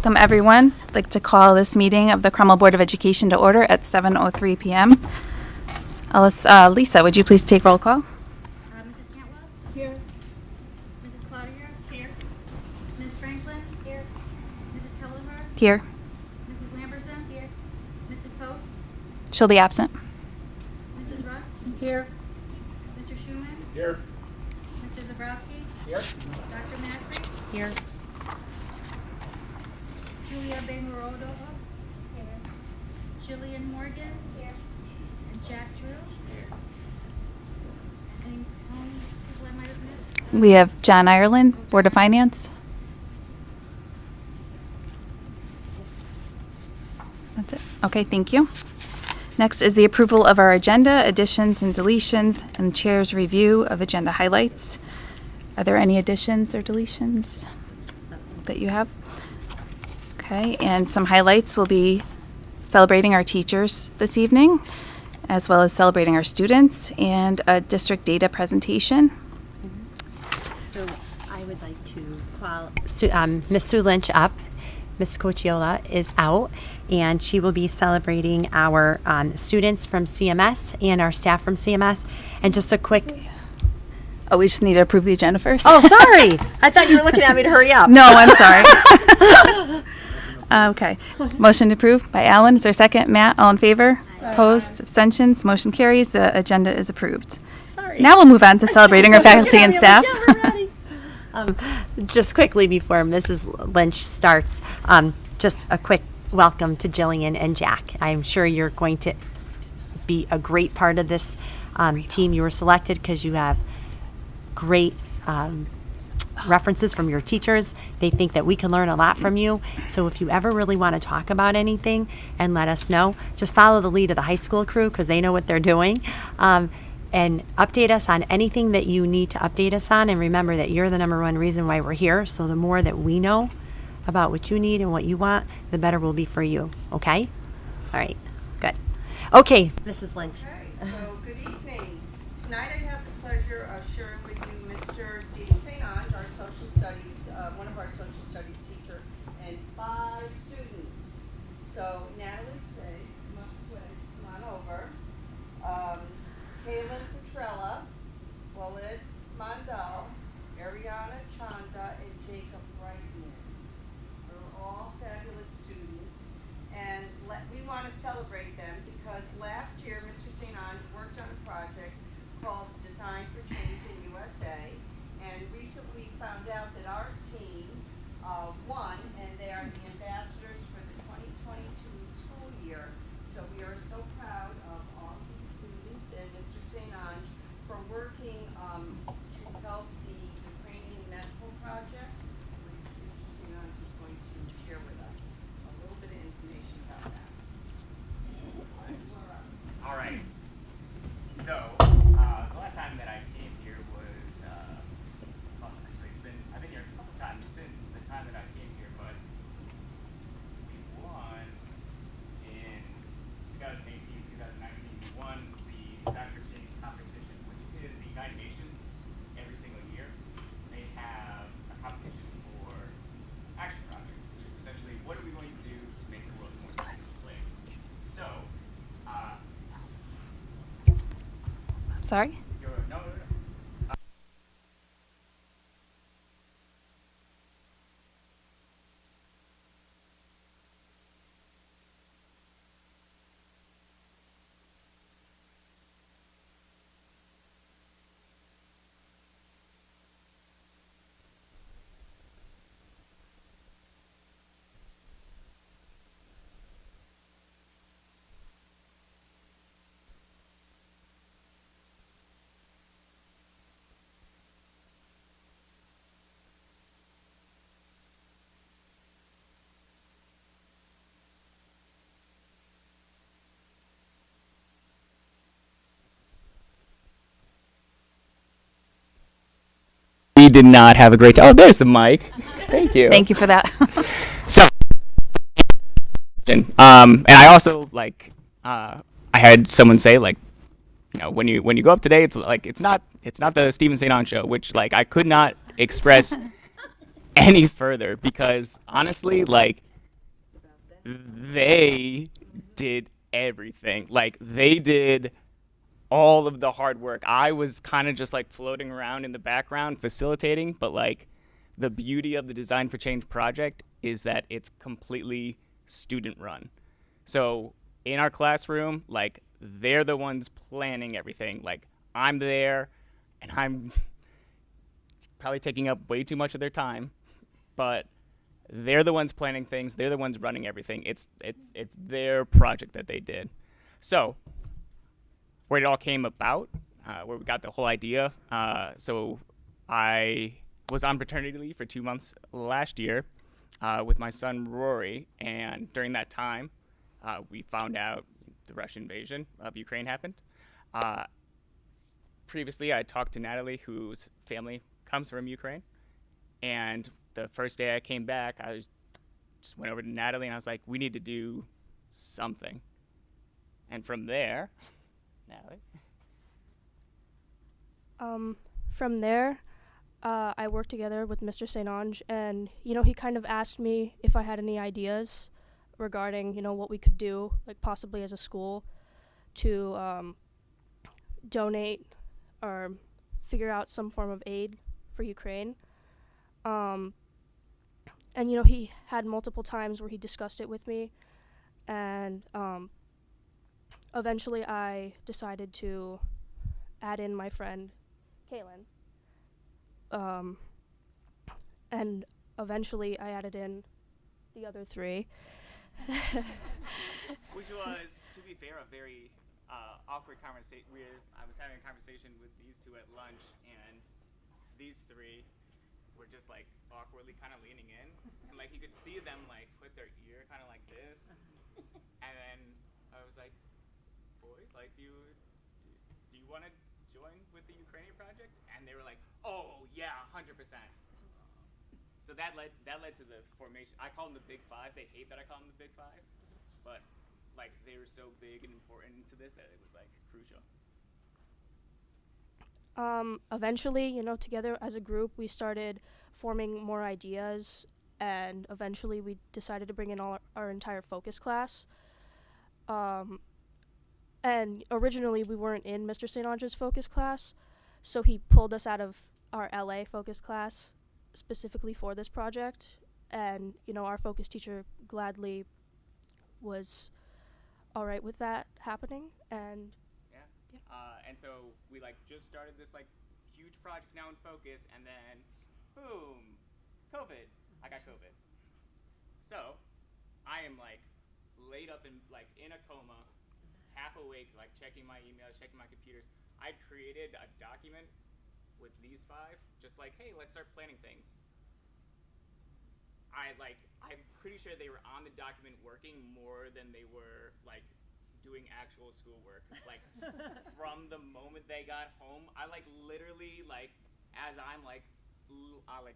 Welcome, everyone. I'd like to call this meeting of the Cromwell Board of Education to order at 7:03 p.m. Lisa, would you please take roll call? Mrs. Cantwell? Here. Mrs. Cloutier? Here. Ms. Franklin? Here. Mrs. Kelleher? Here. Mrs. Lamberson? Here. Mrs. Post? She'll be absent. Mrs. Russ? Here. Mr. Schuman? Here. Mr. Zabrowski? Here. Dr. Macri? Here. Julia Bemurodova? Here. Jillian Morgan? Here. And Jack Drew? Here. Any people I might have missed? We have John Ireland, Board of Finance. That's it. Okay, thank you. Next is the approval of our agenda, additions and deletions, and chair's review of agenda highlights. Are there any additions or deletions that you have? Okay, and some highlights will be celebrating our teachers this evening, as well as celebrating our students, and a district data presentation. So I would like to call Ms. Sue Lynch up. Ms. Cochiola is out, and she will be celebrating our students from CMS and our staff from CMS. And just a quick... Oh, we just need to approve the agenda first? Oh, sorry. I thought you were looking at me to hurry up. No, I'm sorry. Okay. Motion approved by Alan. Is there a second? Matt, all in favor? Opposed? Abstentions? Motion carries. The agenda is approved. Sorry. Now we'll move on to celebrating our faculty and staff. Just quickly before Mrs. Lynch starts, just a quick welcome to Jillian and Jack. I'm sure you're going to be a great part of this team. You were selected because you have great references from your teachers. They think that we can learn a lot from you. So if you ever really want to talk about anything and let us know, just follow the lead of the high school crew because they know what they're doing. And update us on anything that you need to update us on. And remember that you're the number one reason why we're here. So the more that we know about what you need and what you want, the better we'll be for you. Okay? All right. Good. Okay, Mrs. Lynch. Okay, so good evening. Tonight I have the pleasure of sharing with you Mr. Stephen St. Ange, our social studies, one of our social studies teacher, and 5 students. So Natalie Swiggs, come on over. Kaylin Petrella, Walid Mondal, Ariana Chanda, and Jacob Reitman. They're all fabulous students, and we want to celebrate them because last year Mr. St. Ange worked on a project called Design for Change in USA, and recently found out that our team won, and they are the ambassadors for the 2022 school year. So we are so proud of all these students and Mr. St. Ange for working to help the Ukrainian medical project, which Mr. St. Ange is going to share with us a little bit of information about that. All right. So, the last time that I came here was, well, actually, I've been here a couple times since the time that I came here, but we won in 2018, 2019. We won the Design for Change competition, which is the United Nations every single year. They have a competition for action projects, which is essentially what are we going to do to make the world a more sustainable place. So, Sorry? no. We did not have a great time. Oh, there's the mic. Thank you. Thank you for that. So, and I also I had someone say when you go up today, it's not the Stephen St. Ange show, which I could not express any further because honestly, they did everything. Like, they did all of the hard work. I was kind of just like floating around in the background facilitating, but like the beauty of the Design for Change project is that it's completely student run. So in our classroom, like, they're the ones planning everything. Like, I'm there and I'm probably taking up way too much of their time, but they're the ones planning things. They're the ones running everything. It's their project that they did. So where it all came about, where we got the whole idea. So I was on paternity leave for 2 months last year with my son Rory, and during that time, we found out the Russian invasion of Ukraine happened. Previously, I talked to Natalie, whose family comes from Ukraine, and the first day I came back, just went over to Natalie and I was like, we need to do something. And from there, Natalie. From there, I worked together with Mr. St. Ange, and he kind of asked me if I had any ideas regarding what we could do, like possibly as a school, to donate or figure out some form of aid for Ukraine. And he had multiple times where he discussed it with me, and eventually I decided to add in my friend Kaylin. And eventually I added in the other three. Which was, to be fair, a very awkward conversation. I was having a conversation with these two at lunch, and these three were just like awkwardly kind of leaning in, and like you could see them like put their ear kind of like this, and then I was like, boys, like, do you want to join with the Ukrainian project? And they were like, oh yeah, 100%. So that led to the formation. I call them the Big Five. They hate that I call them the Big Five, but like they were so big and important to this that it was like crucial. Eventually, together as a group, we started forming more ideas, and eventually we decided to bring in our entire focus class. And originally we weren't in Mr. St. Ange's focus class, so he pulled us out of our LA focus class specifically for this project, and our focus teacher gladly was all right with that happening, and and so we like just started this like huge project now in focus, and then boom, COVID. I got COVID. So I am like laid up in a coma, half awake, like checking my emails, checking my computers. I created a document with these five, just like, hey, let's start planning things. I'm pretty sure they were on the document working more than they were like doing actual schoolwork. Like from the moment they got home, I like literally like as I'm like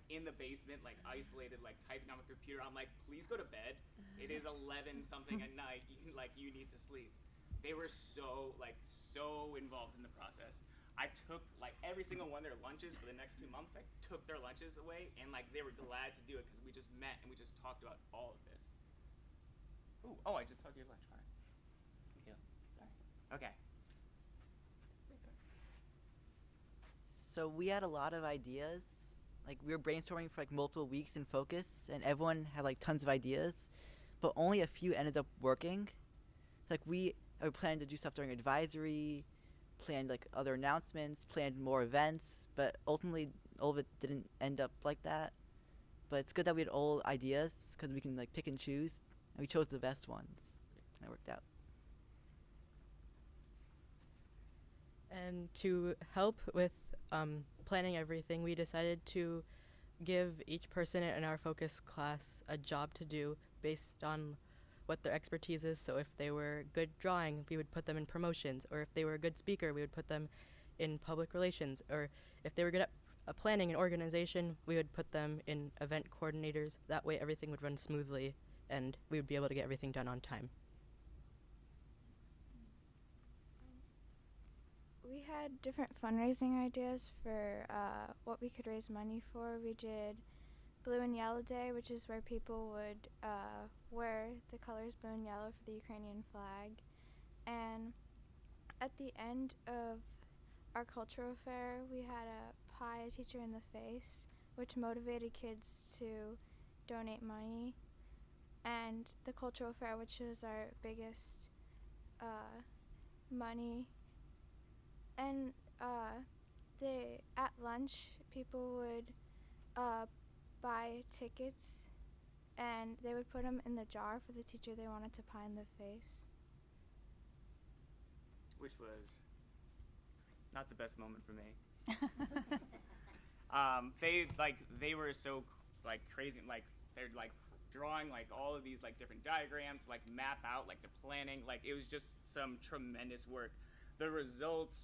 in the basement, like isolated, like typing on my computer, I'm like, please go to bed. It is 11 something at night. You need to sleep. They were so involved in the process. I took like every single one of their lunches for the next 2 months. I took their lunches away, and like they were glad to do it because we just met and we just talked about all of this. Ooh, oh, I just took your lunch. All right. Thank you. Sorry. Okay. So we had a lot of ideas. Like, we were brainstorming for like multiple weeks in focus, and everyone had like tons of ideas, but only a few ended up working. Like, we planned to do stuff during advisory, planned like other announcements, planned more events, but ultimately all of it didn't end up like that. But it's good that we had all ideas because we can like pick and choose, and we chose the best ones, and it worked out. And to help with planning everything, we decided to give each person in our focus class a job to do based on what their expertise is. So if they were good drawing, we would put them in promotions, or if they were a good speaker, we would put them in public relations, or if they were good at planning and organization, we would put them in event coordinators. That way everything would run smoothly and we would be able to get everything done on time. We had different fundraising ideas for what we could raise money for. We did Blue and Yellow Day, which is where people would wear the colors blue and yellow for the Ukrainian flag. And at the end of our cultural fair, we had a pie a teacher in the face, which motivated kids to donate money. And the cultural fair, which was our biggest money. And at lunch, people would buy tickets, and they would put them in the jar for the teacher they wanted to pie in the face. Which was not the best moment for me. They were so like crazy, like they're like drawing like all of these like different diagrams, like map out like the planning, like it was just some tremendous work. The results.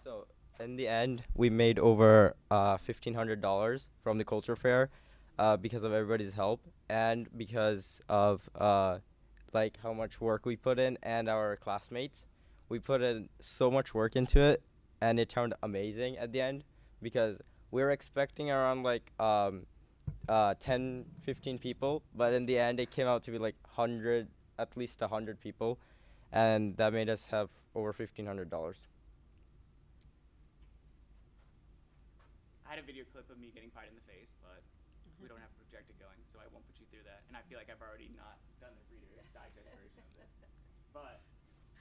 So in the end, we made over $1,500 from the culture fair because of everybody's help and because of like how much work we put in and our classmates. We put in so much work into it, and it turned amazing at the end because we were expecting around like 10, 15 people, but in the end it came out to be like 100, at least 100 people, and that made us have over $1,500. I had a video clip of me getting pied in the face, but we don't have a projector going, so I won't put you through that. And I feel like I've already not done the Reader's Digest version of this. But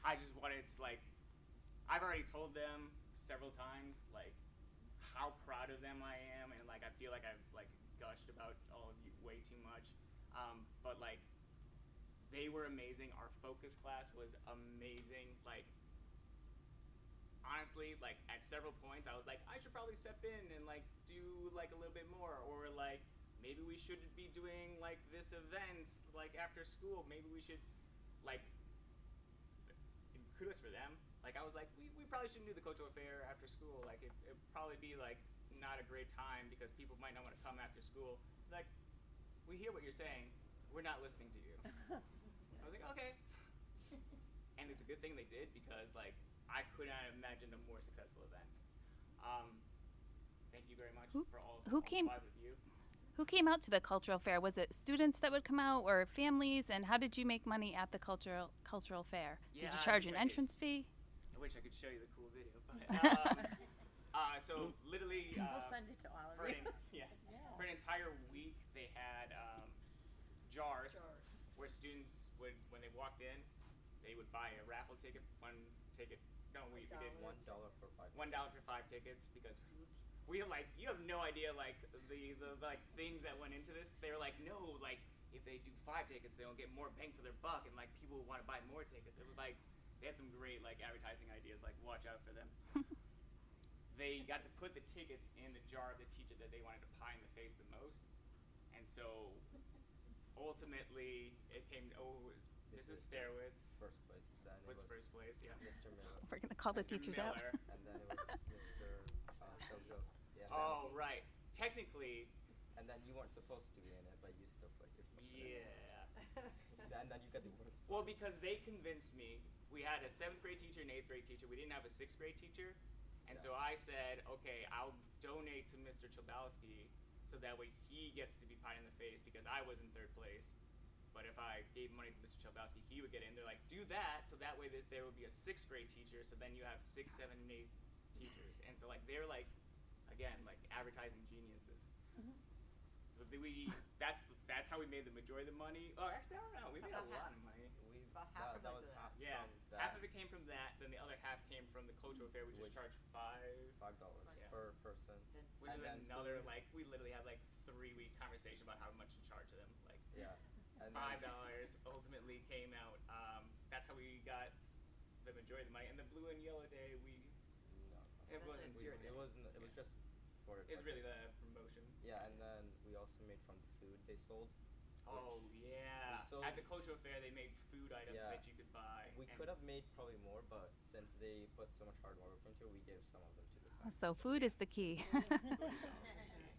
I just wanted to, like, I've already told them several times, like, how proud of them I am, and, like, I feel like I've, like, gushed about all of you way too much. But, like, they were amazing. Our focus class was amazing. Like, honestly, like at several points I was like, I should probably step in and like do like a little bit more, or like maybe we should be doing like this event like after school. Maybe we should like, kudos for them. Like I was like, we probably shouldn't do the cultural fair after school. Like it'd probably be like not a great time because people might not want to come after school. Like, we hear what you're saying, we're not listening to you. I was like, okay. And it's a good thing they did because like I could not have imagined a more successful event. Thank you very much for all came- 5 of you. Who came out to the cultural fair? Was it students that would come out or families? And how did you make money at the cultural fair? Yeah, Did you I charge wish an I could- entrance fee? I wish I could show you the cool video, but so literally We'll send it to all for of you. for an entire week they had jars where students would, when they walked in, they would buy a raffle ticket. We did $1 for 5. $1 for 5 tickets because we like, you have no idea like the like things that went into this. They were like, no, like if they do 5 tickets they'll get more bang for their buck and like people will want to buy more tickets. It was like they had some great like advertising ideas, like watch out for them. They got to put the tickets in the jar of the teacher that they wanted to pie in the face the most, and so ultimately it came to, Mrs. Stairwitz First place. Then it was first place, yeah. Mr. Miller. We're going to call the Mr. teachers Miller. out. And then it was Mr. Sojo. Yeah. Oh, right. Technically, And then you weren't supposed to be in it, but you still put yourself in it. yeah. And then you got the worst. Well, because they convinced me. We had a 7th grade teacher and 8th grade teacher. We didn't have a 6th grade teacher. And so I said, okay, I'll donate to Mr. Chabowski so that way he gets to be pied in the face because I was in 3rd place. But if I gave money to Mr. Chabowski, he would get in. They're like, do that so that way that there would be a 6th grade teacher, so then you have 6, 7, and 8 teachers. And so like they're like, again, like advertising geniuses. But that's how we made the majority of the money. Oh, actually, I don't know. We made a lot of money. About half of that it was did. half. Yeah, from that, half of it came from that. Then the other half came from the cultural fair, which is Which- charged $5 Yeah. per person. which And is then another food. like we literally had like 3-week conversation about how much to charge them. Like Yeah. And $5 ultimately came out. That's how we got the majority of the money. And the Blue and Yellow Day, it wasn't It wasn't. It was Yeah. just for. It's like, really the promotion. Yeah, and then we also made from the food they sold. Oh yeah. sold- At the cultural fair, they made food items Yeah. that you could buy. We and could have made probably more, but since they put so much hard work into it, we gave some of them to the class. So food is the key. food is awesome.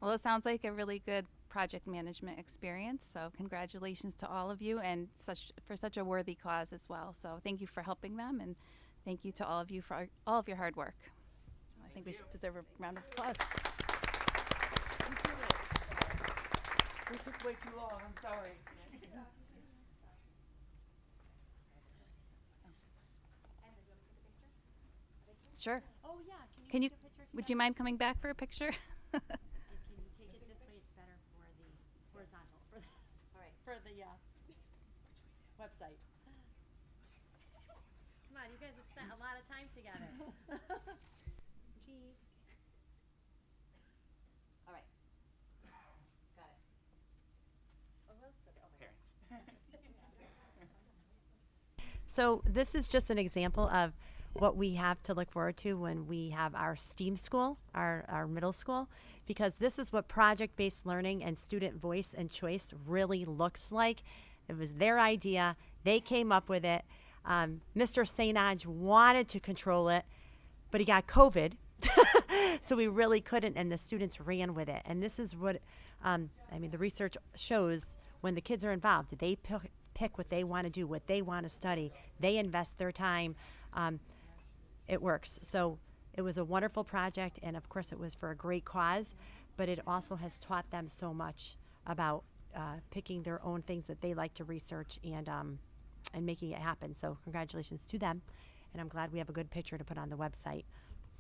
Well, it sounds like a really good project management experience. So congratulations to all of you and for such a worthy cause as well. So thank you for helping them and thank you to all of you for all of your hard work. So I think we should deserve a round of applause. We did it. We took way too long. I'm sorry. Sure. Oh, yeah. Can you, would you mind coming back for a picture? Can you take it this way? It's better for the horizontal. All right, for the website. Come on, you guys have spent a lot of time together. Cheese. All right. Got it. Oh, who else took it? Oh, Parents. So this is just an example of what we have to look forward to when we have our STEAM school, our middle school, because this is what project-based learning and student voice and choice really looks like. It was their idea. They came up with it. Mr. St. Ange wanted to control it, but he got COVID. So we really couldn't, and the students ran with it. And this is what, the research shows when the kids are involved, they pick what they want to do, what they want to study. They invest their time. It works. So it was a wonderful project, and of course it was for a great cause, but it also has taught them so much about picking their own things that they like to research and making it happen. So congratulations to them, and I'm glad we have a good picture to put on the website.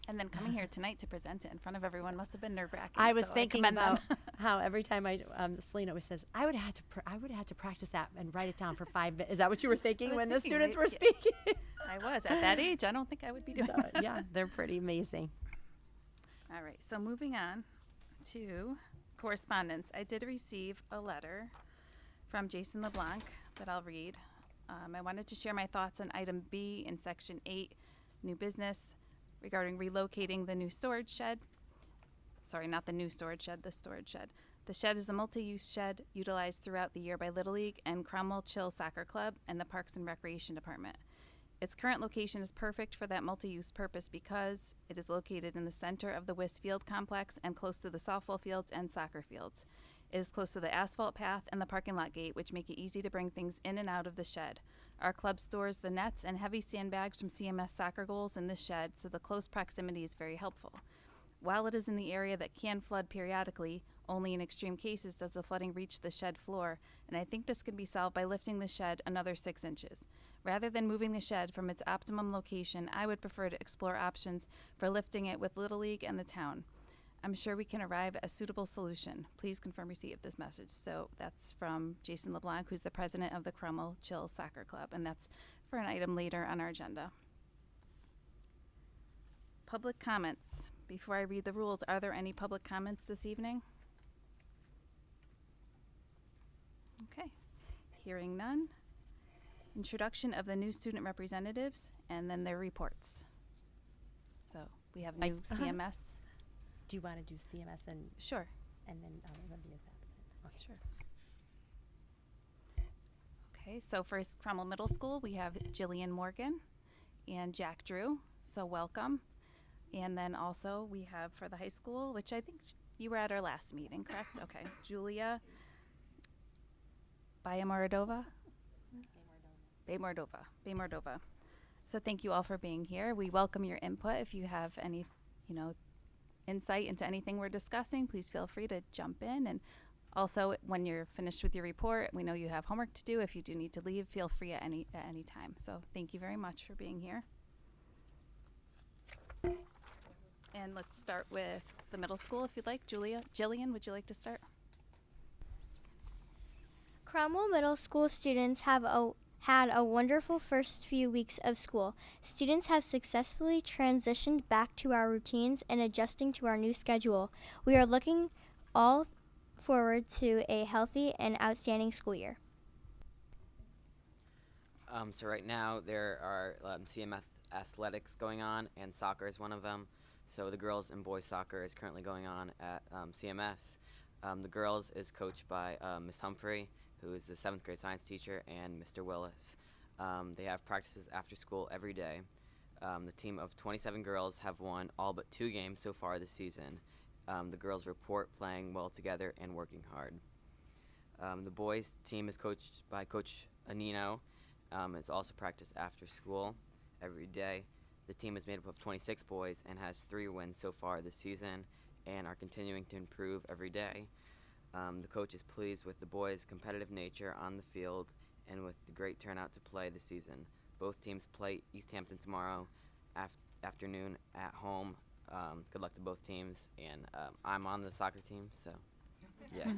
And then coming here tonight to present it in front of everyone must have been nerve-wracking. I was so thinking commend them. about how every time Selena always says, I would have to practice that and write it down for 5 minutes. Is that what you were thinking was when the thinking, students right? were speaking? I was. At that age, I don't think I would be doing So, that. yeah, they're pretty amazing. All right, so moving on to correspondence. I did receive a letter from Jason LeBlanc that I'll read. I wanted to share my thoughts on item B in section 8, new business, regarding relocating the new storage shed. Sorry, not the new storage shed, the storage shed. The shed is a multi-use shed utilized throughout the year by Little League and Cromwell Chill Soccer Club and the Parks and Recreation Department. Its current location is perfect for that multi-use purpose because it is located in the center of the West Field complex and close to the softball fields and soccer fields. It is close to the asphalt path and the parking lot gate, which make it easy to bring things in and out of the shed. Our club stores the nets and heavy sandbags from CMS soccer goals in this shed, so the close proximity is very helpful. While it is in the area that can flood periodically, only in extreme cases does the flooding reach the shed floor, and I think this can be solved by lifting the shed another 6 inches. Rather than moving the shed from its optimum location, I would prefer to explore options for lifting it with Little League and the town. I'm sure we can arrive at a suitable solution. Please confirm receipt of this message. So that's from Jason LeBlanc, who's the president of the Cromwell Chill Soccer Club, and that's for an item later on our agenda. Public comments. Before I read the rules, are there any public comments this evening? Okay, hearing none. Introduction of the new student representatives and then their reports. So we have new CMS. Do you want to do CMS and Sure. then Libby is absent? Okay. Sure. Okay, so for Cromwell Middle School, we have Jillian Morgan and Jack Drew, so welcome. And then also we have for the high school, which I think you were at our last meeting, correct? Okay, Julia Bayamordova? Baymordova. So thank you all for being here. We welcome your input. If you have any, insight into anything we're discussing, please feel free to jump in. And also, when you're finished with your report, we know you have homework to do. If you do need to leave, feel free at any time. So thank you very much for being here. And let's start with the middle school, if you'd like. Jillian, would you like to start? Cromwell Middle School students have had a wonderful first few weeks of school. Students have successfully transitioned back to our routines and adjusting to our new schedule. We are looking all forward to a healthy and outstanding school year. So right now there are CMF athletics going on, and soccer is one of them. So the girls and boys soccer is currently going on at CMS. The girls is coached by Miss Humphrey, who is the 7th grade science teacher, and Mr. Willis. They have practices after school every day. The team of 27 girls have won all but 2 games so far this season. The girls report playing well together and working hard. The boys team is coached by Coach Anino. It's also practice after school every day. The team is made up of 26 boys and has 3 wins so far this season and are continuing to improve every day. The coach is pleased with the boys' competitive nature on the field and with the great turnout to play this season. Both teams play East Hampton tomorrow afternoon at home. Good luck to both teams, and I'm on the soccer team, so yeah.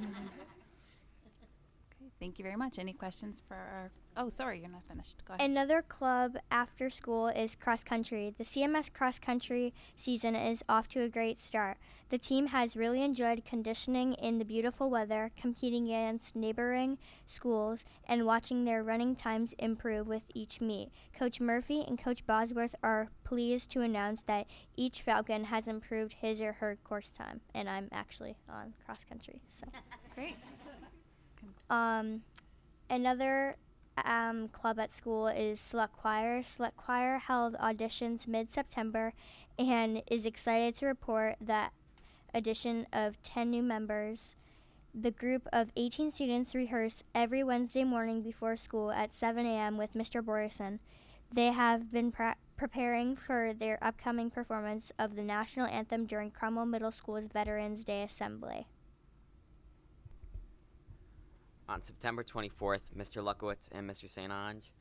Okay, thank you very much. Any questions for our, oh, sorry, you're not finished. Go ahead. Another club after school is cross country. The CMS cross country season is off to a great start. The team has really enjoyed conditioning in the beautiful weather, competing against neighboring schools, and watching their running times improve with each meet. Coach Murphy and Coach Bosworth are pleased to announce that each Falcon has improved his or her course time, and I'm actually on cross country, so. Great. Another club at school is Select Choir. Select Choir held auditions mid-September and is excited to report that addition of 10 new members. The group of 18 students rehearse every Wednesday morning before school at 7 a.m. with Mr. Borison. They have been preparing for their upcoming performance of the national anthem during Cromwell Middle School's Veterans Day Assembly. On September 24th, Mr. Luckowitz and Mr. St. Ange,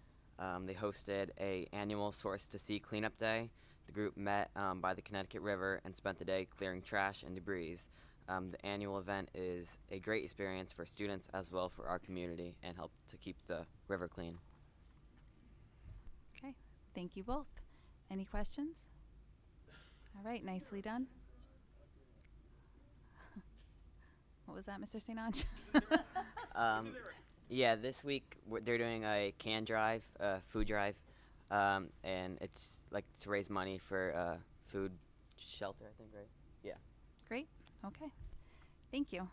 they hosted a annual Source to Sea cleanup day. The group met by the Connecticut River and spent the day clearing trash and debris. The annual event is a great experience for students as well for our community and help to keep the river clean. Okay, thank you both. Any questions? All right, nicely done. What was that, Mr. St. Ange? Yeah, this week they're doing a can drive, food drive, and it's like to raise money for food shelter, I think, right? Yeah. Great, okay. Thank you.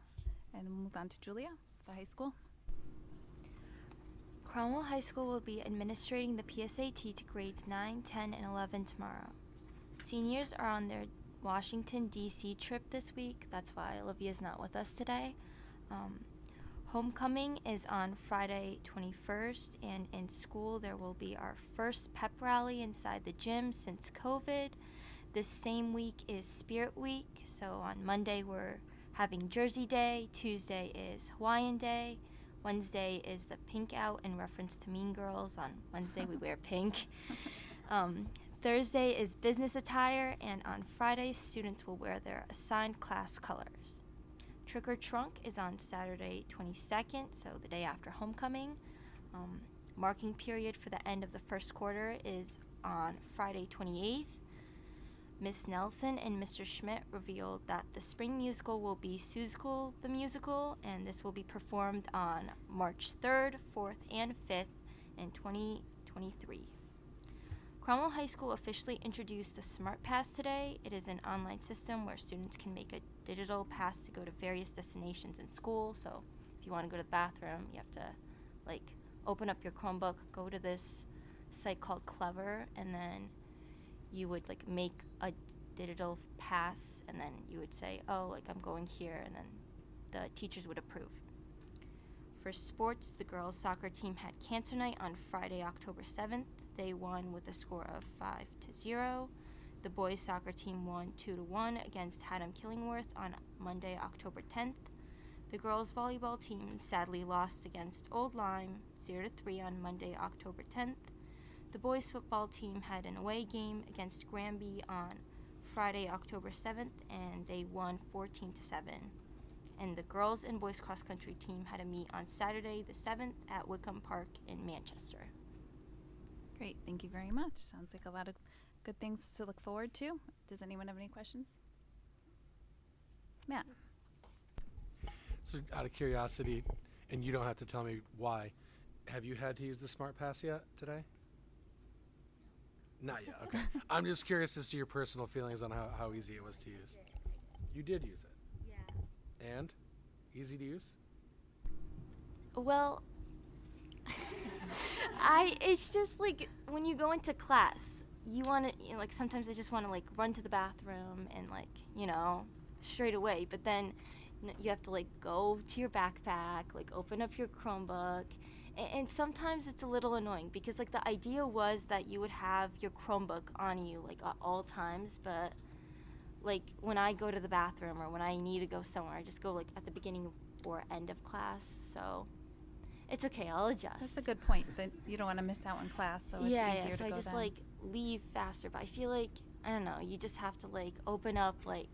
And we'll move on to Julia, the high school. Cromwell High School will be administrating the PSAT to grades 9, 10, and 11 tomorrow. Seniors are on their Washington, D.C. trip this week. That's why Olivia's not with us today. Homecoming is on Friday 21st, and in school there will be our first pep rally inside the gym since COVID. This same week is Spirit Week, so on Monday we're having Jersey Day, Tuesday is Hawaiian Day, Wednesday is the pink out in reference to Mean Girls. On Wednesday we wear pink. Thursday is business attire, and on Friday students will wear their assigned class colors. Trick or Trunk is on Saturday 22nd, so the day after homecoming. Marking period for the end of the first quarter is on Friday 28th. Miss Nelson and Mr. Schmidt revealed that the spring musical will be Seussical the Musical, and this will be performed on March 3rd, 4th, and 5th in 2023. Cromwell High School officially introduced the Smart Pass today. It is an online system where students can make a digital pass to go to various destinations in school. So if you want to go to the bathroom, you have to open up your Chromebook, go to this site called Clever, and then you would make a digital pass, and then you would say, oh, I'm going here, and then the teachers would approve. For sports, the girls' soccer team had cancer night on Friday, October 7th. They won with a score of 5-0. The boys' soccer team won 2-1 against Haddam Killingworth on Monday, October 10th. The girls' volleyball team sadly lost against Old Lyme 0-3 on Monday, October 10th. The boys' football team had an away game against Granby on Friday, October 7th, and they won 14-7. And the girls and boys cross-country team had a meet on Saturday the 7th at Wickham Park in Manchester. Great, thank you very much. Sounds like a lot of good things to look forward to. Does anyone have any questions? Matt? So out of curiosity, and you don't have to tell me why, have you had to use the Smart Pass yet today? Not yet, okay. I'm just curious as to your personal feelings on how easy it was to use. You did use it? Yeah. And? Easy to use? Well, it's just when you go into class, you want to, sometimes I just want to run to the bathroom and straight away, but then you have to go to your backpack, open up your Chromebook, And sometimes it's a little annoying because like the idea was that you would have your Chromebook on you like at all times, but like when I go to the bathroom or when I need to go somewhere, I just go like at the beginning or end of class. So it's okay, I'll adjust. That's a good point, that you don't want to miss out on class, so it's easier to so go I just then. like leave faster, but I feel like, I don't know, you just have to like open up like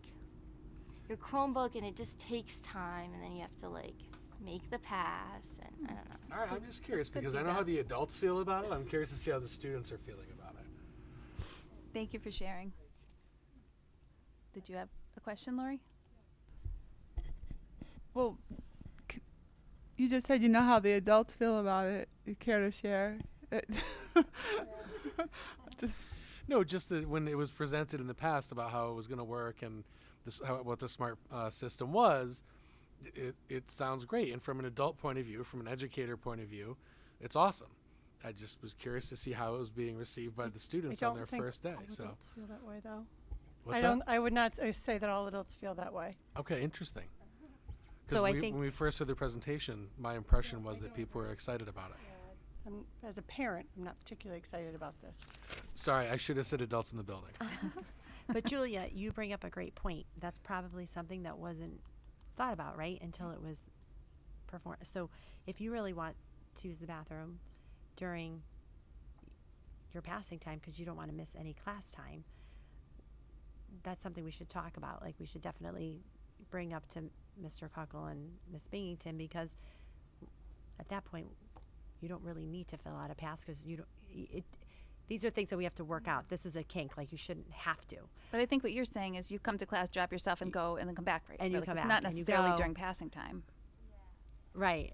your Chromebook and it just takes time, and then you have to like make the pass, and I don't know. All right, I'm just curious because do I know how that. the adults feel about it. I'm curious to see how the students are feeling about it. Thank you for sharing. Did you have a question, Lori? Well, you just said you know how the adults feel about it. You care to share? Just No, just that when it was presented in the past about how it was going to work and what the smart system was, it sounds great. And from an adult point of view, from an educator point of view, it's awesome. I just was curious to see how it was being received by the students on their first day. All So, adults feel that way, though. what's I don't. I would not say that all adults feel that way. that? Okay, interesting. So Because I think- when we first heard the presentation, my impression was that people were excited about it. As a parent, I'm not particularly excited about this. Sorry, I should have said adults in the building. But Julia, you bring up a great point. That's probably something that wasn't thought about, right, until it was performed. So if you really want to use the bathroom during your passing time because you don't want to miss any class time, that's something we should talk about. Like, we should definitely bring up to Mr. Cockle and Miss Bingington, because at that point you don't really need to fill out a pass because you don't. These are things that we have to work out. This is a kink. Like, you shouldn't have to. But I think what you're saying is you come to class, drop yourself, and go, and then come back, right? And you Like, come it's back, not and you necessarily go. during passing time. Right.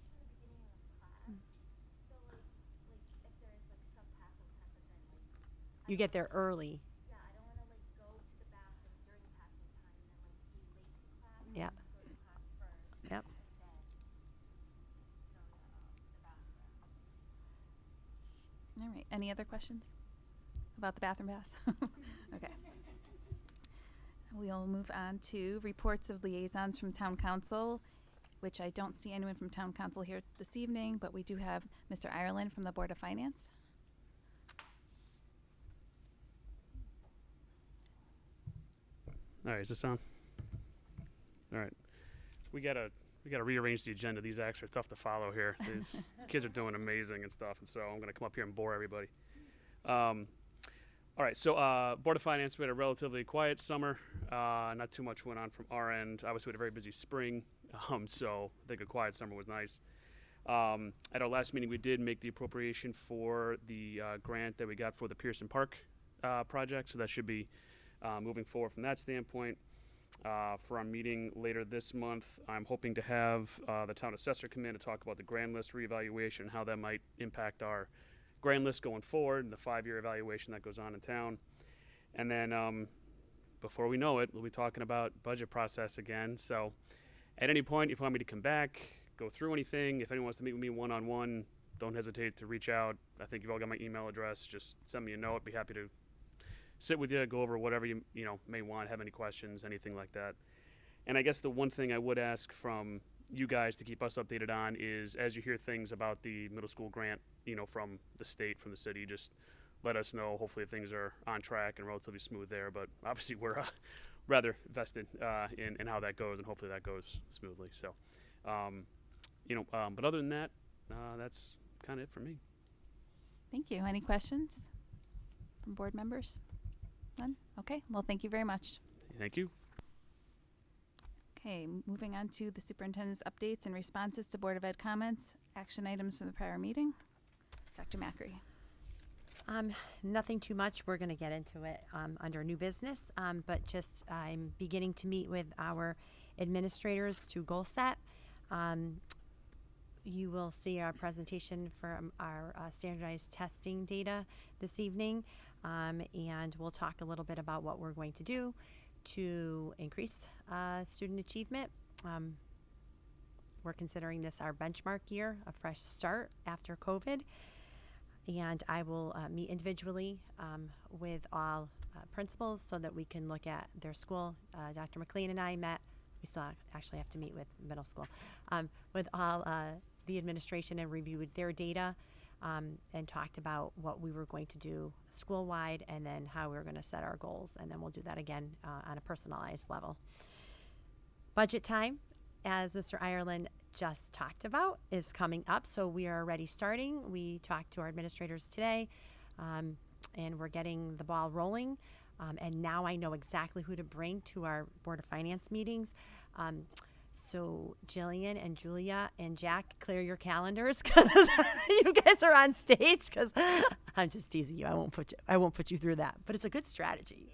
You get there early. Yeah. Yep. All right. Any other questions about the bathroom pass? Okay. We'll move on to reports of liaisons from town council, which I don't see anyone from town council here this evening, but we do have Mr. Ireland from the Board of Finance. All right, is this on? All right, we gotta rearrange the agenda. These acts are tough to follow here. These kids are doing amazing and stuff, and so I'm gonna come up here and bore everybody. All right, so Board of Finance, we had a relatively quiet summer. Not too much went on from our end. Obviously, we had a very busy spring, so I think a quiet summer was nice. At our last meeting, we did make the appropriation for the grant that we got for the Pearson Park project, so that should be moving forward from that standpoint. For our meeting later this month, I'm hoping to have the town assessor come in to talk about the grand list reevaluation and how that might impact our grand list going forward, and the 5-year evaluation that goes on in town. And then before we know it, we'll be talking about budget process again. So at any point, if you want me to come back, go through anything, if anyone wants to meet with me one-on-one, don't hesitate to reach out. I think you've all got my email address. Just send me a note. Be happy to sit with you, go over whatever you may want, have any questions, anything like that. And I guess the one thing I would ask from you guys to keep us updated on is, as you hear things about the middle school grant, from the state, from the city, just let us know. Hopefully things are on track and relatively smooth there, but obviously we're rather vested in how that goes, and hopefully that goes smoothly. So, but other than that, that's kind of it for me. Thank you. Any questions from board members? None? Okay. Well, thank you very much. Thank you. Okay, moving on to the superintendent's updates and responses to Board of Ed comments, action items from the prior meeting. Dr. Macri. Nothing too much. We're going to get into it under new business, but just I'm beginning to meet with our administrators to goal set. You will see our presentation from our standardized testing data this evening, and we'll talk a little bit about what we're going to do to increase student achievement. We're considering this our benchmark year, a fresh start after COVID. And I will meet individually with all principals so that we can look at their school. Dr. McLean and I met. We still actually have to meet with middle school. With all the administration and reviewed their data and talked about what we were going to do school-wide and then how we were going to set our goals. And then we'll do that again on a personalized level. Budget time, as Mr. Ireland just talked about, is coming up. So we are already starting. We talked to our administrators today, and we're getting the ball rolling. And now I know exactly who to bring to our Board of Finance meetings. So Jillian and Julia and Jack, clear your calendars because you guys are on stage. Because I'm just teasing you. I won't put you through that. But it's a good strategy.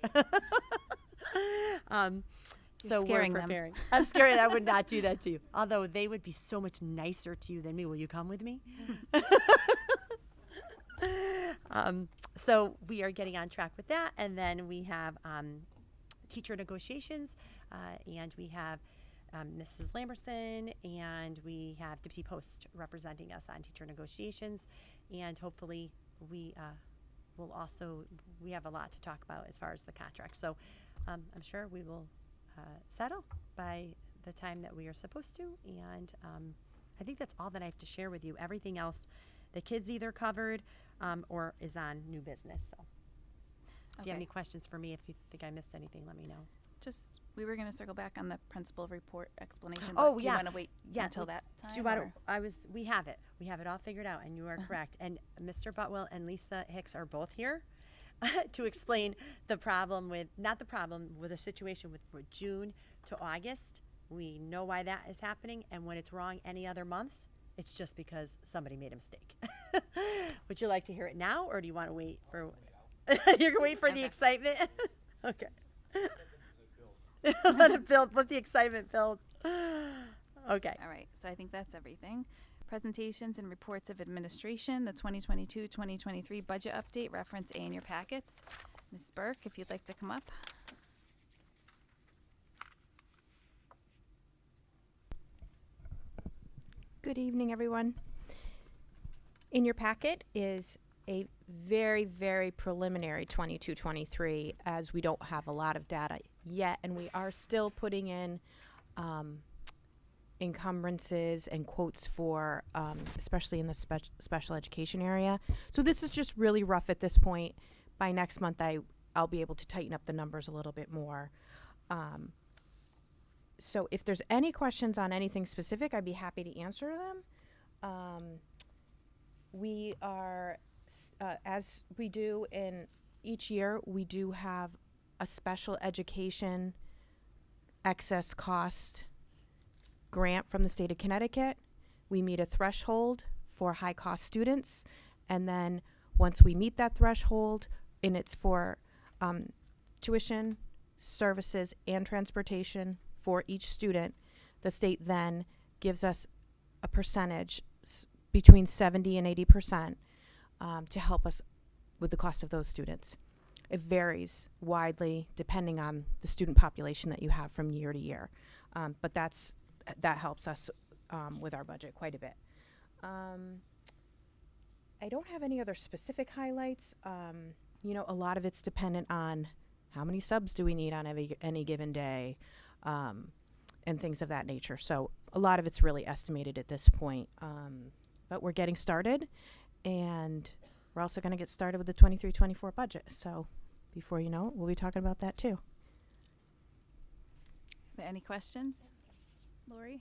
So scaring we're them. preparing. I'm scared I would not do that to you. Although they would be so much nicer to you than me. Will you come with me? So we are getting on track with that. And then we have teacher negotiations. And we have Mrs. Lamberson, and we have Dipsy Post representing us on teacher negotiations, and hopefully we have a lot to talk about as far as the contract. So I'm sure we will settle by the time that we are supposed to, and I think that's all that I have to share with you. Everything else, the kids either covered or is on new business. So if you have any questions for me, if you think I missed anything, let me know. Just, we were going to circle back on the principal report explanation. Oh, but do yeah. you want to wait until that time? Do you want to, we have it. We have it all figured out, and you are correct. And Mr. Butwell and Lisa Hicks are both here to explain the problem with, not the problem, with the situation with June to August. We know why that is happening, and when it's wrong any other months, it's just because somebody made a mistake. Would you like to hear it now, or do you want to wait for, you're going to wait for the excitement? Okay. Let it build. Let the excitement build. Okay. All right. So I think that's everything. Presentations and reports of administration, the 2022-2023 budget update, reference A in your packets. Ms. Burke, if you'd like to come up. Good evening, everyone. In your packet is a very, very preliminary 22-23, as we don't have a lot of data yet, and we are still putting in encumbrances and quotes for, especially in the special education area. So this is just really rough at this point. By next month, I'll be able to tighten up the numbers a little bit more. So if there's any questions on anything specific, I'd be happy to answer them. We are, as we do in each year, we do have a special education excess cost grant from the state of Connecticut. We meet a threshold for high cost students, and then once we meet that threshold, and it's for tuition, services, and transportation for each student, the state then gives us a percentage between 70 and 80% to help us with the cost of those students. It varies widely depending on the student population that you have from year to year, but that helps us with our budget quite a bit. I don't have any other specific highlights. You know, a lot of it's dependent on how many subs do we need on any given day, and things of that nature. So a lot of it's really estimated at this point. But we're getting started, and we're also going to get started with the 23-24 budget. So before you know it, we'll be talking about that too. Are there any questions? Lori?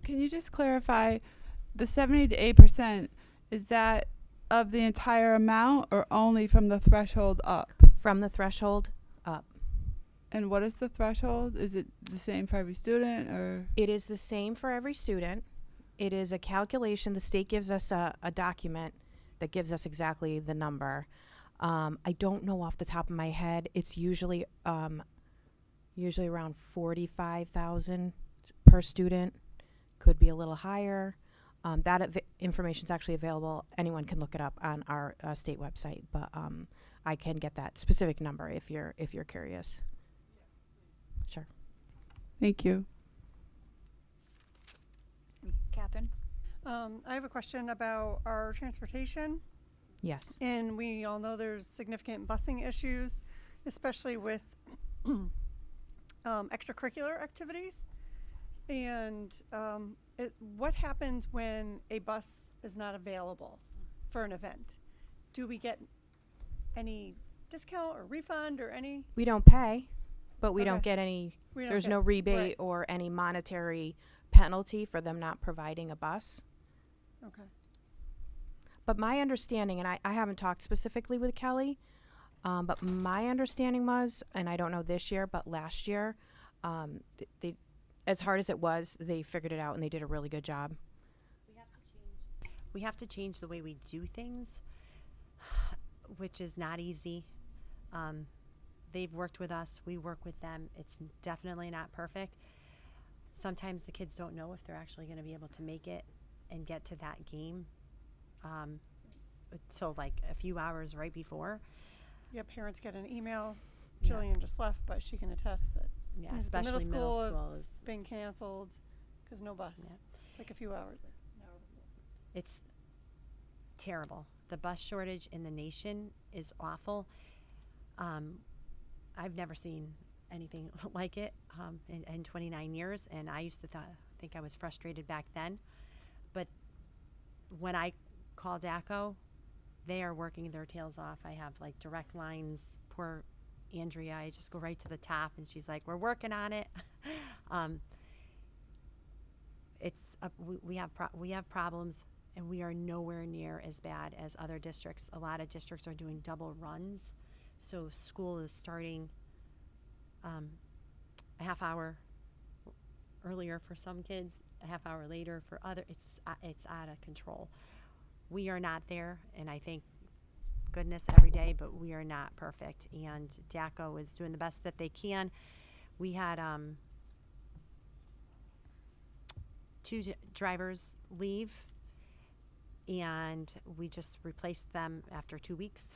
Can you just clarify, the 70 to 8%, is that of the entire amount or only from the threshold up? From the threshold up. And what is the threshold? Is it the same for every student, or? It is the same for every student. It is a calculation. The state gives us a document that gives us exactly the number. I don't know off the top of my head. It's usually around 45,000 per student. Could be a little higher. That information is actually available. Anyone can look it up on our state website, but I can get that specific number if you're curious. Sure. Thank you. Catherine? I have a question about our transportation. Yes. And we all know there's significant busing issues, especially with extracurricular activities. And what happens when a bus is not available for an event? Do we get any discount or refund or any? We don't pay, but we don't Okay. get any. We don't There's get- no rebate right. or any monetary penalty for them not providing a bus. Okay. But my understanding, and I haven't talked specifically with Kelly, but my understanding was, and I don't know this year, but last year, they, as hard as it was, they figured it out and they did a really good job. We have to change the way we do things, which is not easy. They've worked with us, we work with them. It's definitely not perfect. Sometimes the kids don't know if they're actually going to be able to make it and get to that game. So like a few hours right before. Yeah, parents get an email. Yeah. Jillian just left, but she can attest that Yeah, the especially middle school is being canceled because no bus. Yeah. Like a few hours. it's terrible. The bus shortage in the nation is awful. I've never seen anything like it in 29 years, and I used to think I was frustrated back then. But when I call DACO, they are working their tails off. I have like direct lines. Poor Andrea, I just go right to the top, and she's like, "We're working on it." We have problems, and we are nowhere near as bad as other districts. A lot of districts are doing double runs, so school is starting a half hour earlier for some kids, a half hour later for other. It's out of control. We are not there, and I thank goodness every day, but we are not perfect. And DACO is doing the best that they can. We had two drivers leave, and we just replaced them after 2 weeks.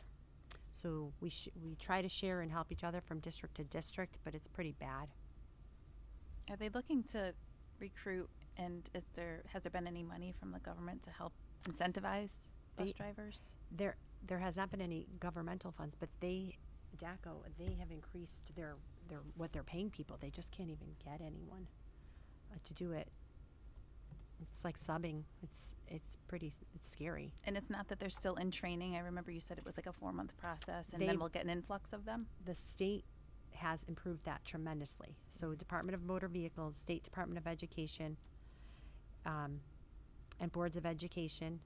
So we try to share and help each other from district to district, but it's pretty bad. Are they looking to recruit, and has there been any money from the government to help incentivize bus drivers? There has not been any governmental funds, but DACO, they have increased their what they're paying people. They just can't even get anyone to do it. It's like subbing. It's scary. And it's not that they're still in training. I remember you said it was like a 4-month process, and then we'll get an influx of them. The state has improved that tremendously. So Department of Motor Vehicles, State Department of Education, and boards of education,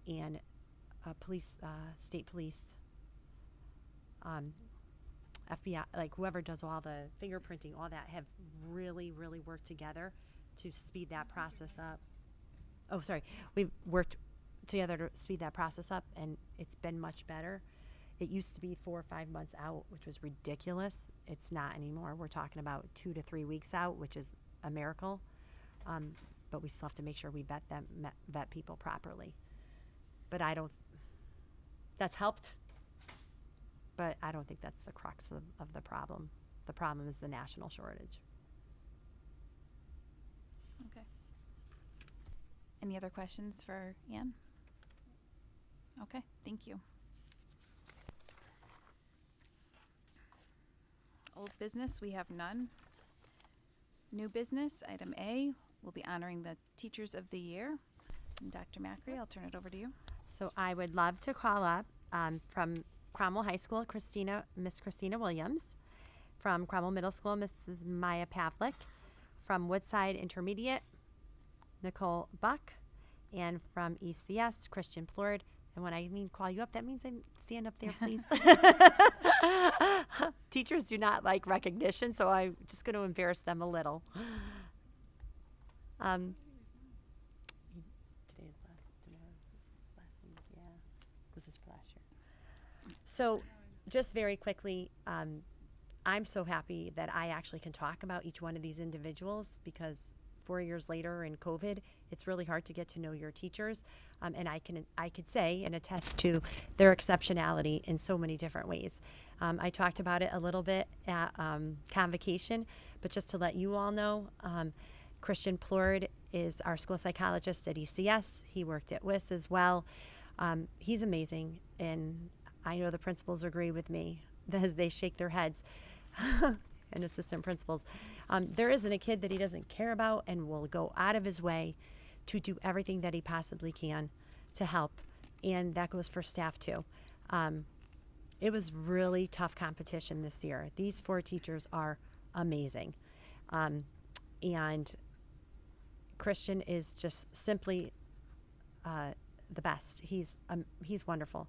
and police, state police, FBI, like whoever does all the fingerprinting, all that, have really, really worked together to speed that process up. Oh, sorry. We've worked together to speed that process up, and it's been much better. It used to be 4 or 5 months out, which was ridiculous. It's not anymore. We're talking about 2 to 3 weeks out, which is a miracle. But we still have to make sure we vet people properly. But that's helped. But I don't think that's the crux of the problem. The problem is the national shortage. Okay. Any other questions for Ann? Okay, thank you. Old business, we have none. New business, item A, we'll be honoring the Teachers of the Year. And Dr. Macri, I'll turn it over to you. So I would love to call up from Cromwell High School, Miss Christina Williams. From Cromwell Middle School, Mrs. Maya Pavlik. From Woodside Intermediate, Nicole Buck. And from ECS, Christian Plord. And when I mean call you up, that means I stand up there, please. Teachers do not like recognition, so I'm just going to embarrass them a little. Today's last week, yeah. This is for last year. So just very quickly, I'm so happy that I actually can talk about each one of these individuals, because 4 years later in COVID, it's really hard to get to know your teachers. And I could say and attest to their exceptionality in so many different ways. I talked about it a little bit at Convocation, but just to let you all know, Christian Plord is our school psychologist at ECS. He worked at WIS as well. He's amazing, and I know the principals agree with me as they shake their heads. and assistant principals. There isn't a kid that he doesn't care about and will go out of his way to do everything that he possibly can to help. And that goes for staff too. It was really tough competition this year. These 4 teachers are amazing. And Christian is just simply the best. He's wonderful.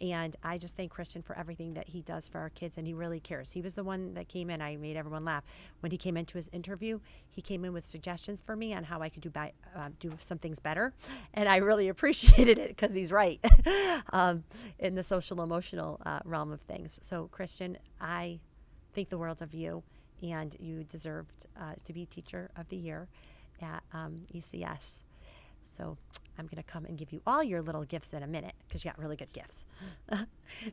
And I just thank Christian for everything that he does for our kids, and he really cares. He was the one that came in. I made everyone laugh. When he came into his interview, he came in with suggestions for me on how I could do some things better. And I really appreciated it because he's right in the social emotional realm of things. So, Christian, I think the world of you, and you deserved to be Teacher of the Year at ECS. So I'm going to come and give you all your little gifts in a minute because you got really good gifts.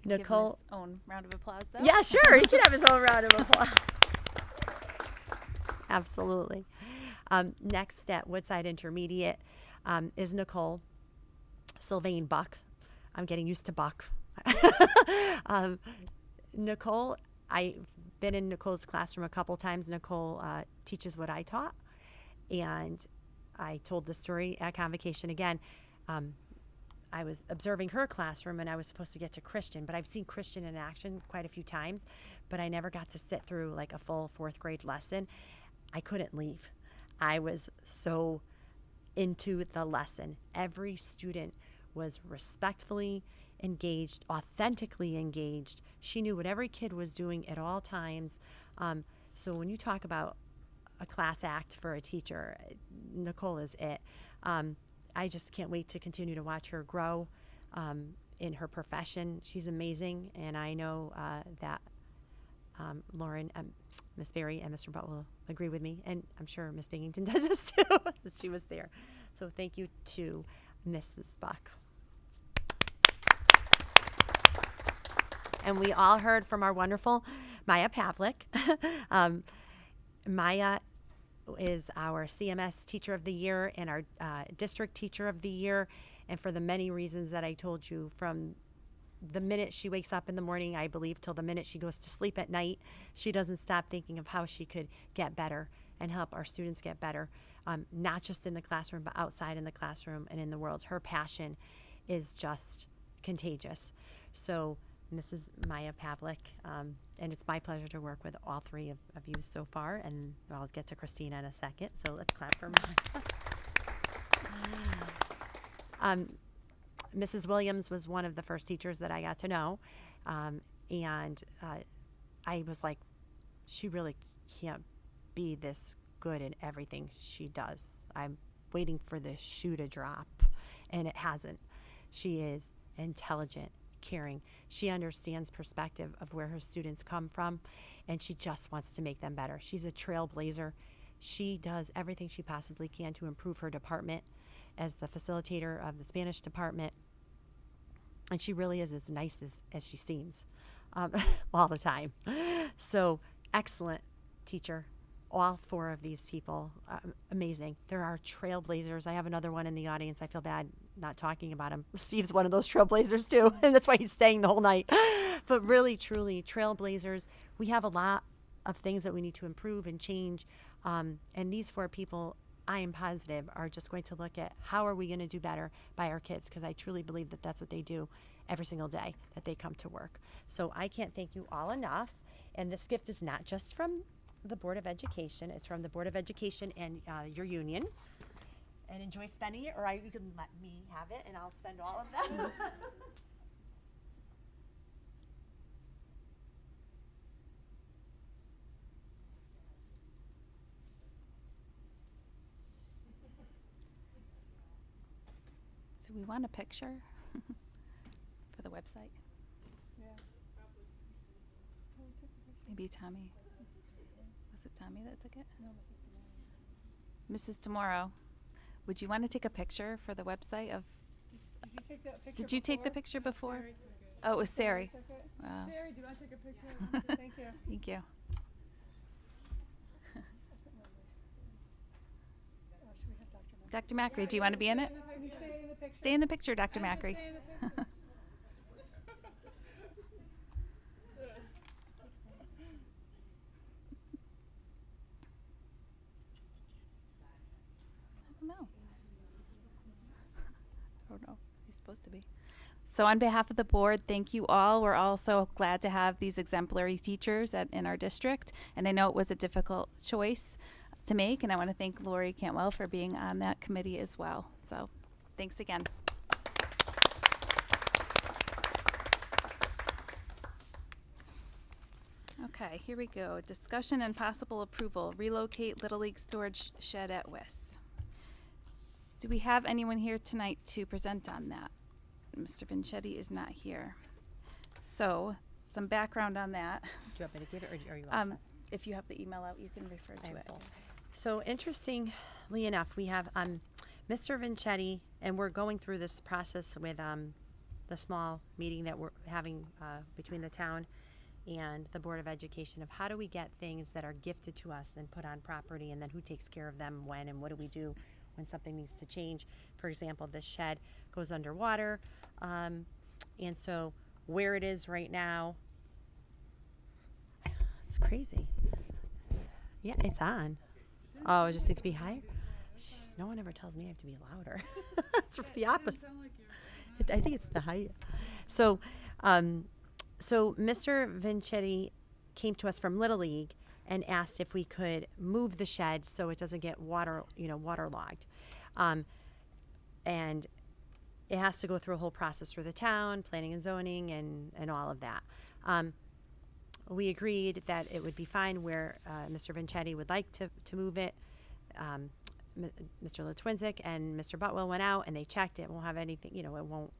Nicole. Give him his own round of applause, though. Yeah, sure. He can have his own round of applause. Absolutely. Next at Woodside Intermediate is Nicole Sylvain Buck. I'm getting used to Buck. Nicole, I've been in Nicole's classroom a couple times. Nicole teaches what I taught. And I told the story at Convocation again. I was observing her classroom, and I was supposed to get to Christian, but I've seen Christian in action quite a few times, but I never got to sit through like a full 4th grade lesson. I couldn't leave. I was so into the lesson. Every student was respectfully engaged, authentically engaged. She knew what every kid was doing at all times. So when you talk about a class act for a teacher, Nicole is it. I just can't wait to continue to watch her grow in her profession. She's amazing, and I know that Lauren, Miss Berry, and Mr. Butt will agree with me, and I'm sure Miss Binghamton does this too, since she was there. So thank you to Mrs. Buck. And we all heard from our wonderful Maya Pavlik. Maya is our CMS Teacher of the Year and our District Teacher of the Year. And for the many reasons that I told you, from the minute she wakes up in the morning, I believe, till the minute she goes to sleep at night, she doesn't stop thinking of how she could get better and help our students get better, not just in the classroom, but outside in the classroom and in the world. Her passion is just contagious. So Mrs. Maya Pavlik, and it's my pleasure to work with all 3 of you so far, and I'll get to Christina in a second, so let's clap for Maya. Mrs. Williams was one of the first teachers that I got to know, and I was like, she really can't be this good in everything she does. I'm waiting for the shoe to drop, and it hasn't. She is intelligent, caring. She understands perspective of where her students come from, and she just wants to make them better. She's a trailblazer. She does everything she possibly can to improve her department as the facilitator of the Spanish department, and she really is as nice as she seems all the time. So excellent teacher. All 4 of these people, amazing. There are trailblazers. I have another one in the audience. I feel bad not talking about him. Steve's one of those trailblazers too, and that's why he's staying the whole night. But really, truly, trailblazers. We have a lot of things that we need to improve and change, and these 4 people, I am positive, are just going to look at how are we going to do better by our kids, because I truly believe that that's what they do every single day that they come to work. So I can't thank you all enough, and this gift is not just from the Board of Education. It's from the Board of Education and your union. And enjoy spending it, or you can let me have it and I'll spend all of that. Do we want a picture for the website? Yeah, probably. Maybe Tommy. Was it Tommy that took it? No, Mrs. Mrs. Tomorrow, would you want to take a picture for the website of? Did you take that picture? Did you take the picture before? Oh, it was Sari. Wow. Sari, do you want to take a picture? Thank you. Thank you. Dr. Macri, do you want to be in it? Stay in the picture, Dr. Macri. supposed to be. So on behalf of the board, thank you all. We're also glad to have these exemplary teachers in our district. And I know it was a difficult choice to make. And I want to thank Lori Cantwell for being on that committee as well. So thanks again. Okay, here we go. Discussion and possible approval. Relocate Little League storage shed at WIS. Do we have anyone here tonight to present on that? Mr. Vincetti is not here. So, some background on that. Do you want me to give it, or are you all set? If you have the email out, you can refer to it. So interestingly enough, we have Mr. Vincetti, and we're going through this process with the small meeting that we're having between the town and the Board of Education of how do we get things that are gifted to us and put on property, and then who takes care of them when, and what do we do when something needs to change. For example, this shed goes underwater, and so where it is right now, it's crazy. Yeah, it's on. Oh, it just needs to be higher? Jeez, no one ever tells me I have to be louder. It's the opposite. I think it's the height. So, so Mr. Vincetti came to us from Little League and asked if we could move the shed so it doesn't get waterlogged. And it has to go through a whole process through the town, planning and zoning, and all of that. We agreed that it would be fine where Mr. Vincetti would like to move it. Mr. Litwinzik and Mr. Butwell went out and they checked it. Won't have anything, it won't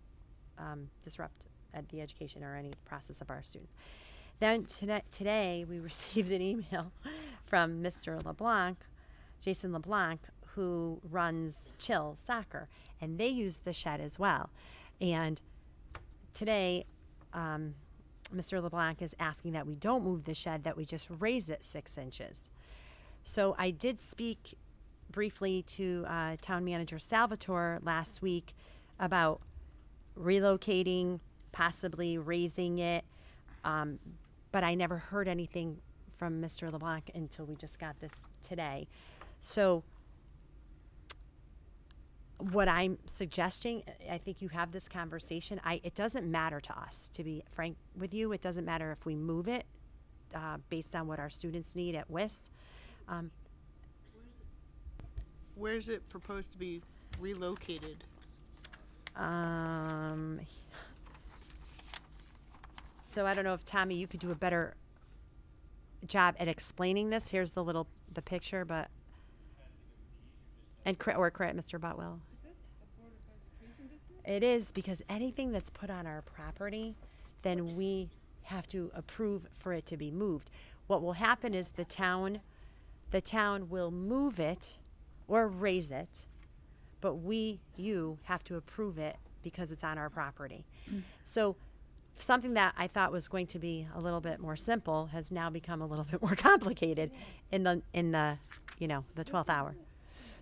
disrupt the education or any process of our students. Then today we received an email from Mr. LeBlanc, Jason LeBlanc, who runs Chill Soccer, and they use the shed as well. And today, Mr. LeBlanc is asking that we don't move the shed, that we just raise it 6 inches. So I did speak briefly to Town Manager Salvatore last week about relocating, possibly raising it, but I never heard anything from Mr. LeBlanc until we just got this today. So what I'm suggesting, I think you have this conversation. It doesn't matter to us, to be frank with you. It doesn't matter if we move it based on what our students need at WIS. Where is it proposed to be relocated? So I don't know if Tommy, you could do a better job at explaining this. Here's the picture, but or correct, Mr. Botwell. Is this a Board of Education decision? It is, because anything that's put on our property, then we have to approve for it to be moved. What will happen is the town will move it or raise it, but you have to approve it because it's on our property. So something that I thought was going to be a little bit more simple has now become a little bit more complicated in the 12th hour,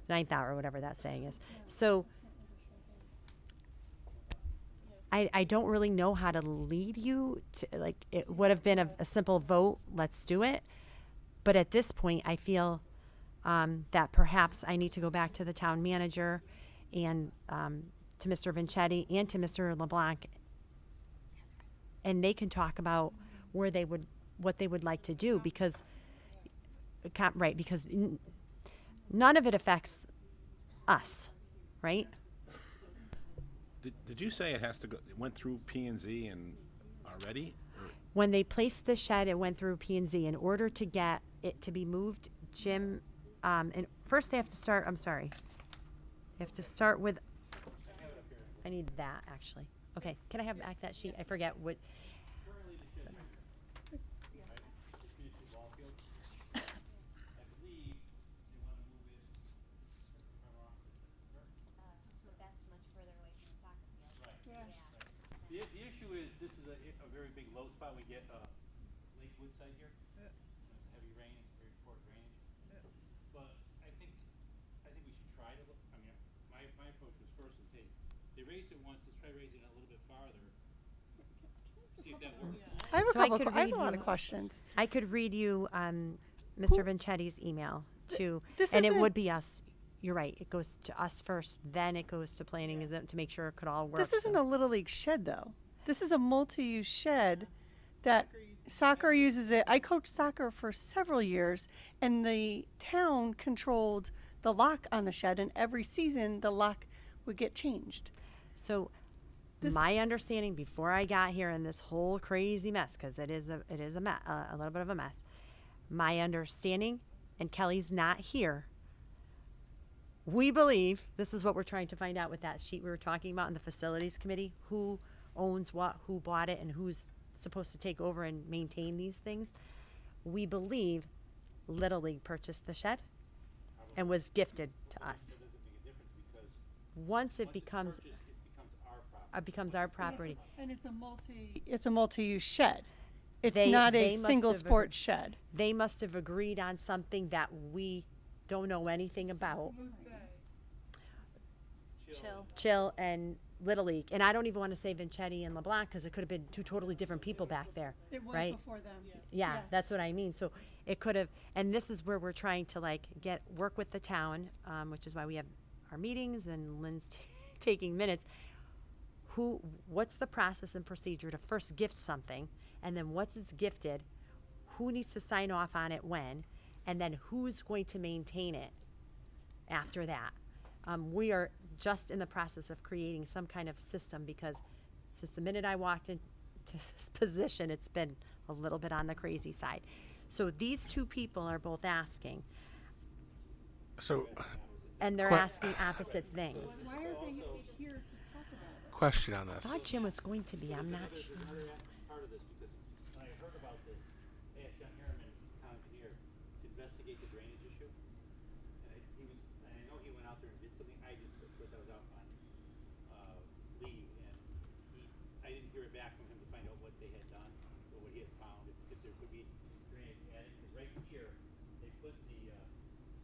9th hour, whatever that saying is. So I don't really know how to lead you to, it would have been a simple vote, let's do it. But at this point, I feel that perhaps I need to go back to the town manager and to Mr. Vincetti and to Mr. LeBlanc, and they can talk about what they would like to do, because none of it affects us, right? Did you say it has to go? It went through P&Z and already? Or? When they placed the shed, it went through P&Z. In order to get it to be moved, Jim, and first they have to start. I'm sorry. They have to start with. I need that actually. Okay, can I have back that sheet? I forget what. The issue is this is a very big low spot. We get Lakewood site here. Heavy rain, very poor drainage. But I think we should try to look. I mean, my approach was first is, hey, they raised it once. Let's try raising it a little bit farther. See if that works. I have I have a lot of questions. I could read you Mr. Vincetti's email too, This and it isn't- would be us. you're right. It goes to us first, then it goes to planning, is it, to make sure it could all work. This isn't a Little League shed, though. This is a multi-use shed that soccer uses it. I coached soccer for several years, and the town controlled the lock on the shed, and every season the lock would get changed. So my understanding before I got here in this whole crazy mess, because it is a little bit of a mess. My understanding, and Kelly's not here, we believe, this is what we're trying to find out with that sheet we were talking about in the facilities committee, who owns what, who bought it, and who's supposed to take over and maintain these things. We believe Little League purchased the shed and was gifted to us. Once it becomes our property. And it's a multi-use shed. It's not a single sport shed. They must have agreed on something that we don't know anything about. Chill and Little League. And I don't even want to say Vincetti and LeBlanc because it could have been two totally different people back there. It was right? before them. Yeah, Yes. that's what I mean. So it could have, and this is where we're trying to work with the town, which is why we have our meetings and Lynn's taking minutes. What's the process and procedure to first gift something, and then once it's gifted, who needs to sign off on it when, and then who's going to maintain it after that? We are just in the process of creating some kind of system because since the minute I walked into this position, it's been a little bit on the crazy side. So these two people are both asking. So. And they're asking opposite things. Why are they here to talk about it? Question on I this. thought Jim was going to be. I'm not sure. Part of this because when I heard about this, I asked John Harriman, town engineer, to investigate the drainage issue. And I know he went out there and did something. I just, of course, I was out on leave, and I didn't hear it back from him to find out what they had done or what he had found, if there could be drainage added. Because right here, they put the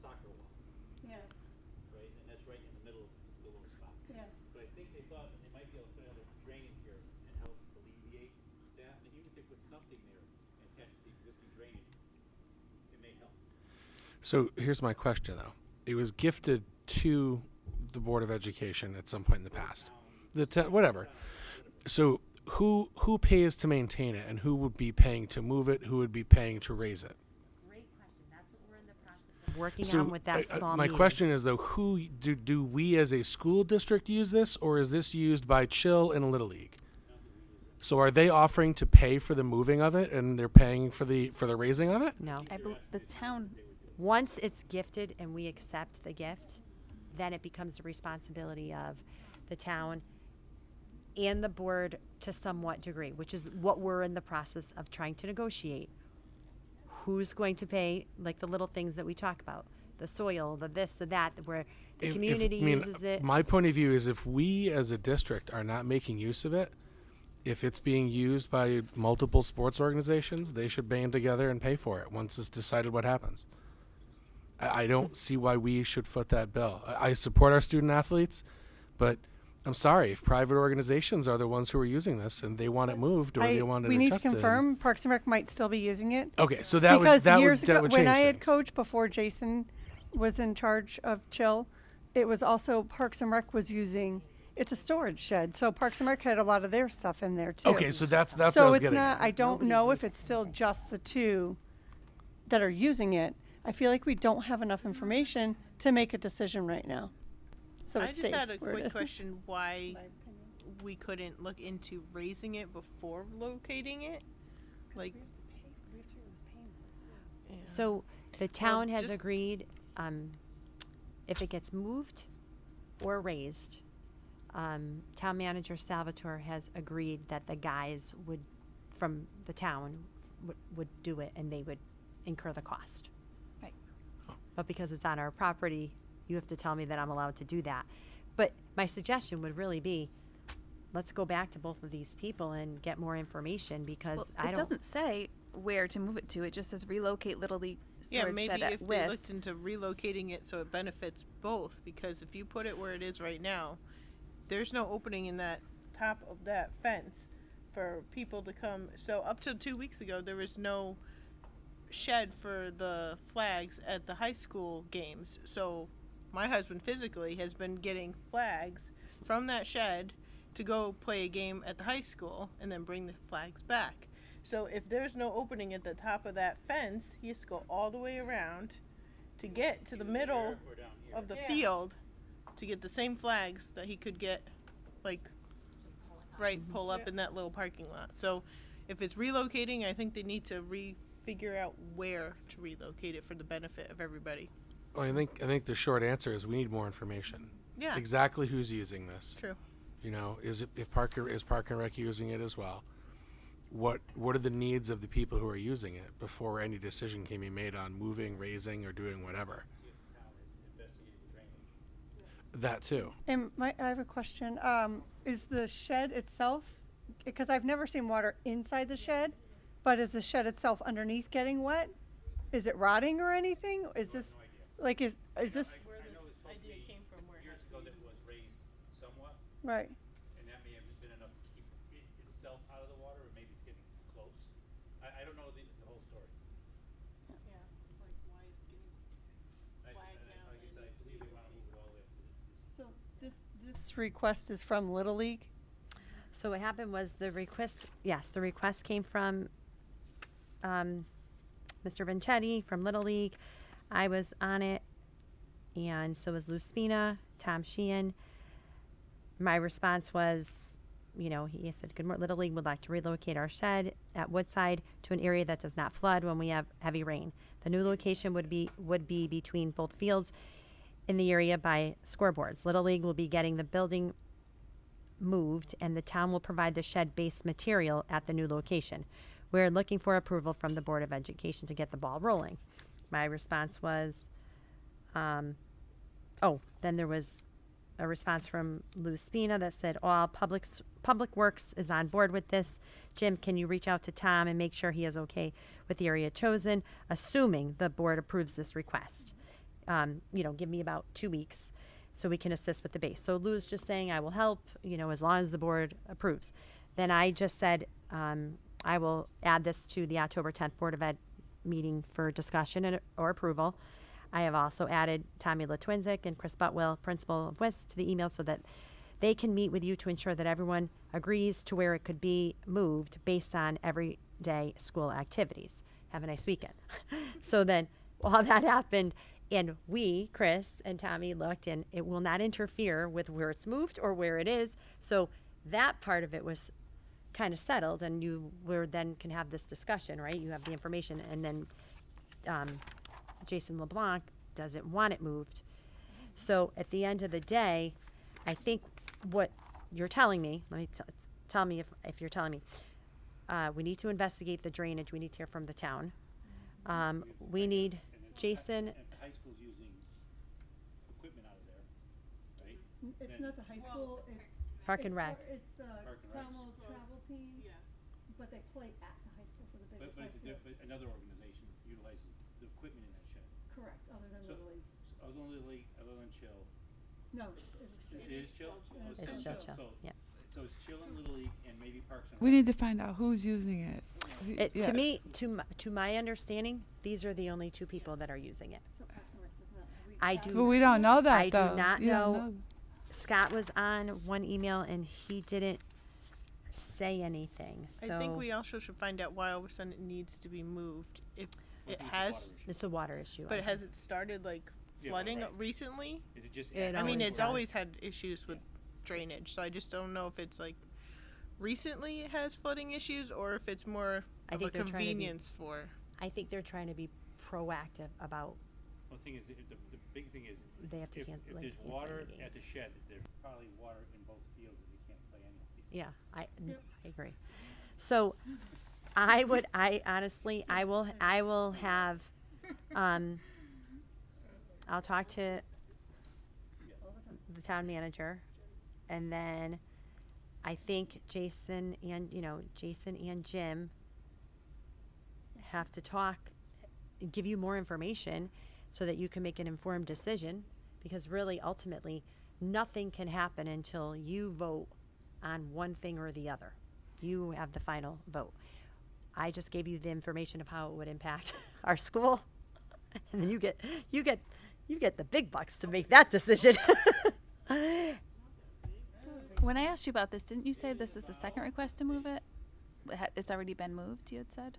soccer wall. Yeah. Right, and that's right in the middle of the little spot. Yeah. But I think they thought that they might be able to put another drain in here and help alleviate that. And even if they put something there and attach to the existing drainage, it may help. So here's my question, though. It was gifted to the Board of Education at some point in the past. Whatever. So who pays to maintain it, and who would be paying to move it? Who would be paying to raise it? Great question. That's what we're in the process of working So on with that small my meeting. question is, though, who do we as a school district use this, or is this used by Chill and Little League? So are they offering to pay for the moving of it, and they're paying for the raising of it? No. The town. Once it's gifted and we accept the gift, then it becomes the responsibility of the town and the board to somewhat degree, which is what we're in the process of trying to negotiate. Who's going to pay, like the little things that we talk about, the soil, the this, the that, where the community uses it. My point of view is if we as a district are not making use of it, if it's being used by multiple sports organizations, they should band together and pay for it once it's decided what happens. I don't see why we should foot that bill. I support our student athletes, but I'm sorry, if private organizations are the ones who are using this and they want it moved or they want it We need to adjusted. confirm Parks and Rec might still be using it. Okay, so that because would years ago, change when I had things. coached before Jason was in charge of Chill, it was also Parks and Rec was using. It's a storage shed, so Parks and Rec had a lot of their stuff in there too. Okay, so that's what I so was it's getting not. at. I don't know if it's still just the two that are using it. I feel like we don't have enough information to make a decision right now. So I it just stays had a where it quick is. question: why we couldn't look into raising it before locating it? Like, yeah. So the town has just- agreed, if it gets moved or raised, town manager Salvatore has agreed that the guys from the town would do it and they would incur the cost. Right. But because it's on our property, you have to tell me that I'm allowed to do that. But my suggestion would really be, let's go back to both of these people and get more information because Well, it doesn't say where to move it to. It just says relocate Little League Yeah, storage maybe shed at if they West. looked into relocating it so it benefits both, because if you put it where it is right now, there's no opening in that top of that fence for people to come. So up till 2 weeks ago, there was no shed for the flags at the high school games. So my husband physically has been getting flags from that shed to go play a game at the high school and then bring the flags back. So if there's no opening at the top of that fence, he has to go all the way around to get to the middle of the field to get the same flags that he could get, like, pull up in that little parking lot. So if it's relocating, I think they need to figure out where to relocate it for the benefit of everybody. Well, I think the short answer is we need more information. Yeah. Exactly who's using this. True. You know, is Park and Rec using it as well? What are the needs of the people who are using it before any decision can be made on moving, raising, or doing whatever? That too. And I have a question. Is the shed itself, because I've never seen water inside the shed, but is the shed itself underneath getting wet? Is it rotting or anything? Is this, like, is this? Where this idea came from, where it Years ago, that was raised somewhat, Right. and that may have been enough to keep it itself out of the water, or maybe it's getting close. I don't know the whole story. Yeah, like why it's getting flagged down. Like I said, I believe they want to move it all the way up to the So this request is from Little League? So what happened was the request came from Mr. Vincetti from Little League. I was on it, and so was Lou Spina, Tom Sheehan. My response was, he said, "Good morning, Little League would like to relocate our shed at Woodside to an area that does not flood when we have heavy rain. The new location would be between both fields in the area by scoreboards. Little League will be getting the building moved, and the town will provide the shed-based material at the new location. We're looking for approval from the Board of Education to get the ball rolling." My response was, then there was a response from Lou Spina that said, "All Public Works is on board with this. Jim, can you reach out to Tom and make sure he is okay with the area chosen, assuming the board approves this request? Give me about 2 weeks so we can assist with the base." So Lou's just saying, "I will help, as long as the board approves." Then I just said, I will add this to the October 10th Board of Ed meeting for discussion or approval. I have also added Tommy Latwinzik and Chris Butwell, principal of WIS, to the email so that they can meet with you to ensure that everyone agrees to where it could be moved based on everyday school activities. Have a nice weekend. So then all that happened, and we, Chris and Tommy, looked, and it will not interfere with where it's moved or where it is. So that part of it was kind of settled, and you then can have this discussion, right? You have the information, and then Jason LeBlanc doesn't want it moved. So at the end of the day, I think what you're telling me, tell me if you're telling me, we need to investigate the drainage. We need to hear from the town. We need Jason. If the high school's using equipment out of there, right? It's then not the high school, it's Park and Rec. It's the Park and Rec. Cromwell travel team, but they play at the high school for the bigger But size field. another organization utilizes the equipment in that shed. Correct, other than So- Little League. Other than Little League, other than Chill. No, It is Chill? Oh, It's still Chill, So, yeah. so it's Chill and Little League and maybe Parks and We Rec. need to find out who's using it. Yeah. To me, to my understanding, these are the only two people that are using it. So Parks and Rec does not I do. But we don't know that, I though. do not You don't know. Scott was on one email and he didn't say anything. So I think we also should find out why all of a sudden it needs to be moved. If it has, it's the water issue. but I has it started like Yeah, flooding right. recently? Is it just? It I mean, always it's does. always had issues with drainage, so I just don't know if it's like recently it has flooding issues or if it's more I of think a they're trying to be- convenience for. I think they're trying to be proactive about. Well, the thing is, the big thing is, They have to if cancel there's any water at games. the shed, there's probably water in both fields and they can't play any. Yeah, I agree. So, I honestly, I will have, I'll talk to the town manager, and then I think Jason and Jim have to talk, give you more information so that you can make an informed decision, because really, ultimately, nothing can happen until you vote on one thing or the other. You have the final vote. I just gave you the information of how it would impact our school, and then you get You get the big bucks to make that decision. When I asked you about this, didn't you say this is the second request to move it? It's already been moved, you had said?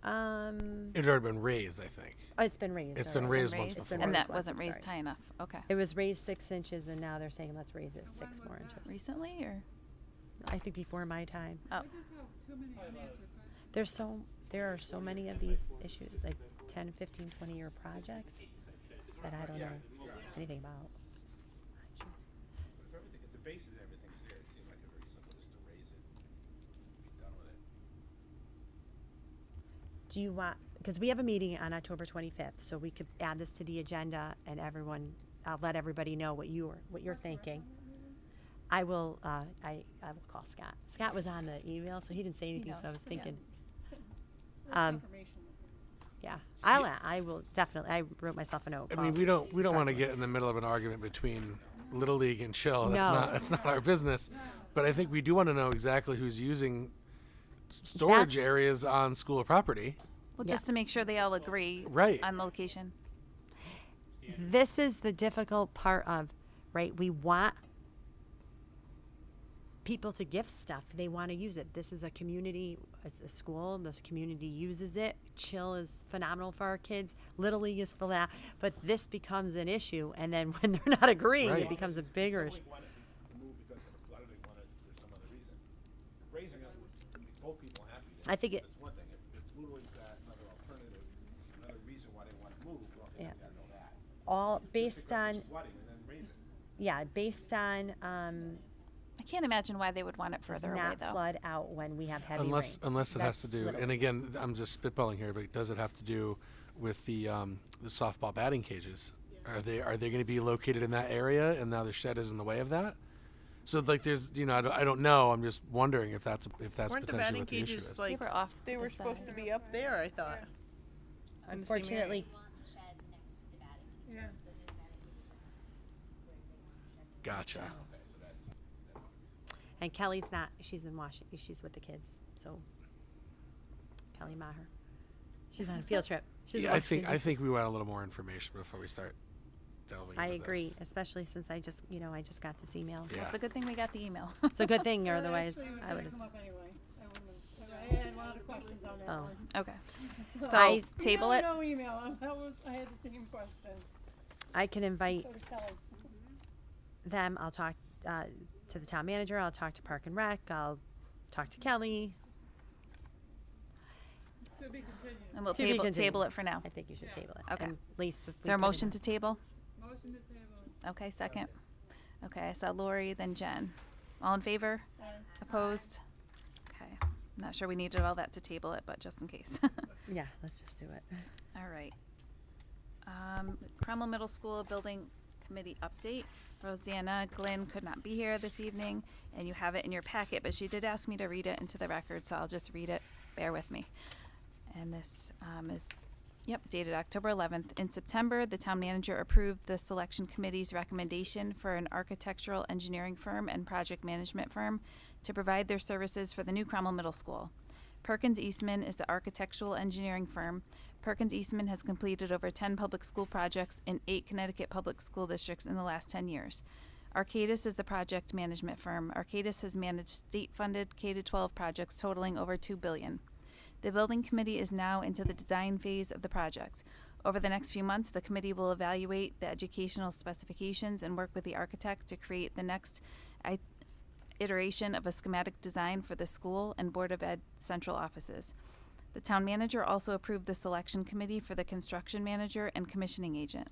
It had already been raised, I think. Oh, it's been raised. It's already. been raised once before. And that once, wasn't I'm raised sorry. high enough. Okay. It was raised 6 inches, and now they're saying let's raise it 6 more inches. Recently, or? I think before my time. Oh. There are so many of these issues, like 10, 15, 20-year projects that I don't know anything about. If the base of everything's there, it seems like a very simple just to raise it, be done with it. Do you want, because we have a meeting on October 25th, so we could add this to the agenda and I'll let everybody know what you're thinking. I will call Scott. Scott was on the email, so he didn't say anything, so I was thinking. Yeah, I will definitely. I wrote myself a note. I mean, we don't want to get in the middle of an argument between Little League and Chill. That's not our business. But I think we do want to know exactly who's using storage areas on school property. Well, just to make sure they all agree on the location. This is the difficult part of, right? We want people to gift stuff. They want to use it. This is a community, it's a school. This community uses it. Chill is phenomenal for our kids. Little League is phenomenal. But this becomes an issue, and then when they're not agreeing, it becomes a bigger issue. Both people happy. I think that's one thing. If Little League's got another alternative, another reason why they want to move, well, okay, we gotta know that. All based on flooding and then raise it. Yeah, based on I can't imagine why they would want it further away, not though. flood out when we have heavy Unless rain. it has to That's do, Little and League. again, I'm just spitballing here, but does it have to do with the softball batting cages? Are they going to be located in that area, and now the shed is in the way of that? So like, there's I don't know. I'm just wondering if that's Weren't the potentially batting what the issue cages is. like They were off they to were the supposed side. to be up there? I thought. On the same area. Unfortunately, Yeah. Gotcha. and Kelly's not. She's in Washington. She's with the kids. So Kelly Maher, she's on a field trip. She's in Yeah, I think Washington, DC. we want a little more information before we start delving. I into agree, This. especially since I just got this email. Yeah. It's a good thing we got the email. It's a good thing, or otherwise Actually, it was I gonna would. come up anyway. I had a lot of questions on that Oh. one. Okay. So So, table it? No email. I had the same questions. I can invite So did Kelly. them. I'll talk to the town manager. I'll talk to Park and Rec. I'll talk to Kelly. To be continued. And we'll To be table continued. it for now. I think you should table it. Okay. And at least if Is there a we put it motion on- to table? Motion to table. Okay, second. Okay, I saw Lori, then Jen. All in favor? Opposed? Okay. I'm not sure we needed all that to table it, but just in case. Yeah, let's just do it. All right. Cromwell Middle School Building Committee update. Rosanna Glenn could not be here this evening, and you have it in your packet, but she did ask me to read it into the record, so I'll just read it. Bear with me. And this is, dated October 11th. In September, the town manager approved the selection committee's recommendation for an architectural engineering firm and project management firm to provide their services for the new Cromwell Middle School. Perkins Eastman is the architectural engineering firm. Perkins Eastman has completed over 10 public school projects in 8 Connecticut public school districts in the last 10 years. Arcadis is the project management firm. Arcadis has managed state-funded K-12 projects totaling over $2 billion. The building committee is now into the design phase of the project. Over the next few months, the committee will evaluate the educational specifications and work with the architect to create the next iteration of a schematic design for the school and Board of Ed central offices. The town manager also approved the selection committee for the construction manager and commissioning agent.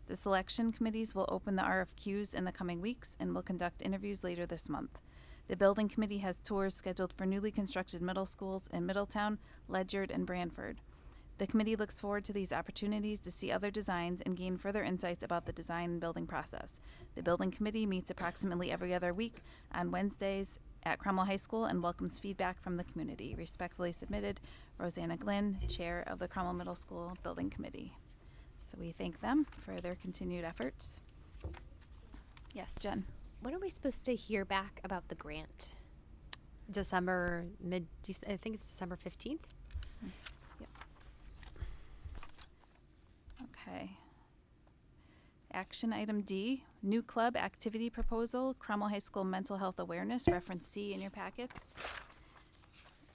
The selection committees will open the RFQs in the coming weeks and will conduct interviews later this month. The building committee has tours scheduled for newly constructed middle schools in Middletown, Ledyard, and Branford. The committee looks forward to these opportunities to see other designs and gain further insights about the design and building process. The building committee meets approximately every other week on Wednesdays at Cromwell High School and welcomes feedback from the community. Respectfully submitted, Rosanna Glenn, Chair of the Cromwell Middle School Building Committee. So we thank them for their continued efforts. Yes, Jen. When are we supposed to hear back about the grant? I think it's December 15th. Yep. Okay. Action item D, new club activity proposal, Cromwell High School mental health awareness, reference C in your packets.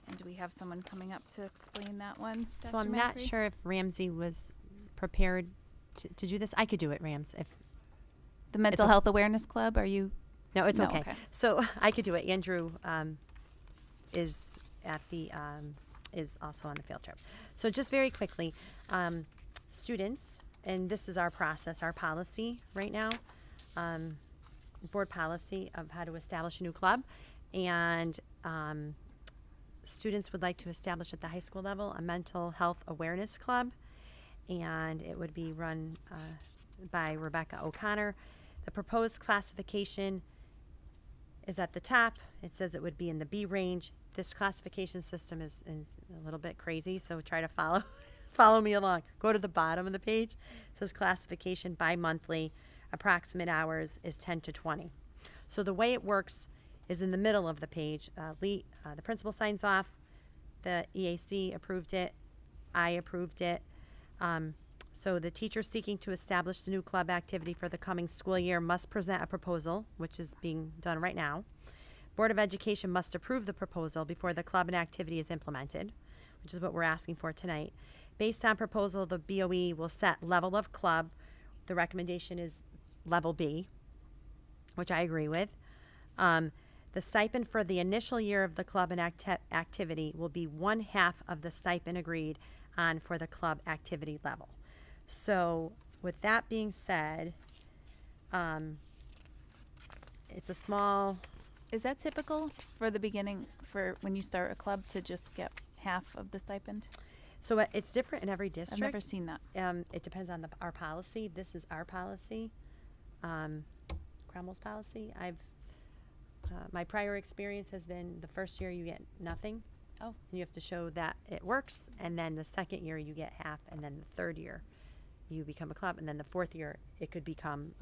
And do we have someone coming up to explain that one? So Dr. I'm not Macri? sure if Ramsey was prepared to do this. I could do it, Rams, if The mental health awareness club, are you? No, it's No, okay. okay. So I could do it. Andrew is at the is also on the field trip. So just very quickly, students, and this is our process, our policy right now, board policy of how to establish a new club, and students would like to establish at the high school level a mental health awareness club, and it would be run by Rebecca O'Connor. The proposed classification is at the top. It says it would be in the B range. This classification system is a little bit crazy, so try to follow me along. Go to the bottom of the page. It says classification bi-monthly, approximate hours is 10 to 20. So the way it works is in the middle of the page. The principal signs off. The EAC approved it. I approved it. So the teacher seeking to establish the new club activity for the coming school year must present a proposal, which is being done right now. Board of Education must approve the proposal before the club and activity is implemented, which is what we're asking for tonight. Based on proposal, the BOE will set level of club. The recommendation is level B, which I agree with. The stipend for the initial year of the club and activity will be 1/2 of the stipend agreed on for the club activity level. So with that being said, it's a small... Is that typical for the beginning, for when you start a club, to just get half of the stipend? So it's different in every district. I've never seen that. It depends on our policy. This is our policy, Cromwell's policy. My prior experience has been the first year you get nothing. Oh. And you have to show that it works, and then the second year you get half, and then the third year you become a club, and then the fourth year it could become,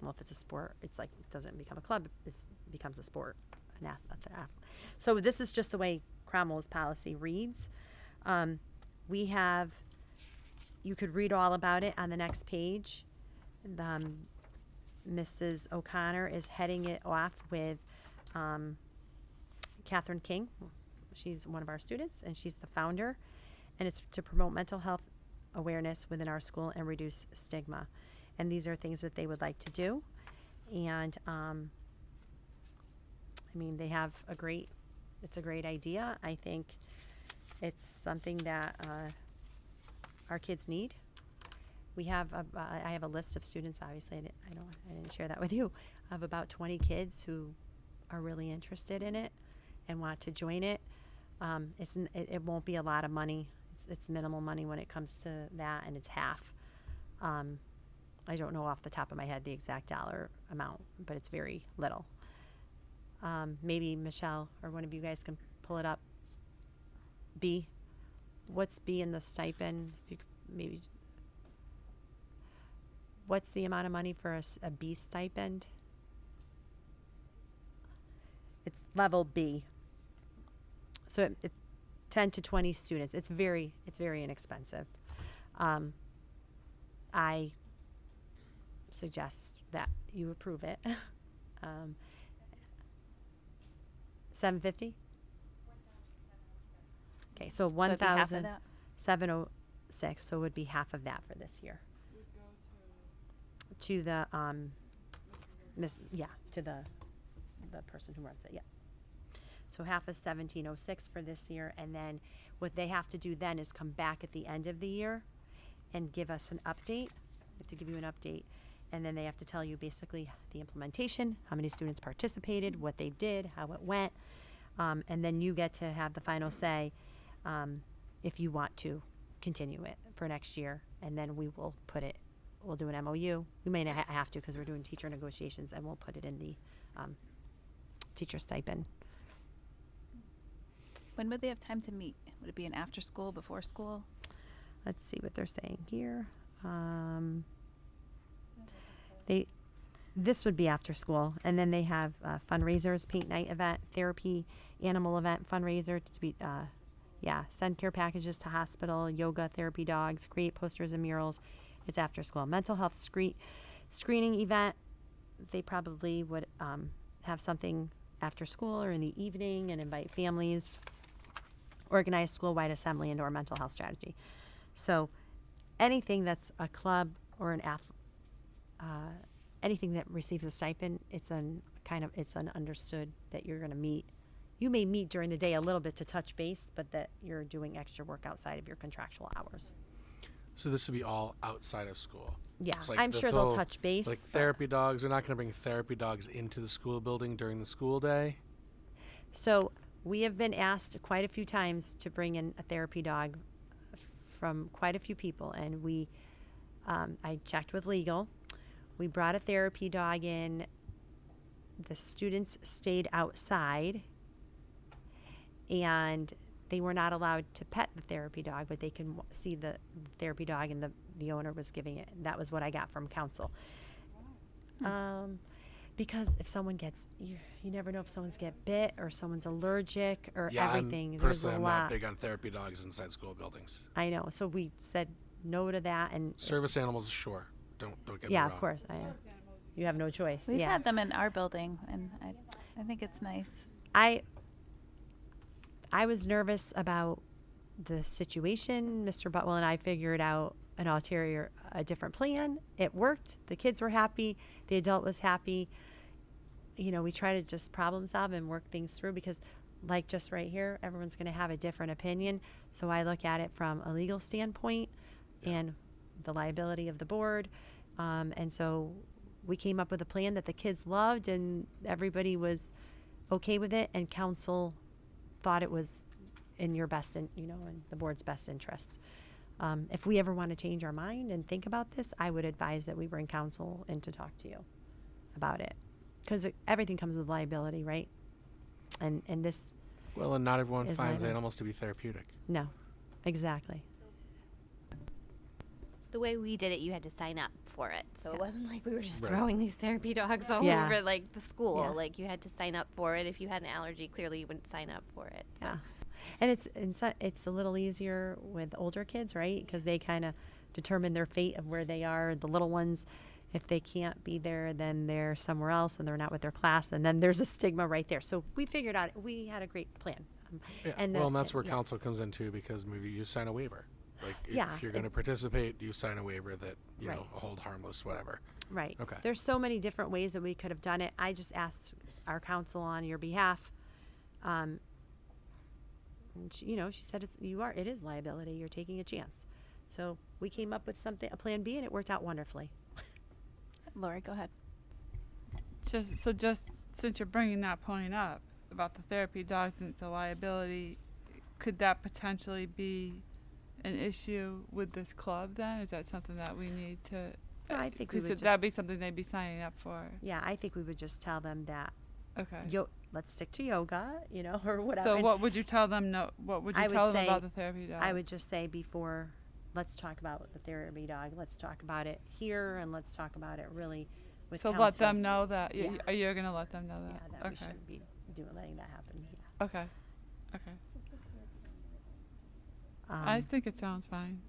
well, if it's a sport, it's like it doesn't become a club, it becomes a sport, an athlete. So this is just the way Cromwell's policy reads. We have, you could read all about it on the next page. Mrs. O'Connor is heading it off with Catherine King. She's one of our students, and she's the founder. And it's to promote mental health awareness within our school and reduce stigma. And these are things that they would like to do. And, I mean, they have it's a great idea. I think it's something that our kids need. We have, I have a list of students, obviously, I didn't share that with you, of about 20 kids who are really interested in it and want to join it. It won't be a lot of money. It's minimal money when it comes to that, and it's half. I don't know off the top of my head the exact dollar amount, but it's very little. Maybe Michelle or one of you guys can pull it up. B. What's B in the stipend? If you could maybe. What's the amount of money for a B stipend? It's level B. So it 10 to 20 students. It's very inexpensive. I suggest that you approve it. $750? Okay, so it'd be half of that? $1,706. So it would be half of that for this year. To the to the person who runs it. Yeah. So half is $1,706 for this year, and then what they have to do then is come back at the end of the year and give us an update. They have to give you an update, and then they have to tell you basically the implementation, how many students participated, what they did, how it went, and then you get to have the final say if you want to continue it for next year, and then we will put it. We'll do an MOU. We may not have to because we're doing teacher negotiations, and we'll put it in the teacher stipend. When would they have time to meet? Would it be an after school, before school? Let's see what they're saying here. This would be after school, and then they have fundraisers, paint night event, therapy, animal event, fundraiser to be, send care packages to hospital, yoga, therapy dogs, create posters and murals. It's after school. Mental health screening event, they probably would have something after school or in the evening and invite families, organize school-wide assembly and/or mental health strategy. So anything that's a club or an anything that receives a stipend, it's an understood that you're going to meet. You may meet during the day a little bit to touch base, but that you're doing extra work outside of your contractual hours. So this would be all outside of school. Yeah, It's like I'm the sure they'll full- touch base. Like but- therapy dogs, we're not going to bring therapy dogs into the school building during the school day. So we have been asked quite a few times to bring in a therapy dog from quite a few people, and I checked with legal. We brought a therapy dog in. The students stayed outside, and they were not allowed to pet the therapy dog, but they can see the therapy dog, and the owner was giving it. That was what I got from council. Because if someone gets, you never know if someone's get bit or someone's allergic or everything. There's a I'm lot. not big on therapy dogs inside school buildings. I know. So we said no to that. And Service animals, sure. Don't get me yeah, wrong. of course. You have no choice. We've yeah. had them in our building, and I think it's nice. I was nervous about the situation. Mr. Butwell and I figured out a different plan. It worked. The kids were happy. The adult was happy. We try to just problem solve and work things through because, like just right here, everyone's going to have a different opinion. So I look at it from a legal standpoint and the liability of the board. And so we came up with a plan that the kids loved and everybody was okay with it, and council thought it was in your best, in the board's best interest. If we ever want to change our mind and think about this, I would advise that we bring council in to talk to you about it, because everything comes with liability, right? And this. Well, and not everyone is finds liable. animals to be therapeutic. No, exactly. The way we did it, you had to sign up for it. So it wasn't like we were just Right. throwing these therapy dogs all Yeah. over like the school. Yeah. Like you had to sign up for it. If you had an allergy, clearly you wouldn't sign up for it. So. Yeah. And it's a little easier with older kids, right? Because they kind of determine their fate of where they are. The little ones, if they can't be there, then they're somewhere else and they're not with their class. And then there's a stigma right there. So we figured out, we had a great plan. Yeah. And And that's where yeah. council comes in too, because maybe you sign a waiver. Like Yeah, if you're going to participate, you sign a waiver that, Right. hold harmless, whatever. Right. Okay. There's so many different ways that we could have done it. I just asked our counsel on your behalf. And she said it is liability. You're taking a chance. So we came up with a plan B, and it worked out wonderfully. Lori, go ahead. Just since you're bringing that point up about the therapy dogs and it's a liability, could that potentially be an issue with this club then? Is that something that we need to? No, I think we would that'd be something they'd be signing up for. Yeah, I think we would just tell them that. Okay. Let's stick to yoga, or whatever. So And what would you tell them? No, what would you I tell them say- about the therapy dog? I would just say before, let's talk about the therapy dog. Let's talk about it here, and let's talk about it really with So council. let them know that Yeah. you're going to let them know that. Yeah, that okay. we shouldn't be letting that happen. Yeah. Okay. Okay. I think it sounds fine.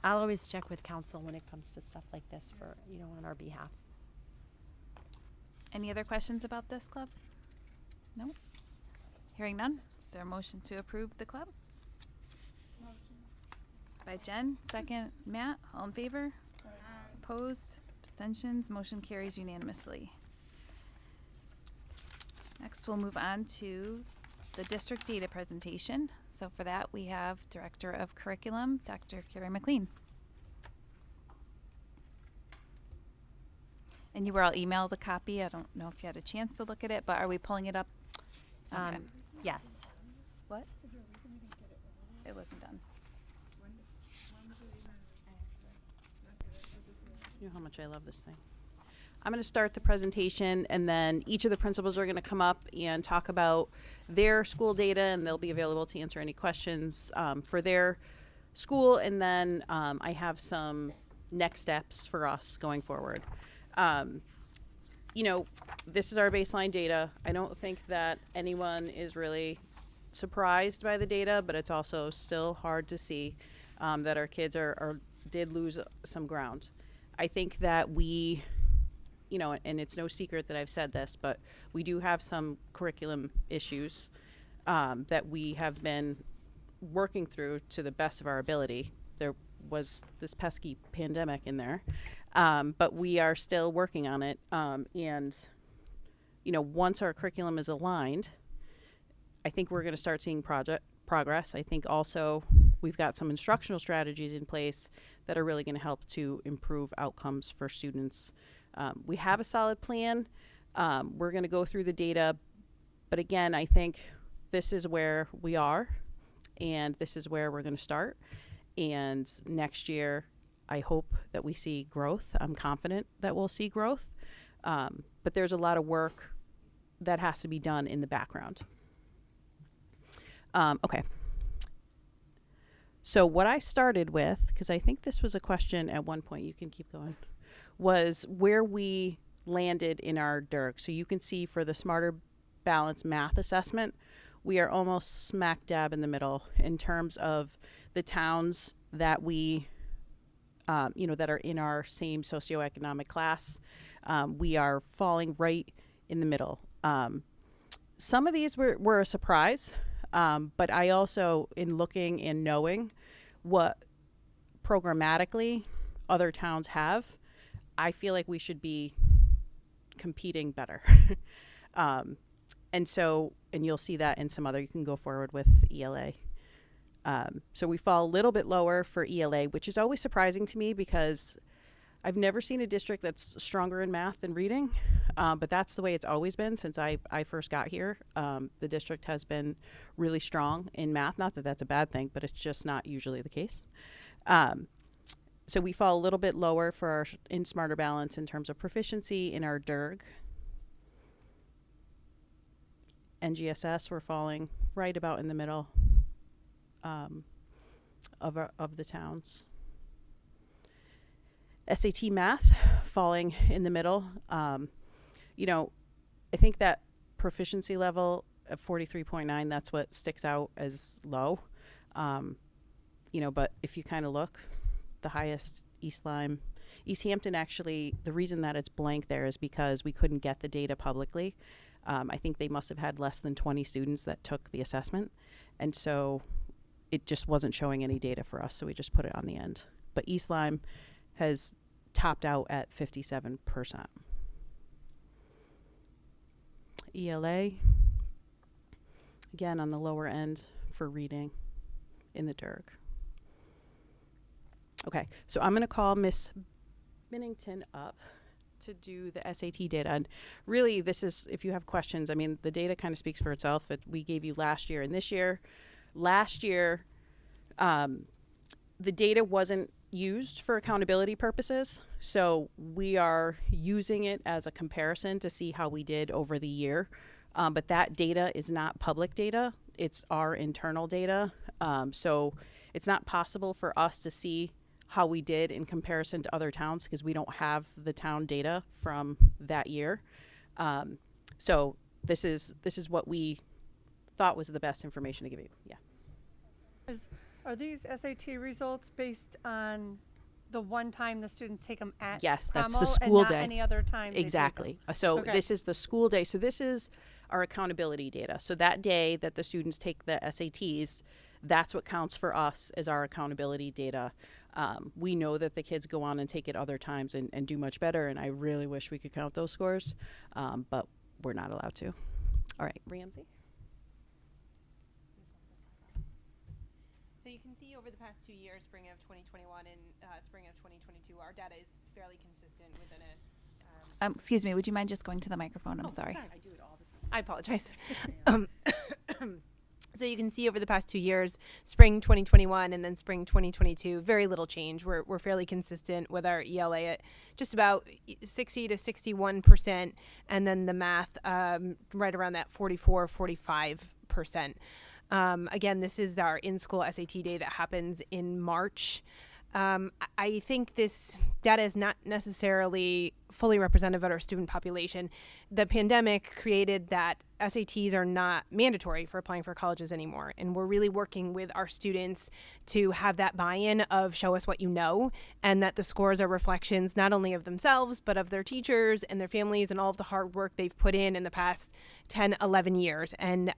I'll always check with council when it comes to stuff like this for, on our behalf. Any other questions about this club? No? Hearing none, is there a motion to approve the club? By Jen, second Matt, all in favor? Opposed, abstentions, motion carries unanimously. Next, we'll move on to the district data presentation. So for that, we have Director of Curriculum, Dr. Carrie McLean. And you were all emailed a copy. I don't know if you had a chance to look at it, but are we pulling it up? Okay. Yes. What? It wasn't done. You know how much I love this thing. I'm going to start the presentation, and then each of the principals are going to come up and talk about their school data, and they'll be available to answer any questions for their school. And then I have some next steps for us going forward. This is our baseline data. I don't think that anyone is really surprised by the data, but it's also still hard to see that our kids are did lose some ground. I think that we, you know, and it's no secret that I've said this, but we do have some curriculum issues that we have been working through to the best of our ability. There was this pesky pandemic in there, but we are still working on it. And, you know, once our curriculum is aligned, I think we're going to start seeing progress. I think also we've got some instructional strategies in place that are really going to help to improve outcomes for students. We have a solid plan. We're going to go through the data. But again, I think this is where we are, and this is where we're going to start. And next year, I hope that we see growth. I'm confident that we'll see growth. But there's a lot of work that has to be done in the background. Okay. So what I started with, because I think this was a question at one point, you can keep going, was where we landed in our DIRG. So you can see for the Smarter Balance math assessment, we are almost smack dab in the middle in terms of the towns that we, you know, that are in our same socioeconomic class. We are falling right in the middle. Some of these were a surprise. But I also, in looking and knowing what programmatically other towns have, I feel like we should be competing better. And so, and you'll see that in some other, you can go forward with ELA. So we fall a little bit lower for ELA, which is always surprising to me because I've never seen a district that's stronger in math than reading, but that's the way it's always been since I first got here. The district has been really strong in math. Not that that's a bad thing, but it's just not usually the case. So we fall a little bit lower for our in Smarter Balance in terms of proficiency in our DIRG. NGSS, we're falling right about in the middle of the towns. SAT math falling in the middle. You know, I think that proficiency level of 43.9, that's what sticks out as low. You know, but if you kind of look, the highest East Hampton actually, the reason that it's blank there is because we couldn't get the data publicly. I think they must have had less than 20 students that took the assessment. And so it just wasn't showing any data for us. So we just put it on the end. But East Lyme has topped out at 57%. ELA, again, on the lower end for reading in the DIRG. Okay, so I'm going to call Miss Binnington up to do the SAT data. And really, this is, if you have questions, I mean, the data kind of speaks for itself. We gave you last year and this year. Last year, the data wasn't used for accountability purposes. So we are using it as a comparison to see how we did over the year. But that data is not public data. It's our internal data. So it's not possible for us to see how we did in comparison to other towns because we don't have the town data from that year. So this is what we thought was the best information to give you. Yeah. Are these SAT results based on the one time the students take them at Yes, that's the Cromwell school and day. not any other time? Exactly. So Okay. this is the school day. So this is our accountability data. So that day that the students take the SATs, that's what counts for us as our accountability data. We know that the kids go on and take it other times and do much better. And I really wish we could count those scores, but we're not allowed to. All right, Ramsey. So you can see over the past 2 years, spring of 2021 and spring of 2022, our data is fairly consistent within a... Excuse me, would you mind just going to the microphone? I'm sorry. I do it all the time. I apologize. So you can see over the past 2 years, spring 2021 and then spring 2022, very little change. We're fairly consistent with our ELA at just about 60 to 61%, and then the math right around that 44, 45%. Again, this is our in-school SAT day that happens in March. I think this data is not necessarily fully representative of our student population. The pandemic created that SATs are not mandatory for applying for colleges anymore. And we're really working with our students to have that buy-in of show us what you know, and that the scores are reflections not only of themselves, but of their teachers and their families and all of the hard work they've put in the past 10, 11 years. And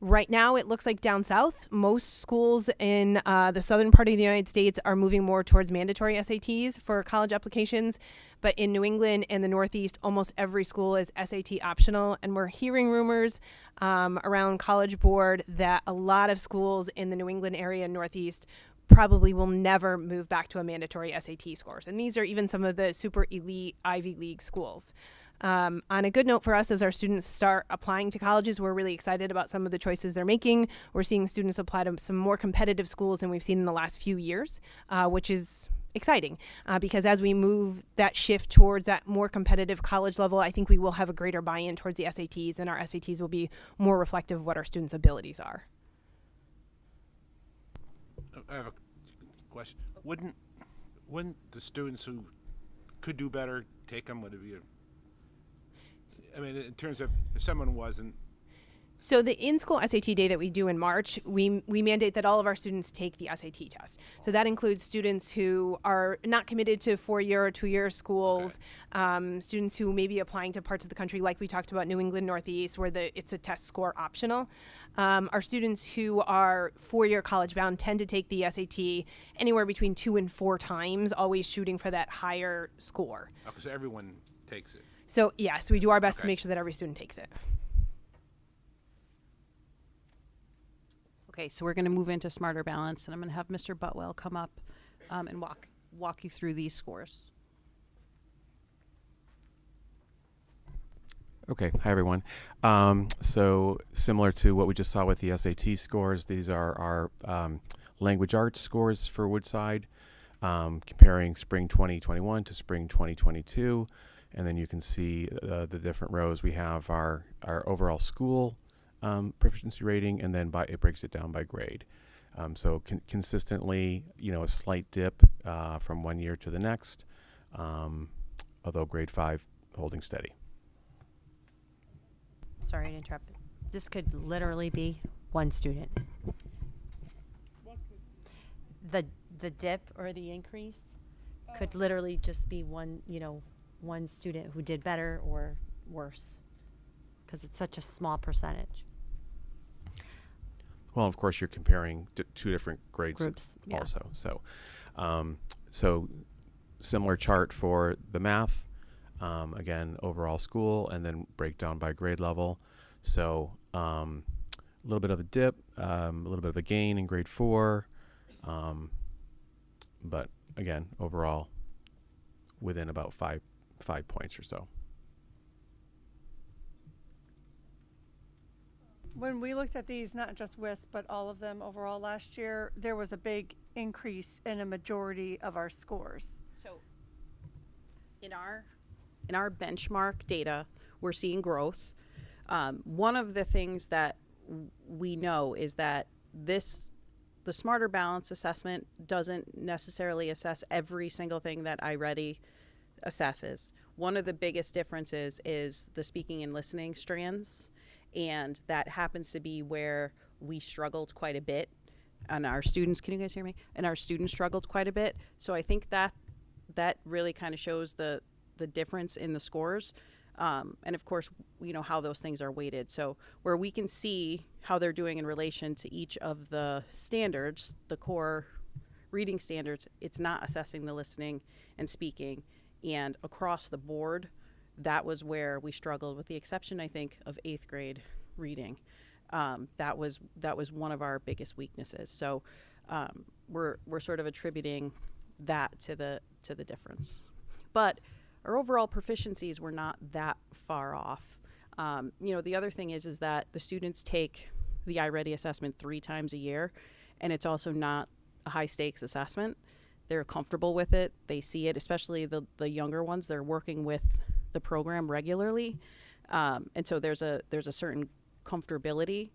right now, it looks like down south, most schools in the southern part of the United States are moving more towards mandatory SATs for college applications. But in New England and the Northeast, almost every school is SAT optional. And we're hearing rumors around College Board that a lot of schools in the New England area and Northeast probably will never move back to a mandatory SAT scores. And these are even some of the super elite Ivy League schools. On a good note for us, as our students start applying to colleges, we're really excited about some of the choices they're making. We're seeing students apply to some more competitive schools than we've seen in the last few years, which is exciting because as we move that shift towards that more competitive college level, I think we will have a greater buy-in towards the SATs, and our SATs will be more reflective of what our students' abilities are. I have a question. Wouldn't the students who could do better take them? Would it be I mean, in terms of if someone wasn't. So the in-school SAT day that we do in March, we mandate that all of our students take the SAT test. So that includes students who are not committed to 4-year or 2-year schools, students who may be applying to parts of the country like we talked about New England Northeast where it's a test score optional. Our students who are 4-year college bound tend to take the SAT anywhere between 2 and 4 times, always shooting for that higher score. Okay, so everyone takes it. So yes, we do our best to make sure that every student takes it. Okay, so we're going to move into Smarter Balance, and I'm going to have Mr. Butwell come up and walk you through these scores. Okay, hi everyone. So similar to what we just saw with the SAT scores, these are our language arts scores for Woodside, comparing spring 2021 to spring 2022. And then you can see the different rows. We have our overall school proficiency rating, and then it breaks it down by grade. So consistently, a slight dip from one year to the next, although grade 5 holding steady. Sorry to interrupt. This could literally be one student. The dip or the increase could literally just be one student who did better or worse, because it's such a small percentage. Well, of course, you're comparing two different grades Groups, yeah. also. So similar chart for the math. Again, overall school, and then breakdown by grade level. So a little bit of a dip, a little bit of a gain in grade 4, but again, overall within about 5 points or so. When we looked at these, not just WISP, but all of them overall last year, there was a big increase in a majority of our scores. So in our benchmark data, we're seeing growth. One of the things that we know is that the Smarter Balance assessment doesn't necessarily assess every single thing that iReady assesses. One of the biggest differences is the speaking and listening strands, and that happens to be where we struggled quite a bit. And our students, can you guys hear me? And our students struggled quite a bit. So I think that really kind of shows the difference in the scores. And of course, how those things are weighted. So where we can see how they're doing in relation to each of the standards, the core reading standards, it's not assessing the listening and speaking. And across the board, that was where we struggled, with the exception, I think, of 8th grade reading. That was one of our biggest weaknesses. So we're sort of attributing that to the difference. But our overall proficiencies were not that far off. The other thing is that the students take the iReady assessment 3 times a year, and it's also not a high stakes assessment. They're comfortable with it. They see it, especially the younger ones. They're working with the program regularly, and so there's a certain comfortability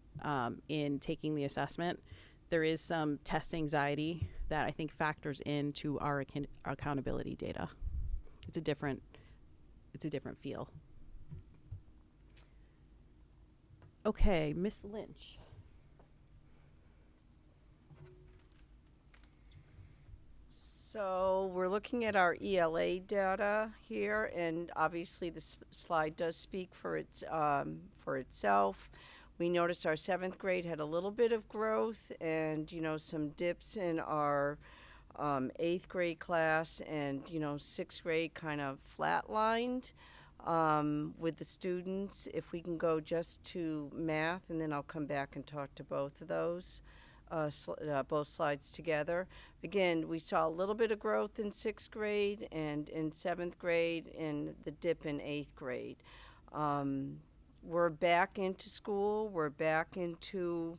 in taking the assessment there is some test anxiety that I think factors into our accountability data. It's a different feel. Okay, Miss Lynch. So we're looking at our ELA data here, and obviously this slide does speak for itself. We noticed our 7th grade had a little bit of growth, and some dips in our 8th grade class, and 6th grade kind of flatlined with the students. If we can go just to math, and then I'll come back and talk to both of those. Both slides together. Again, we saw a little bit of growth in 6th grade and in 7th grade, and the dip in 8th grade. We're back into school. We're back into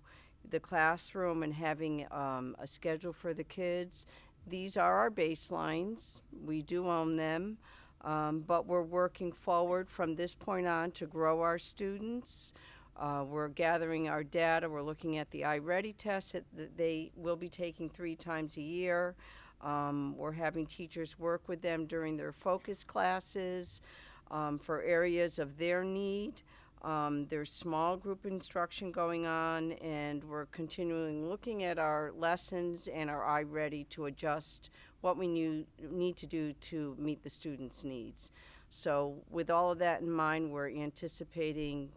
the classroom and having a schedule for the kids. These are our baselines. We do own them, but we're working forward from this point on to grow our students. We're gathering our data. We're looking at the iReady tests that they will be taking 3 times a year. We're having teachers work with them during their focus classes for areas of their need. There's small group instruction going on, and we're continuing looking at our lessons and our iReady to adjust what we need to do to meet the students' needs. So with all of that in mind, we're anticipating,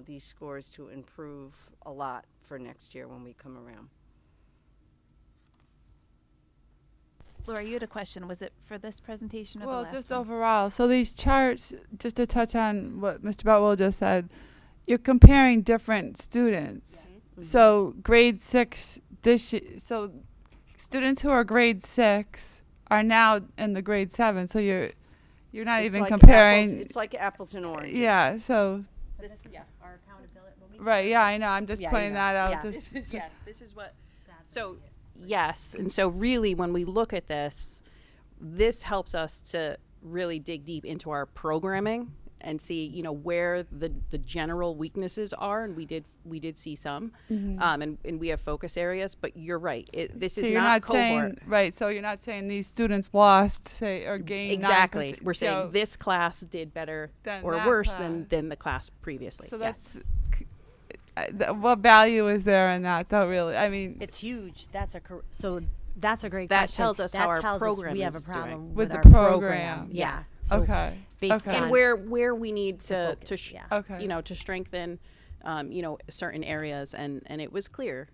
these scores to improve a lot for next year when we come around. Laura, you had a question. Was it for this presentation or Well, the last just one? overall. So these charts, just to touch on what Mr. Boutwell just said, you're comparing different students. Mm-hmm. So grade 6 so students who are grade 6 are now in the grade 7. So you're not It's even like comparing. It's like apples and oranges. Yeah. So. This is our accountability. Right. Yeah, I know. I'm just pointing that out. Yeah. Just Yes, this is what. So yes, and so really, when we look at this helps us to really dig deep into our programming and see, where the general weaknesses are, and we did see some, and we have focus areas. But you're right. This so is you're not not saying cohort. right. So you're not saying these students lost, say, or gained. Exactly. 9%. We're saying So this class did better Than or that worse class. than the class previously. So Yes. that's what value is there in that, though? Really, I mean, It's huge. That's a great That question. tells us how our tells us program we have a is doing. problem With with the our program. Yeah. So okay. based Okay. on And where we need to focus, yeah. Okay. to strengthen certain areas, and it was clear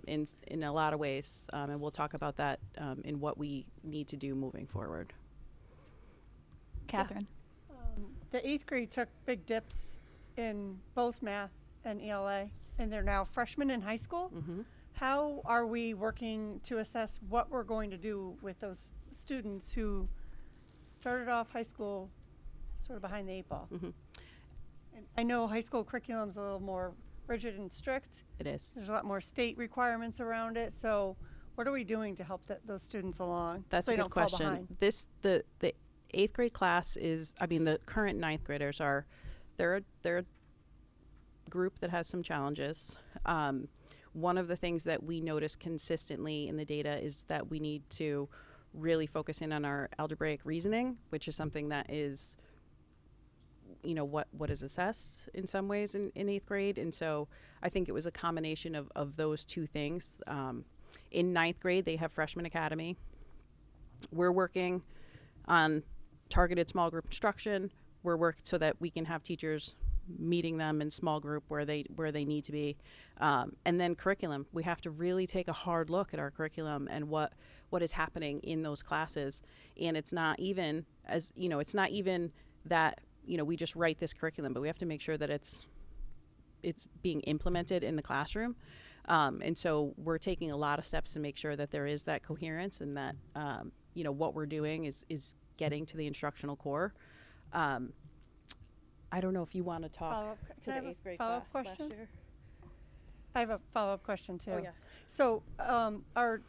in a lot of ways, and we'll talk about that in what we need to do moving forward. Catherine. The 8th grade took big dips in both math and ELA, and they're now freshmen in high school. Mm-hmm. How are we working to assess what we're going to do with those students who started off high school sort of behind the 8 ball? Mm-hmm. And I know high school curriculum's a little more rigid and strict. It is. There's a lot more state requirements around it. So what are we doing to help those students along? That's so a they good don't fall question. behind? The 8th grade class is, the current 9th graders are, they're a group that has some challenges. One of the things that we notice consistently in the data is that we need to really focus in on our algebraic reasoning, which is something that is, what is assessed in some ways in 8th grade. And so I think it was a combination of those two things. In 9th grade, they have Freshman Academy. We're working on targeted small group instruction. We're working so that we can have teachers meeting them in small group where they need to be, and then curriculum. We have to really take a hard look at our curriculum and what is happening in those classes. And it's not even that we just write this curriculum, but we have to make sure that it's being implemented in the classroom. And so we're taking a lot of steps to make sure that there is that coherence and that what we're doing is getting to the instructional core. I don't know if you want to talk to the 8th grade class last year. I have a follow-up question too. Oh, yeah. So our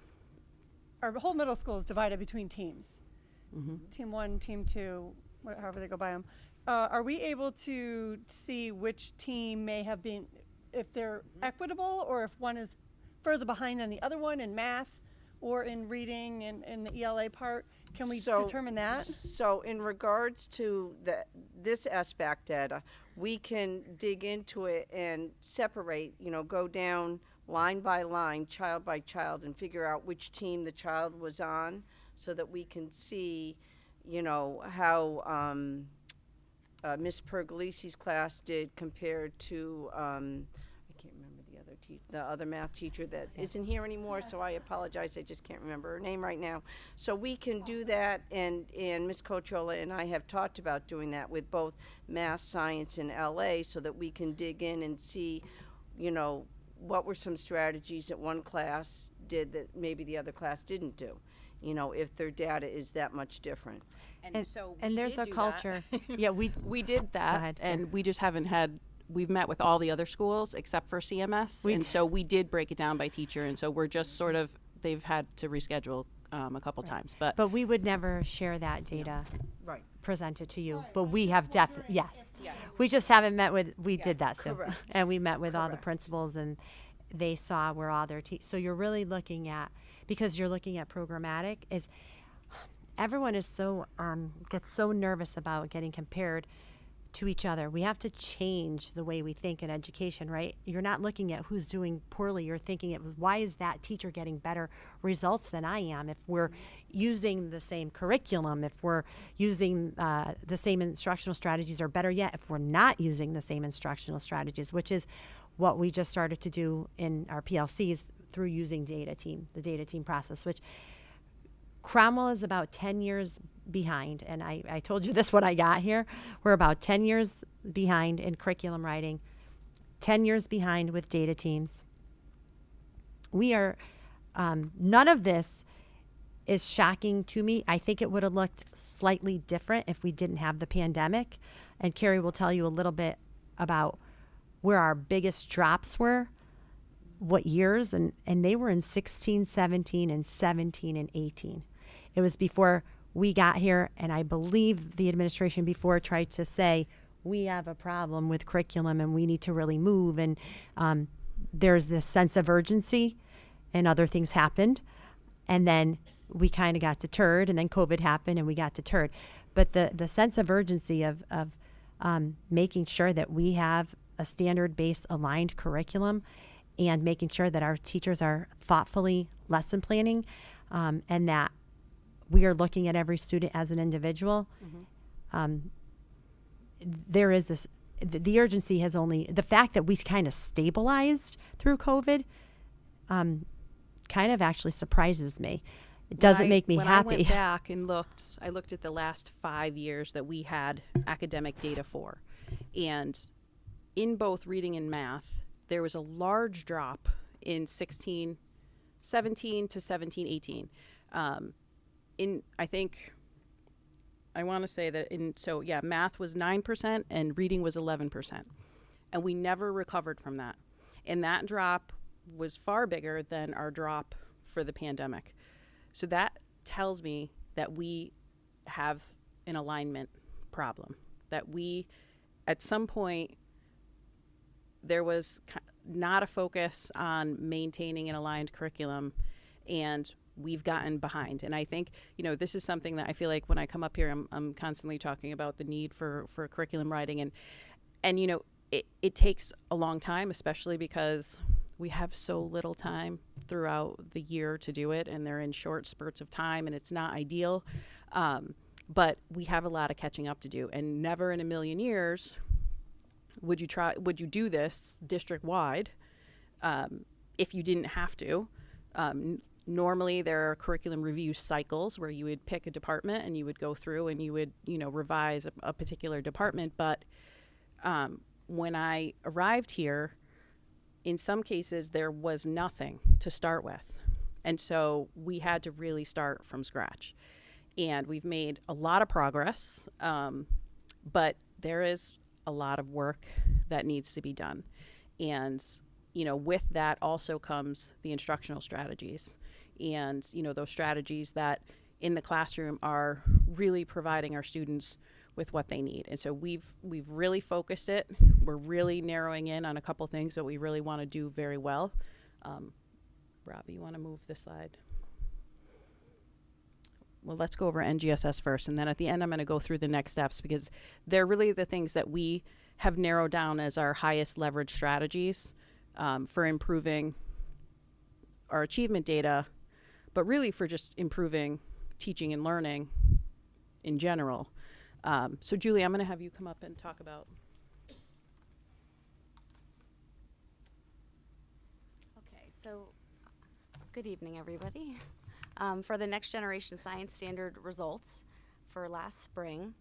whole middle school is divided between teams. Mm-hmm. Team 1, Team 2, however they go by them. Are we able to see which team may have been, if they're equitable, or if one is further behind than the other one in math or in reading and the ELA part? Can we So- determine that? So in regards to this aspect data, we can dig into it and separate, go down line by line, child by child, and figure out which team the child was on so that we can see, how Miss Pergolesi's class did compared to, I can't remember the other math teacher that isn't here anymore, so I apologize, I just can't remember her name right now. So we can do that, and Ms. Cochola and I have talked about doing that with both math, science, and LA, so that we can dig in and see, what were some strategies that one class did that maybe the other class didn't do, if their data is that much different. And so and we there's did a do culture. that. Yeah, we did that, ahead. and we just haven't had. We've met with all the other schools except for CMS, and so we did break it down by teacher, and so we're just sort of they've had to reschedule a couple times, but we would never share that data. Right. Presented to you, but we have yes. We just haven't met with. We did that, so correct. and we met with all the principals, and they saw where all their so you're really looking at, because you're looking at programmatic, is everyone is so gets so nervous about getting compared to each other. We have to change the way we think in education, right? You're not looking at who's doing poorly. You're thinking of why is that teacher getting better results than I am? If we're using the same curriculum, if we're using the same instructional strategies, or better yet, if we're not using the same instructional strategies, which is what we just started to do in our PLCs through using the data team process, which Cromwell is about 10 years behind, and I told you this when I got here. We're about 10 years behind in curriculum writing, 10 years behind with data teams. We are, none of this is shocking to me. I think it would have looked slightly different if we didn't have the pandemic, and Carrie will tell you a little bit about where our biggest drops were, what years, and they were in 16, 17, and 17 and 18. It was before we got here, and I believe the administration before tried to say, we have a problem with curriculum and we need to really move, and there's this sense of urgency, and other things happened, and then we kind of got deterred, and then COVID happened and we got deterred. But the sense of urgency of making sure that we have a standard-based aligned curriculum, and making sure that our teachers are thoughtfully lesson planning, and that we are looking at every student as an individual. There is this, the urgency has only, the fact that we kind of stabilized through COVID kind of actually surprises me. It doesn't make me happy. When I went back and I looked at the last 5 years that we had academic data for, and in both reading and math, there was a large drop in 17 to 17, 18. I think, I want to say that math was 9% and reading was 11%. And we never recovered from that. And that drop was far bigger than our drop for the pandemic. So that tells me that we have an alignment problem, that we, at some point, there was not a focus on maintaining an aligned curriculum, and we've gotten behind. And I think, this is something that I feel like when I come up here, I'm constantly talking about the need for curriculum writing. And it takes a long time, especially because we have so little time throughout the year to do it, and they're in short spurts of time, and it's not ideal. But we have a lot of catching up to do, and never in a million years would you do this district-wide if you didn't have to. Normally, there are curriculum review cycles where you would pick a department and you would go through and you would, revise a particular department. But when I arrived here, in some cases, there was nothing to start with. And so we had to really start from scratch. And we've made a lot of progress, but there is a lot of work that needs to be done. And, with that also comes the instructional strategies. And, those strategies that in the classroom are really providing our students with what they need. And so we've really focused it. We're really narrowing in on a couple things that we really want to do very well. Robbie, you want to move the slide? Well, let's go over NGSS first, and then at the end I'm going to go through the next steps, because they're really the things that we have narrowed down as our highest leverage strategies for improving our achievement data, but really for just improving teaching and learning in general. So Julie, I'm going to have you come up and talk about. Okay, so good evening, everybody. For the Next Generation Science Standard results for last spring,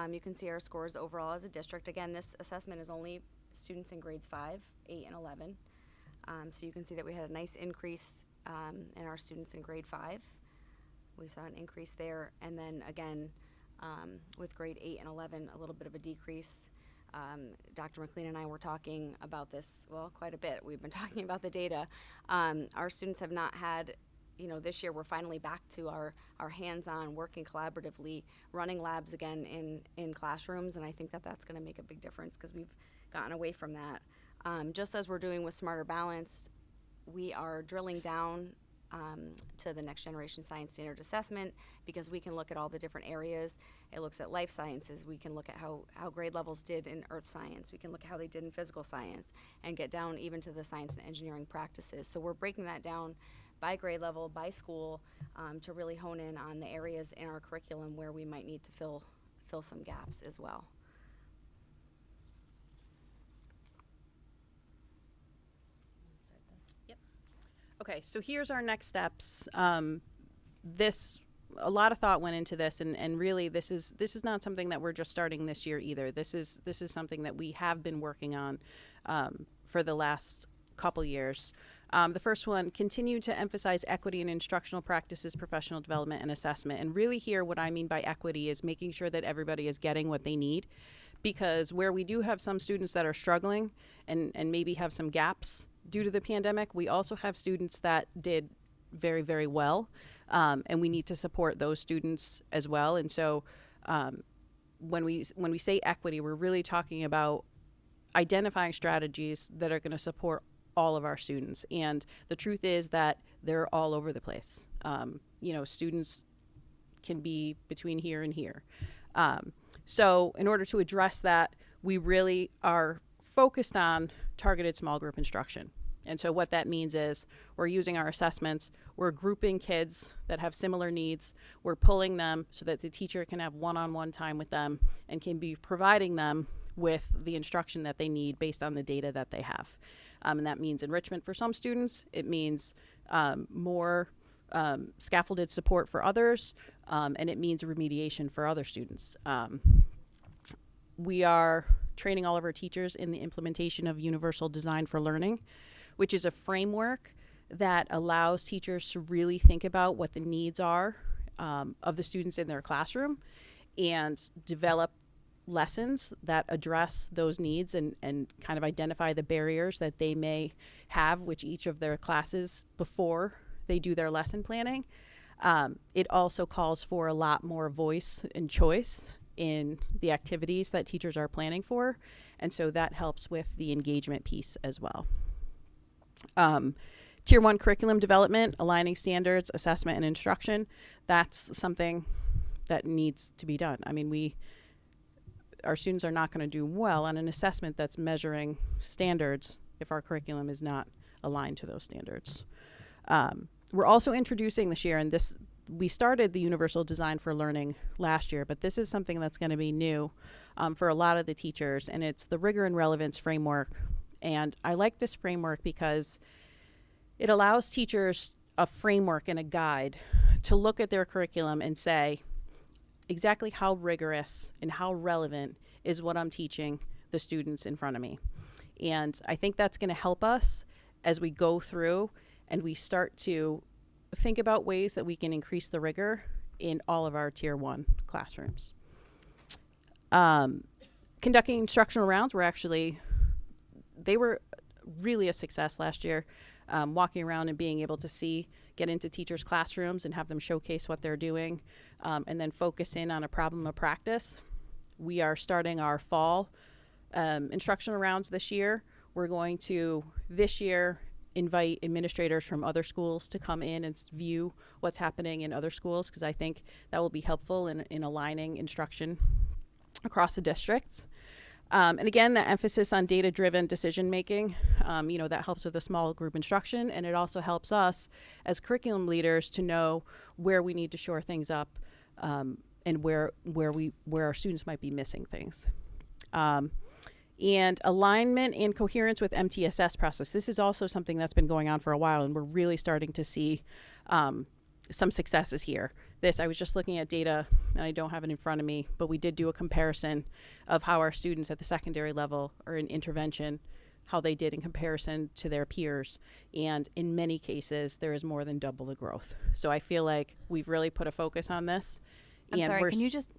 you can see our scores overall as a district. Again, this assessment is only students in grades 5, 8, and 11. So you can see that we had a nice increase in our students in grade 5. We saw an increase there, and then again, with grade 8 and 11, a little bit of a decrease. Dr. McLean and I were talking about this, well, quite a bit. We've been talking about the data. Our students have not had, this year we're finally back to our hands-on, working collaboratively, running labs again in classrooms, and I think that that's going to make a big difference because we've gotten away from that. Just as we're doing with Smarter Balanced, we are drilling down to the Next Generation Science Standard Assessment, because we can look at all the different areas. It looks at life sciences. We can look at how grade levels did in earth science. We can look at how they did in physical science, and get down even to the science and engineering practices. So we're breaking that down by grade level, by school, to really hone in on the areas in our curriculum where we might need to fill some gaps as well. Okay, so here's our next steps. A lot of thought went into this, and really this is not something that we're just starting this year either. This is something that we have been working on for the last couple years. The first one, continue to emphasize equity in instructional practices, professional development, and assessment. And really here, what I mean by equity is making sure that everybody is getting what they need, because where we do have some students that are struggling and maybe have some gaps due to the pandemic, we also have students that did very, very well, and we need to support those students as well. And so when we say equity, we're really talking about identifying strategies that are going to support all of our students. And the truth is that they're all over the place. Students can be between here and here. So in order to address that, we really are focused on targeted small group instruction. And so what that means is we're using our assessments, we're grouping kids that have similar needs, we're pulling them so that the teacher can have one-on-one time with them and can be providing them with the instruction that they need based on the data that they have. And that means enrichment for some students, it means more scaffolded support for others, and it means remediation for other students. We are training all of our teachers in the implementation of Universal Design for Learning, which is a framework that allows teachers to really think about what the needs are of the students in their classroom and develop lessons that address those needs and kind of identify the barriers that they may have with each of their classes before they do their lesson planning. It also calls for a lot more voice and choice in the activities that teachers are planning for, and so that helps with the engagement piece as well. Tier 1 curriculum development, aligning standards, assessment, and instruction, that's something that needs to be done. I mean, our students are not going to do well on an assessment that's measuring standards if our curriculum is not aligned to those standards. We're also introducing this year, and we started the Universal Design for Learning last year, but this is something that's going to be new for a lot of the teachers, and it's the Rigor and Relevance Framework. And I like this framework because it allows teachers a framework and a guide to look at their curriculum and say exactly how rigorous and how relevant is what I'm teaching the students in front of me. And I think that's going to help us as we go through and we start to think about ways that we can increase the rigor in all of our Tier 1 classrooms. Conducting instructional rounds they were really a success last year. Walking around and being able to get into teachers' classrooms and have them showcase what they're doing, and then focus in on a problem of practice. We are starting our fall instructional rounds this year. We're going to, this year, invite administrators from other schools to come in and view what's happening in other schools, because I think that will be helpful in aligning instruction across the districts. And again, the emphasis on data-driven decision-making, that helps with a small group instruction, and it also helps us as curriculum leaders to know where we need to shore things up, and where our students might be missing things. And alignment and coherence with MTSS process. This is also something that's been going on for a while, and we're really starting to see some successes here. I was just looking at data, and I don't have it in front of me, but we did do a comparison of how our students at the secondary level or in intervention, how they did in comparison to their peers. And in many cases, there is more than double the growth. So I feel like we've really put a focus on this. I'm and sorry, can you just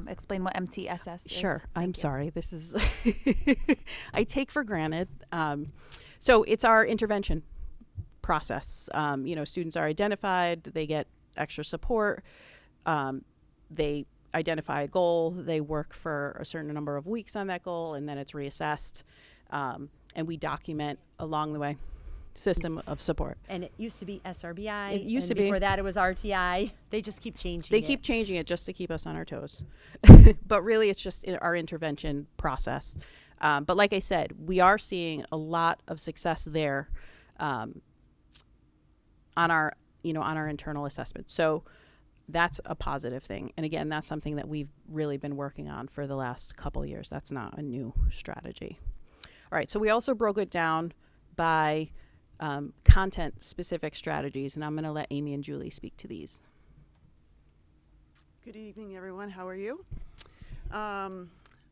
explain what MTSS is? Sure. I'm sorry. This is, I take for granted. So it's our intervention process. Students are identified, they get extra support, they identify a goal, they work for a certain number of weeks on that goal, and then it's reassessed, and we document along the way system of support. And it used to be SRBI. It used and to be. before that it was RTI. They just keep changing They it. keep changing it just to keep us on our toes. But really it's just our intervention process. But like I said, we are seeing a lot of success there on our internal assessment. So that's a positive thing. And again, that's something that we've really been working on for the last couple of years. That's not a new strategy. All right, so we also broke it down by content-specific strategies, and I'm going to let Amy and Julie speak to these. Good evening, everyone. How are you?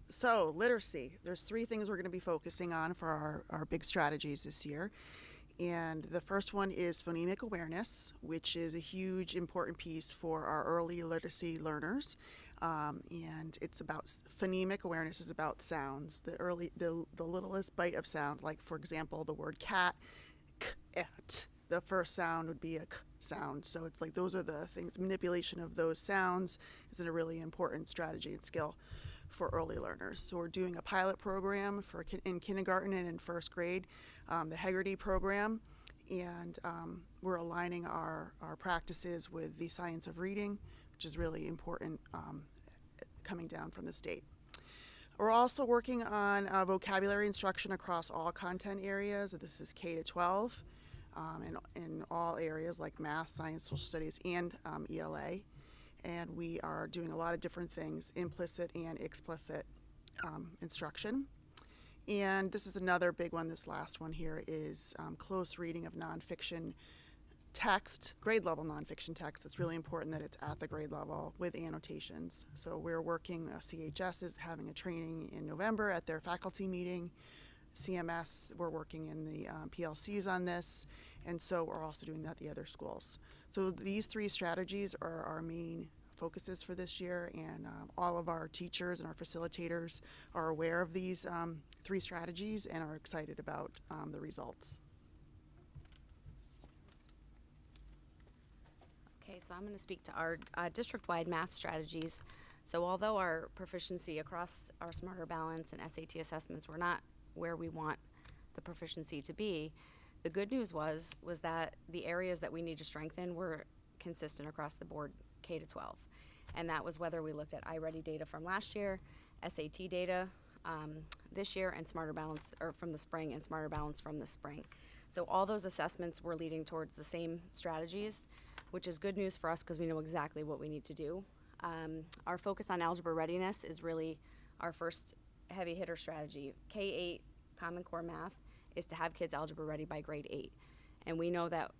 So, literacy. There's 3 things we're going to be focusing on for our big strategies this year. And the first one is phonemic awareness, which is a huge, important piece for our early literacy learners. And it's about phonemic awareness is about sounds, the littlest bite of sound. Like, for example, the word cat, k-et. The first sound would be a k sound. So it's like those are the things. Manipulation of those sounds is a really important strategy and skill for early learners. So we're doing a pilot program in kindergarten and in first grade, the Hegarty program, and we're aligning our practices with the science of reading, which is really important coming down from the state. We're also working on vocabulary instruction across all content areas. This is K to 12 in all areas like math, science, social studies, and ELA. And we are doing a lot of different things, implicit and explicit instruction. And this is another big one. This last one here is close reading of nonfiction text, grade level nonfiction text. It's really important that it's at the grade level with annotations. So we're working, CHS is having a training in November at their faculty meeting. CMS, we're working in the PLCs on this, and so we're also doing that at the other schools. So these 3 strategies are our main focuses for this year, and all of our teachers and our facilitators are aware of these 3 strategies and are excited about the results. Okay, so I'm going to speak to our district-wide math strategies. So although our proficiency across our Smarter Balance and SAT assessments were not where we want the proficiency to be, the good news was that the areas that we need to strengthen were consistent across the board, K to 12. And that was whether we looked at iReady data from last year, SAT data this year, and Smarter Balance from the spring, and Smarter Balance from the spring. So all those assessments were leading towards the same strategies, which is good news for us because we know exactly what we need to do. Our focus on algebra readiness is really our first heavy hitter strategy. K-8 Common Core Math is to have kids algebra ready by grade 8. And we know that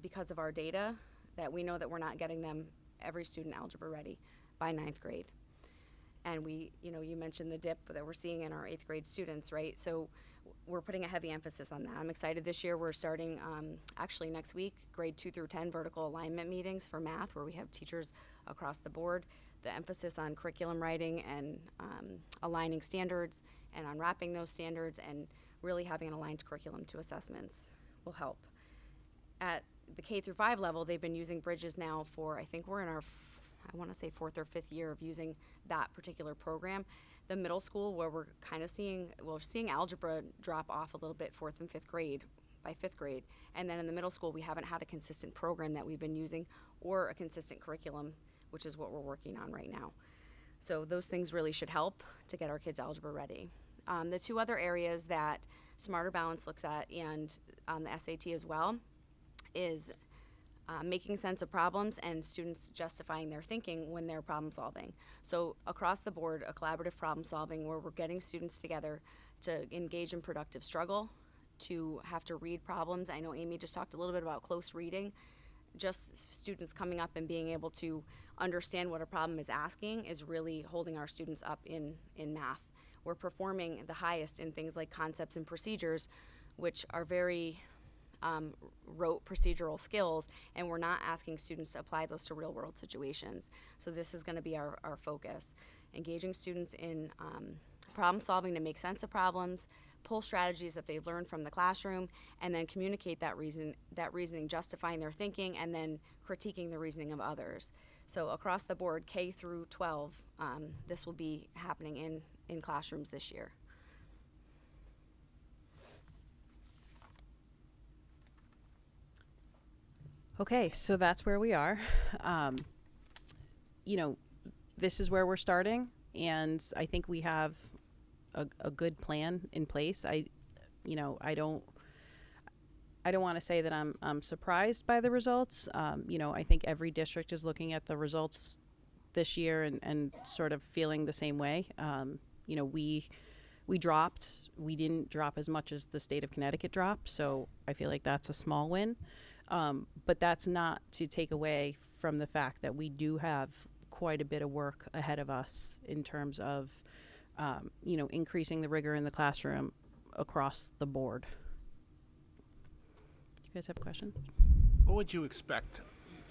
because of our data, that we know that we're not getting them, every student algebra ready by 9th grade. And you mentioned the dip that we're seeing in our 8th grade students, right? So we're putting a heavy emphasis on that. I'm excited this year. We're starting actually next week, grade 2 through 10 vertical alignment meetings for math, where we have teachers across the board. The emphasis on curriculum writing and aligning standards and unwrapping those standards and really having an aligned curriculum to assessments will help. At the K through 5 level, they've been using Bridges now for, I think we're in our, I want to say 4th or 5th year of using that particular program. The middle school, where we're kind of seeing algebra drop off a little bit, 4th and 5th grade, by 5th grade. And then in the middle school, we haven't had a consistent program that we've been using or a consistent curriculum, which is what we're working on right now. So those things really should help to get our kids algebra ready. The two other areas that Smarter Balance looks at, and the SAT as well, is making sense of problems and students justifying their thinking when they're problem solving. So across the board, a collaborative problem solving where we're getting students together to engage in productive struggle, to have to read problems. I know Amy just talked a little bit about close reading. Just students coming up and being able to understand what a problem is asking is really holding our students up in math. We're performing the highest in things like concepts and procedures, which are very rote procedural skills, and we're not asking students to apply those to real world situations. So this is going to be our focus. Engaging students in problem solving to make sense of problems, pull strategies that they've learned from the classroom, and then communicate that reasoning, justifying their thinking, and then critiquing the reasoning of others. So across the board, K through 12, this will be happening in classrooms this year. Okay, so that's where we are. You know, this is where we're starting, and I think we have a good plan in place. I don't want to say that I'm surprised by the results. I think every district is looking at the results this year and sort of feeling the same way. We dropped. We didn't drop as much as the state of Connecticut dropped, so I feel like that's a small win. But that's not to take away from the fact that we do have quite a bit of work ahead of us in terms of, increasing the rigor in the classroom across the board. Do you guys have questions? What would you expect?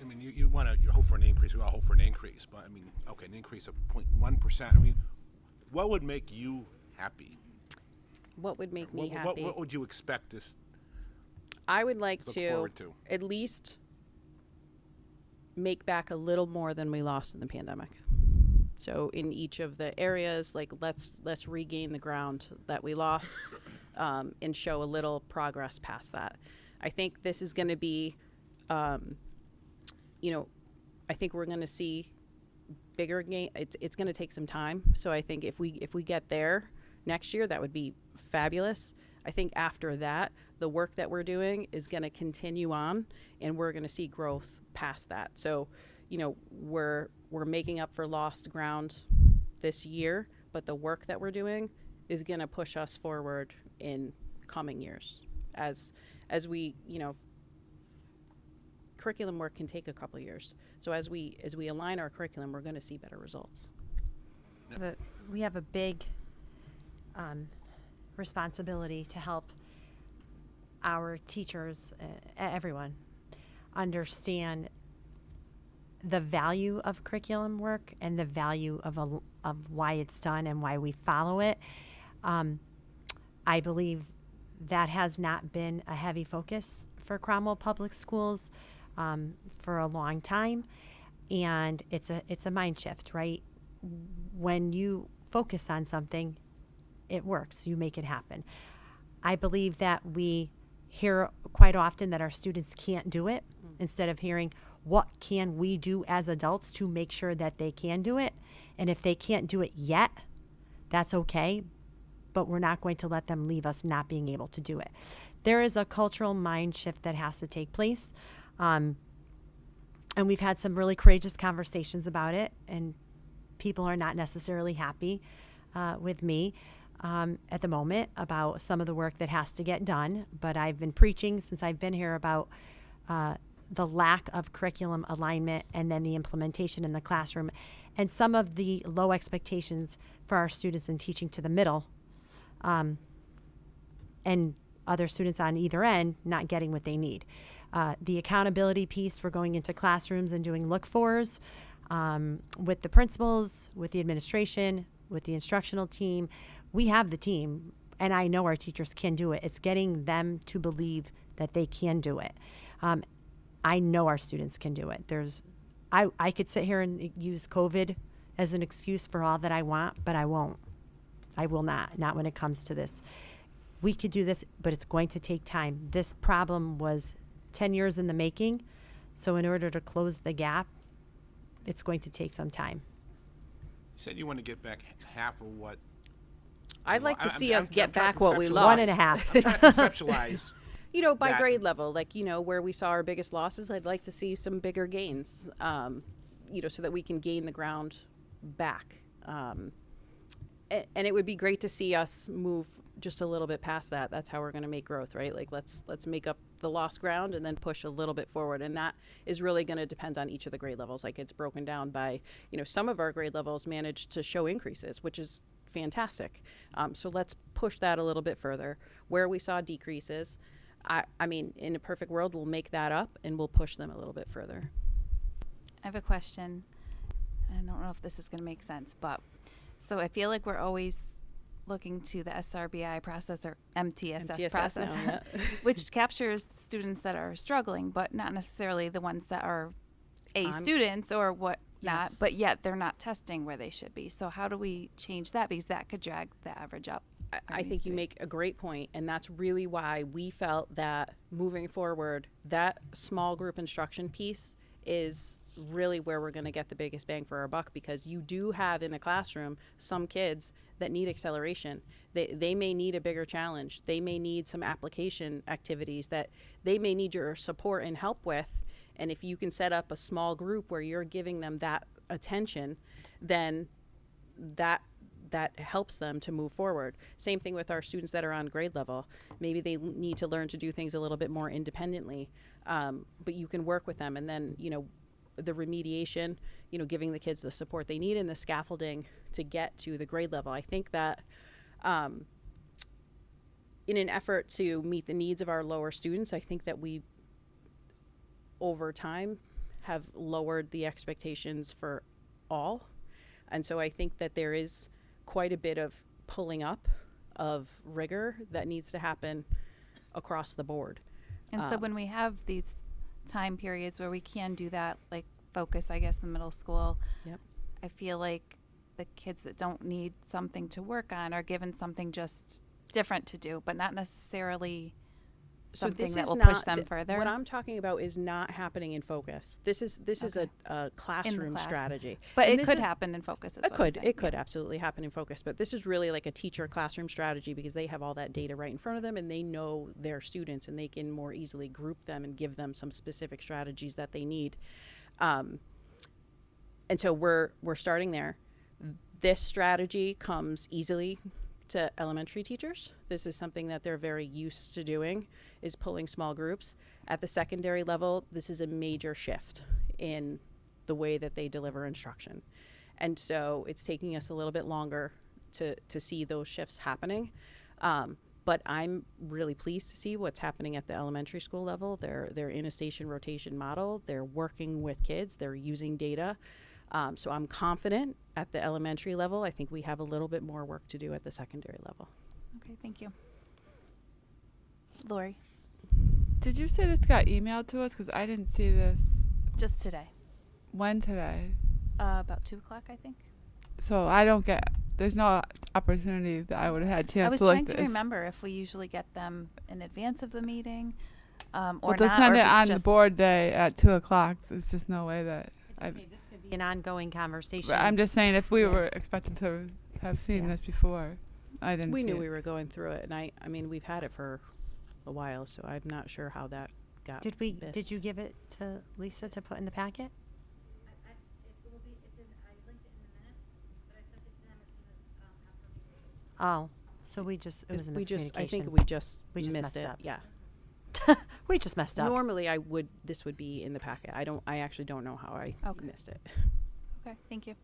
I mean, you hope for an increase. We all hope for an increase, but I mean, okay, an increase of 0.1%. I mean, what would make you happy? What would make me happy? What would you expect this? I would like look to forward to at least make back a little more than we lost in the pandemic. So in each of the areas, like let's regain the ground that we lost, and show a little progress past that. I think this is going to be, I think we're going to see bigger gain. It's going to take some time. So I think if we get there next year, that would be fabulous. I think after that, the work that we're doing is going to continue on, and we're going to see growth past that. So, we're making up for lost ground this year, but the work that we're doing is going to push us forward in coming years. As we, curriculum work can take a couple years. So as we align our curriculum, we're going to see better results. But we have a big responsibility to help our teachers, everyone, understand the value of curriculum work and the value of why it's done and why we follow it. I believe that has not been a heavy focus for Cromwell Public Schools for a long time, and it's a mind shift, right? When you focus on something, it works. You make it happen. I believe that we hear quite often that our students can't do it, instead of hearing what can we do as adults to make sure that they can do it. And if they can't do it yet, that's okay, but we're not going to let them leave us not being able to do it. There is a cultural mind shift that has to take place. And we've had some really courageous conversations about it, and people are not necessarily happy with me at the moment about some of the work that has to get done. But I've been preaching since I've been here about the lack of curriculum alignment and then the implementation in the classroom, and some of the low expectations for our students in teaching to the middle, and other students on either end not getting what they need. The accountability piece, we're going into classrooms and doing look-fors with the principals, with the administration, with the instructional team. We have the team, and I know our teachers can do it. It's getting them to believe that they can do it. I know our students can do it. I could sit here and use COVID as an excuse for all that I want, but I won't. I will not when it comes to this. we could do this, but it's going to take time. This problem was 10 years in the making. So in order to close the gap, it's going to take some time. You said you want to get back half of what. I'd like to I'm- see I'm- us I'm get trying back to what we conceptualize- lost. 1.5. I'm trying to conceptualize. You know, by that. grade level, like, you know, where we saw our biggest losses, I'd like to see some bigger gains, you know, so that we can gain the ground back. And it would be great to see us move just a little bit past that. That's how we're going to make growth, right? Like, let's make up the lost ground and then push a little bit forward. And that is really going to depend on each of the grade levels. Like, it's broken down by, you know, some of our grade levels managed to show increases, which is fantastic. So let's push that a little bit further. Where we saw decreases, I mean, in a perfect world, we'll make that up and we'll push them a little bit further. I have a question. I don't know if this is going to make sense, but so I feel like we're always looking to the SRBI process or MTSS process, now, yeah. which captures students that are struggling, but not necessarily the ones that are A students or what not, but yet they're not testing where they should be. So how do we change that? Because that could drag the average up. I think you make a great point, and that's really why we felt that moving forward, that small group instruction piece is really where we're going to get the biggest bang for our buck, because you do have in a classroom some kids that need acceleration. They may need a bigger challenge. They may need some application activities that they may need your support and help with. And if you can set up a small group where you're giving them that attention, then that helps them to move forward. Same thing with our students that are on grade level. Maybe they need to learn to do things a little bit more independently, but you can work with them. And then, you know, the remediation, you know, giving the kids the support they need and the scaffolding to get to the grade level. I think that in an effort to meet the needs of our lower students, I think that we, over time, have lowered the expectations for all. And so I think that there is quite a bit of pulling up of rigor that needs to happen across the board. And so when we have these time periods where we can do that, like focus, I guess, in middle school, Yep. I feel like the kids that don't need something to work on are given something just different to do, but not necessarily something that will push them further. What I'm talking about is not happening in focus. This is a classroom class. strategy. But And it this could is- happen in focus as It well. could. It could absolutely happen in focus. But this is really like a teacher classroom strategy, because they have all that data right in front of them and they know their students and they can more easily group them and give them some specific strategies that they need. And so we're starting there. This strategy comes easily to elementary teachers. This is something that they're very used to doing, is pulling small groups. At the secondary level, this is a major shift in the way that they deliver instruction. And so it's taking us a little bit longer to see those shifts happening. But I'm really pleased to see what's happening at the elementary school level. They're in a station rotation model. They're working with kids. They're using data. So I'm confident at the elementary level. I think we have a little bit more work to do at the secondary level. Okay, thank you. Lori? Did you say this got emailed to us? Because I didn't see this. Just today. When today? About 2 o'clock, I think. So I don't get, there's no opportunity that I would have had a chance I was to look trying this. to remember if we usually get them in advance of the meeting or Well, not. to send or it if it's on the just- board day at 2 o'clock, there's just no way that This could be an ongoing conversation. But I'm just saying, if we were expected to have seen this before, I didn't We see knew it. we were going through it, and I mean, we've had it for a while, so I'm not sure how that got Did missed. you give it to Lisa to put in the packet? Oh, so we just, it was a miscommunication. I think we just missed messed it. up. Yeah. We just messed up. Normally, this would be in the packet. I actually don't know how I missed it. Okay, thank you.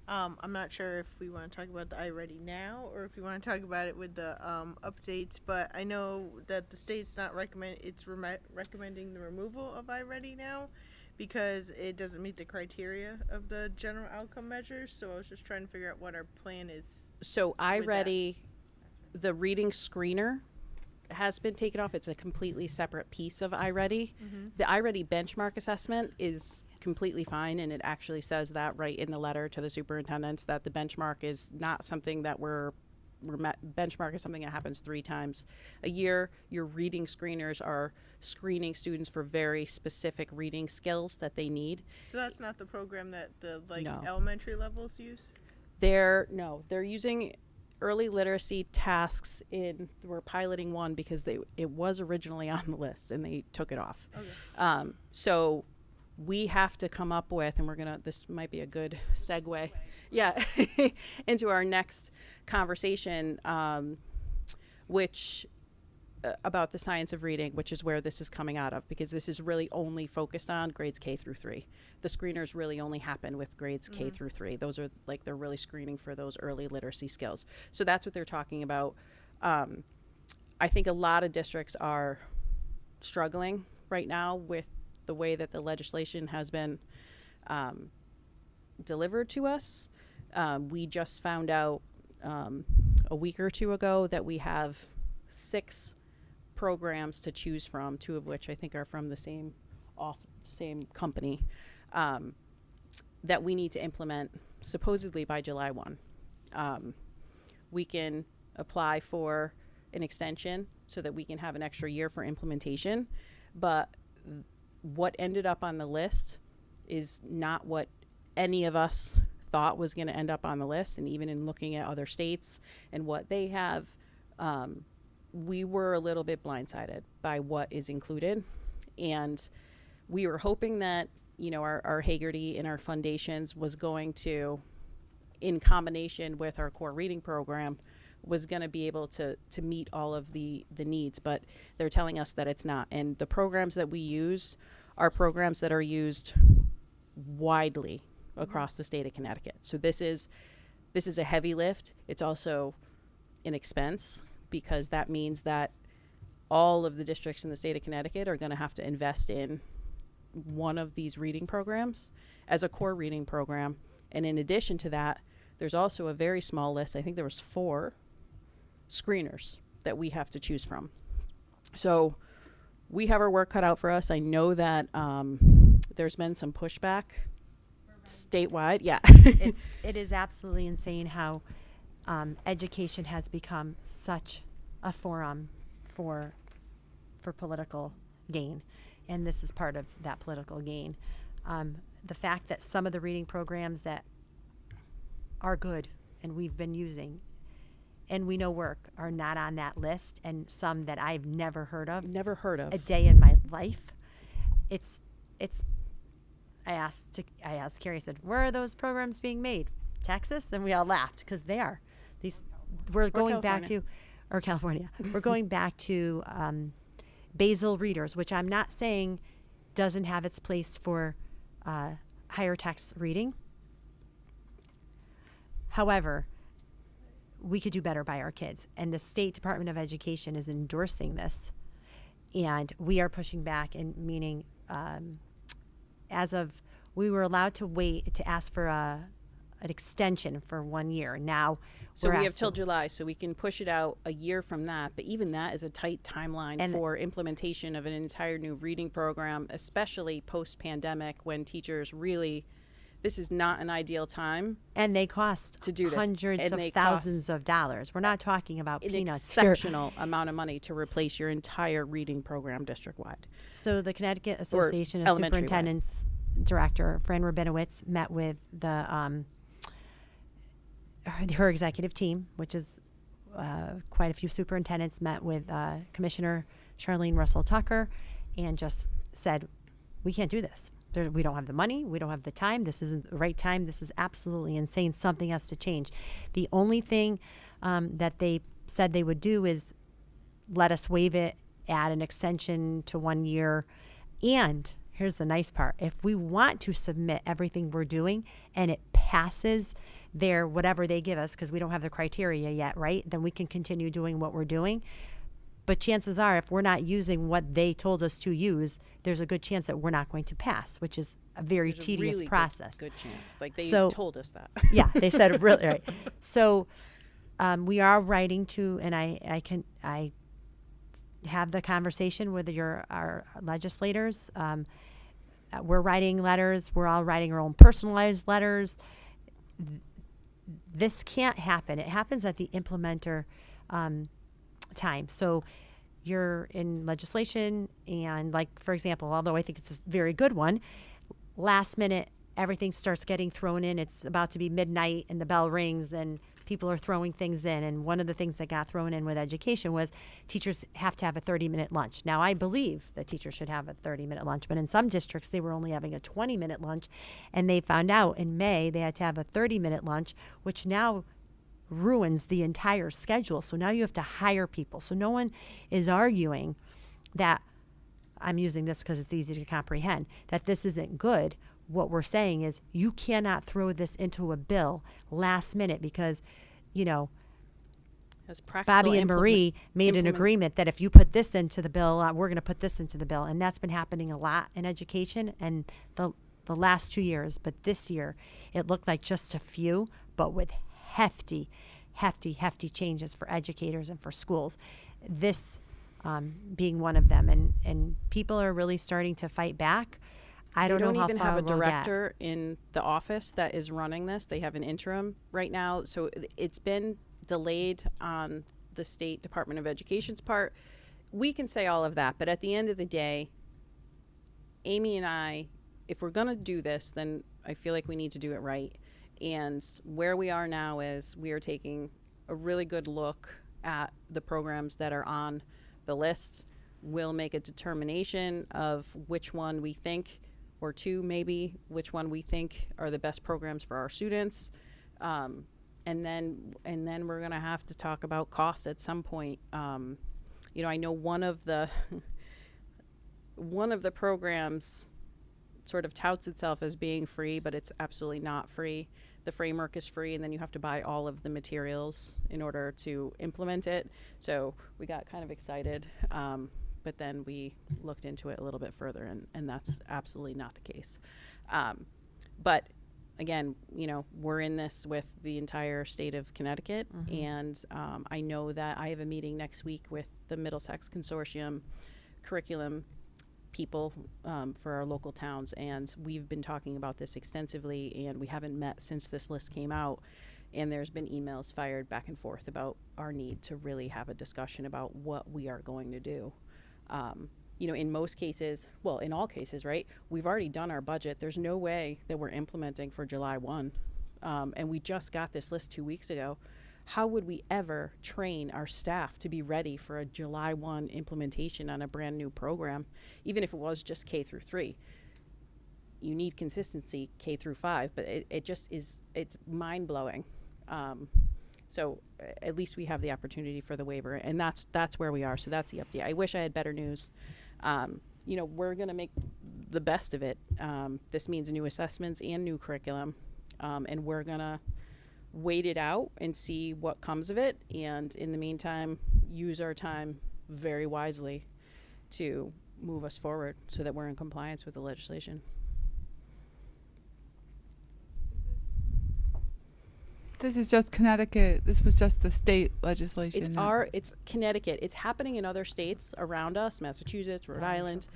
I'm not sure if we want to talk about the iReady now or if you want to talk about it with the updates, but I know that the state's not recommending the removal of iReady now because it doesn't meet the criteria of the general outcome measures. So I was just trying to figure out what our plan is. So iReady, the reading screener has been taken off. It's a completely separate piece of iReady. Mhm. The iReady benchmark assessment is completely fine, and it actually says that right in the letter to the superintendents that the benchmark is not something that we're benchmark is something that happens 3 times a year. Your reading screeners are screening students for very specific reading skills that they need. So that's not the program that the No. elementary levels use? They're using early literacy tasks we're piloting one because it was originally on the list and they took it off. Okay. So we have to come up with, and this might be a good segue, yeah, into our next conversation, which about the science of reading, which is where this is coming out of, because this is really only focused on grades K through 3. The screeners really only happen with grades K through 3. Those are they're really screening for those early literacy skills. So that's what they're talking about. I think a lot of districts are struggling right now with the way that the legislation has been delivered to us. We just found out a week or 2 ago that we have 6 programs to choose from, 2 of which I think are from the same company, that we need to implement supposedly by July 1. We can apply for an extension so that we can have an extra year for implementation, but what ended up on the list is not what any of us thought was going to end up on the list. And even in looking at other states and what they have, we were a little bit blindsided by what is included. And we were hoping that, our Hagerty and our foundations was going to, in combination with our core reading program, was going to be able to meet all of the needs, but they're telling us that it's not. And the programs that we use are programs that are used widely across the state of Connecticut. So this is a heavy lift. It's also an expense, because that means that all of the districts in the state of Connecticut are going to have to invest in one of these reading programs as a core reading program. And in addition to that, there's also a very small list. I think there was 4 screeners that we have to choose from. So we have our work cut out for us. I know that there's been some pushback statewide. Yeah. It is absolutely insane how education has become such a forum for political gain, and this is part of that political gain. The fact that some of the reading programs that are good and we've been using and we know work are not on that list, and some that I've never heard of a day in my life. It's I asked Carrie, I said, where are those programs being made? Texas? And we all laughed, because they are. We're going back to, or California. We're going back to basal readers, which I'm not saying doesn't have its place for higher text reading. However, we could do better by our kids, and the State Department of Education is endorsing this, and we are pushing back, and meaning we were allowed to wait to ask for an extension for 1 year. Now So we have till July, so we can push it out a year from that. But even that is a tight timeline for implementation of an entire new reading program, especially post-pandemic, when teachers really, this is not an ideal time. And they cost to do this. Hundreds of thousands of dollars. We're not talking about an peanuts. exceptional amount of money to replace your entire reading program district-wide. So the Connecticut Association of elementary-wide. Superintendents Director Fran Rabinowitz met with her executive team, which is quite a few superintendents, met with Commissioner Charlene Russell Tucker, and just said, we can't do this. We don't have the money. We don't have the time. This isn't the right time. This is absolutely insane. Something has to change. The only thing that they said they would do is let us waive it, add an extension to 1 year. And here's the nice part. If we want to submit everything we're doing and it passes their whatever they give us, because we don't have the criteria yet, right? Then we can continue doing what we're doing. But chances are, if we're not using what they told us to use, there's a good chance that we're not going to pass, which is a very There's tedious a really process. Good chance. Like they told us that. Yeah, they said really right. So we are writing to, and I have the conversation with our legislators. We're writing letters. We're all writing our own personalized letters. this can't happen. It happens at the implementer time. So you're in legislation, and like, for example, although I think it's a very good one, last minute, everything starts getting thrown in. It's about to be midnight and the bell rings and people are throwing things in. And one of the things that got thrown in with education was teachers have to have a 30-minute lunch. Now, I believe that teachers should have a 30-minute lunch, but in some districts, they were only having a 20-minute lunch. And they found out in May they had to have a 30-minute lunch, which now ruins the entire schedule. So now you have to hire people. So no one is arguing that, I'm using this because it's easy to comprehend, that this isn't good. What we're saying is you cannot throw this into a bill last minute because, you know, As practical Bobby and Marie made an implement- agreement that if you put this into the bill, we're going to put this into the bill. And that's been happening a lot in education and the last 2 years. But this year, it looked like just a few, but with hefty changes for educators and for schools. This being one of them. And people are really starting to fight back. I don't know how even far have a we'll get. director in the office that is running this. They have an interim right now. So it's been delayed on the State Department of Education's part. We can say all of that, but at the end of the day, Amy and I, if we're going to do this, then I feel like we need to do it right. And where we are now is we are taking a really good look at the programs that are on the list. We'll make a determination of which one we think, or two maybe, which one we think are the best programs for our students. And then we're going to have to talk about costs at some point. You know, I know one of the programs sort of touts itself as being free, but it's absolutely not free. The framework is free, and then you have to buy all of the materials in order to implement it. So we got kind of excited, but then we looked into it a little bit further, and that's absolutely not the case. But again, you know, we're in this with the entire state of Connecticut, and I know that I have a meeting next week with the Middlesex Consortium curriculum people for our local towns, and we've been talking about this extensively, and we haven't met since this list came out, and there's been emails fired back and forth about our need to really have a discussion about what we are going to do. You know, in most cases, well, in all cases, right, we've already done our budget. There's no way that we're implementing for July 1, and we just got this list 2 weeks ago. How would we ever train our staff to be ready for a July 1 implementation on a brand new program, even if it was just K through 3? You need consistency K through 5, but it just is, it's mind blowing. So at least we have the opportunity for the waiver, and that's where we are. So that's the update. I wish I had better news. You know, we're going to make the best of it. This means new assessments and new curriculum, and we're going to wait it out and see what comes of it, and in the meantime use our time very wisely to move us forward so that we're in compliance with the legislation. This is just Connecticut. This was just the state legislation. It's Connecticut. It's happening in other states around us, Massachusetts, Rhode Island,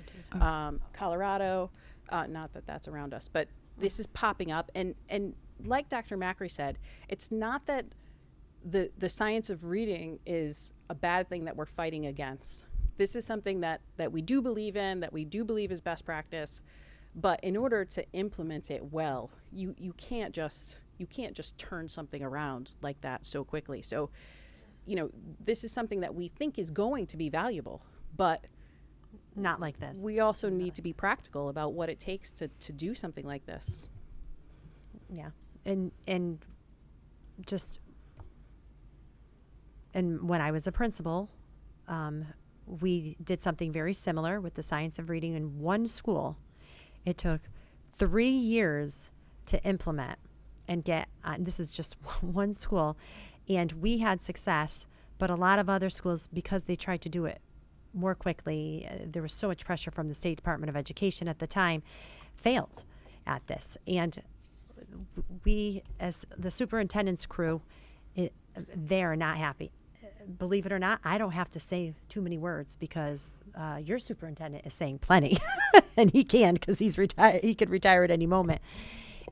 Colorado. Not that that's around us, but this is popping up, and like Dr. Macri said, it's not that the science of reading is a bad thing that we're fighting against. This is something that we do believe in, that we do believe is best practice, but in order to implement it well, you can't just turn something around like that so quickly. So, you know, this is something that we think is going to be valuable, but not like this. We also need to be practical about what it takes to do something like this. Yeah. And just, and when I was a principal, we did something very similar with the science of reading in one school. It took 3 years to implement and get on. This is just one school, and we had success, but a lot of other schools, because they tried to do it more quickly, there was so much pressure from the State Department of Education at the time, failed at this. And we, as the superintendent's crew, they are not happy. Believe it or not, I don't have to say too many words because your superintendent is saying plenty, and he can because he's retired. He could retire at any moment.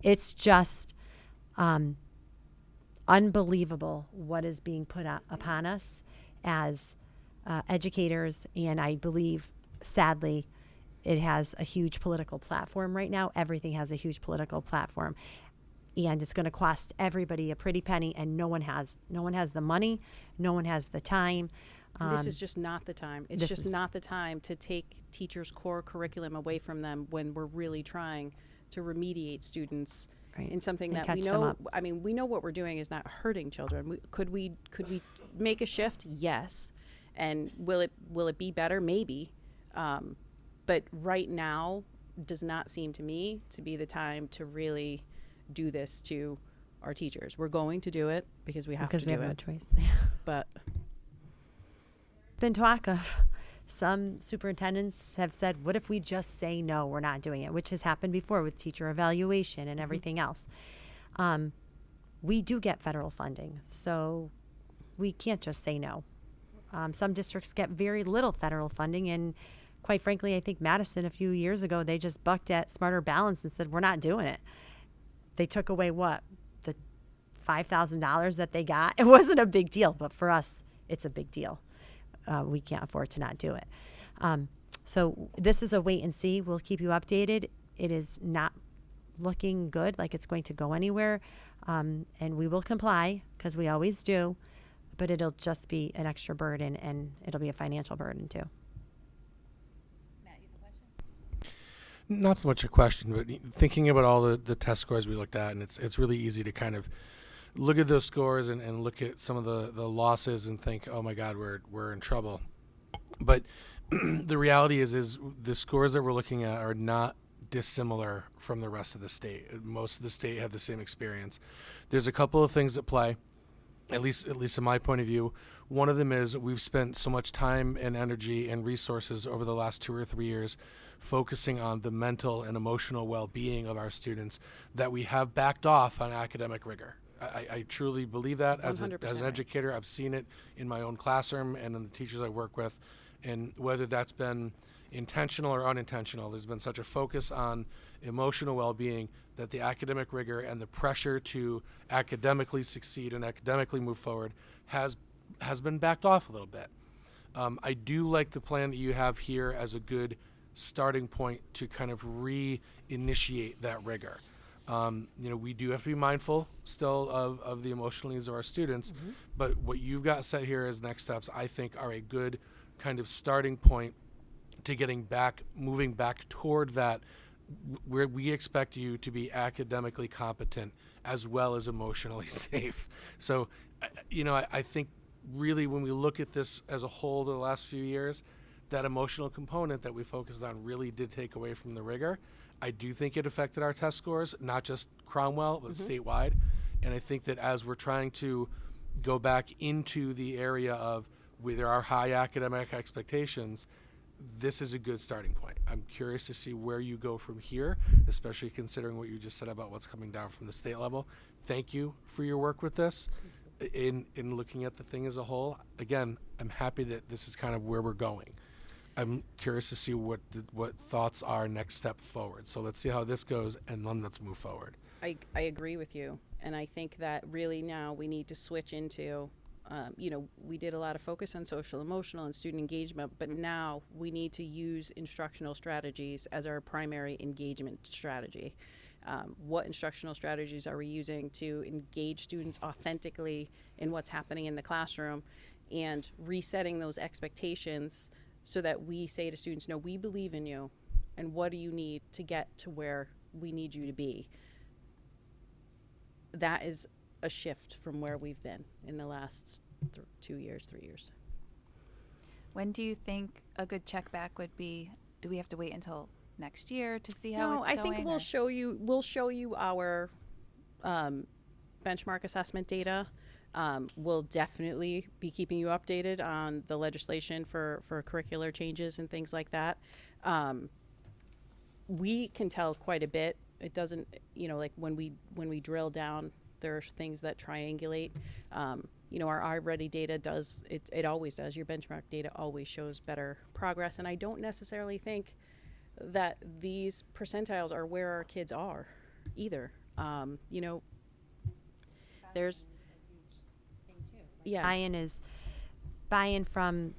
It's just, unbelievable what is being put upon us as educators, and I believe, sadly, it has a huge political platform right now. Everything has a huge political platform, and it's going to cost everybody a pretty penny, and no one has the money, no one has the time. This is just not the time. It's just not the time to take teachers' core curriculum away from them when we're really trying to remediate students in something And that we catch them know. up. I mean, we know what we're doing is not hurting children. Could we make a shift? Yes. And will it be better? Maybe. But right now does not seem to me to be the time to really do this to our teachers. We're going to do it because we have to do it. Because we have no choice. But been talk of some superintendents have said, what if we just say no, we're not doing it, which has happened before with teacher evaluation and everything else. We do get federal funding, so we can't just say no. Some districts get very little federal funding, and quite frankly, I think Madison a few years ago, they just bucked at Smarter Balance and said, we're not doing it. They took away what? The $5,000 that they got? It wasn't a big deal, but for us, it's a big deal. We can't afford to not do it. So this is a wait and see. We'll keep you updated. It is not looking good, like it's going to go anywhere. And we will comply, because we always do. But it'll just be an extra burden, and it'll be a financial burden too. Not so much a question, but thinking about all the test scores we looked at, and it's really easy to kind of look at those scores and look at some of the losses and think, oh my God, we're in trouble. But the reality is the scores that we're looking at are not dissimilar from the rest of the state. Most of the state have the same experience. There's a couple of things at play, at least in my point of view. One of them is we've spent so much time and energy and resources over the last 2 or 3 years focusing on the mental and emotional well-being of our students that we have backed off on academic rigor. I truly believe that as an educator. I've seen it in my own classroom and in the teachers I work with, and whether that's been intentional or unintentional, there's been such a focus on emotional well-being that the academic rigor and the pressure to academically succeed and academically move forward has been backed off a little bit. I do like the plan that you have here as a good starting point to kind of re-initiate that rigor. We do have to be mindful still of the emotional needs of our students, but what you've got set here as next steps, I think, are a good kind of starting point to moving back toward that, where we expect you to be academically competent as well as emotionally safe. So, I think really when we look at this as a whole the last few years, that emotional component that we focused on really did take away from the rigor. I do think it affected our test scores, not just Cromwell, but statewide. And I think that as we're trying to go back into the area of where there are high academic expectations, this is a good starting point. I'm curious to see where you go from here, especially considering what you just said about what's coming down from the state level. Thank you for your work with this. In looking at the thing as a whole, again, I'm happy that this is kind of where we're going. I'm curious to see what thoughts are next step forward. So let's see how this goes, and then let's move forward. I agree with you, and I think that really now we need to switch into, we did a lot of focus on social, emotional, and student engagement, but now we need to use instructional strategies as our primary engagement strategy. What instructional strategies are we using to engage students authentically in what's happening in the classroom, and resetting those expectations so that we say to students, no, we believe in you, and what do you need to get to where we need you to be? That is a shift from where we've been in the last 2 years, 3 years. When do you think a good check back would be? Do we have to wait until next year to see how it's going? I think we'll show you our benchmark assessment data. We'll definitely be keeping you updated on the legislation for curricular changes and things like that. We can tell quite a bit. It doesn't, like when we drill down, there are things that triangulate. Our iReady data does, it always does. Your benchmark data always shows better progress. And I don't necessarily think that these percentiles are where our kids are either. Yeah. Buy-in from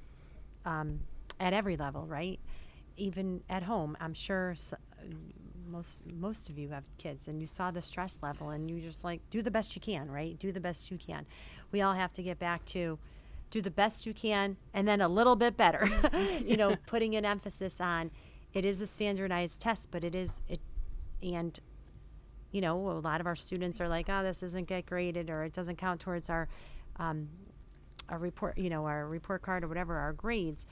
at every level, right? Even at home, I'm sure most of you have kids, and you saw the stress level, and you just like do the best you can, right? Do the best you can. We all have to get back to do the best you can, and then a little bit better. You know, putting an emphasis on it is a standardized test, but and you know, a lot of our students are like, oh, this doesn't get graded, or it doesn't count towards our report, you know, our report card or whatever, our grades.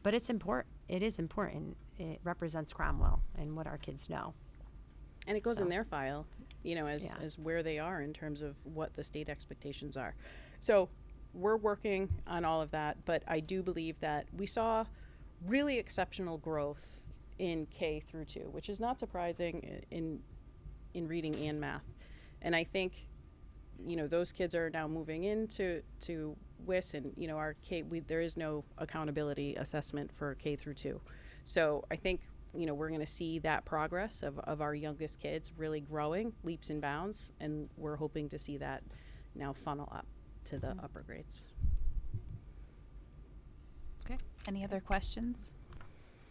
But it's important. It is important. It represents Cromwell and what our kids know. And it goes So. in their file, you know, as where they are in terms of what the state expectations are. So we're working on all of that, but I do believe that we saw really exceptional growth in K through 2, which is not surprising in reading and math. And I think, you know, those kids are now moving into WIS, and, you know, our there is no accountability assessment for K through 2. So I think, you know, we're going to see that progress of our youngest kids really growing leaps and bounds, and we're hoping to see that now funnel up to the upper grades. Okay. Any other questions?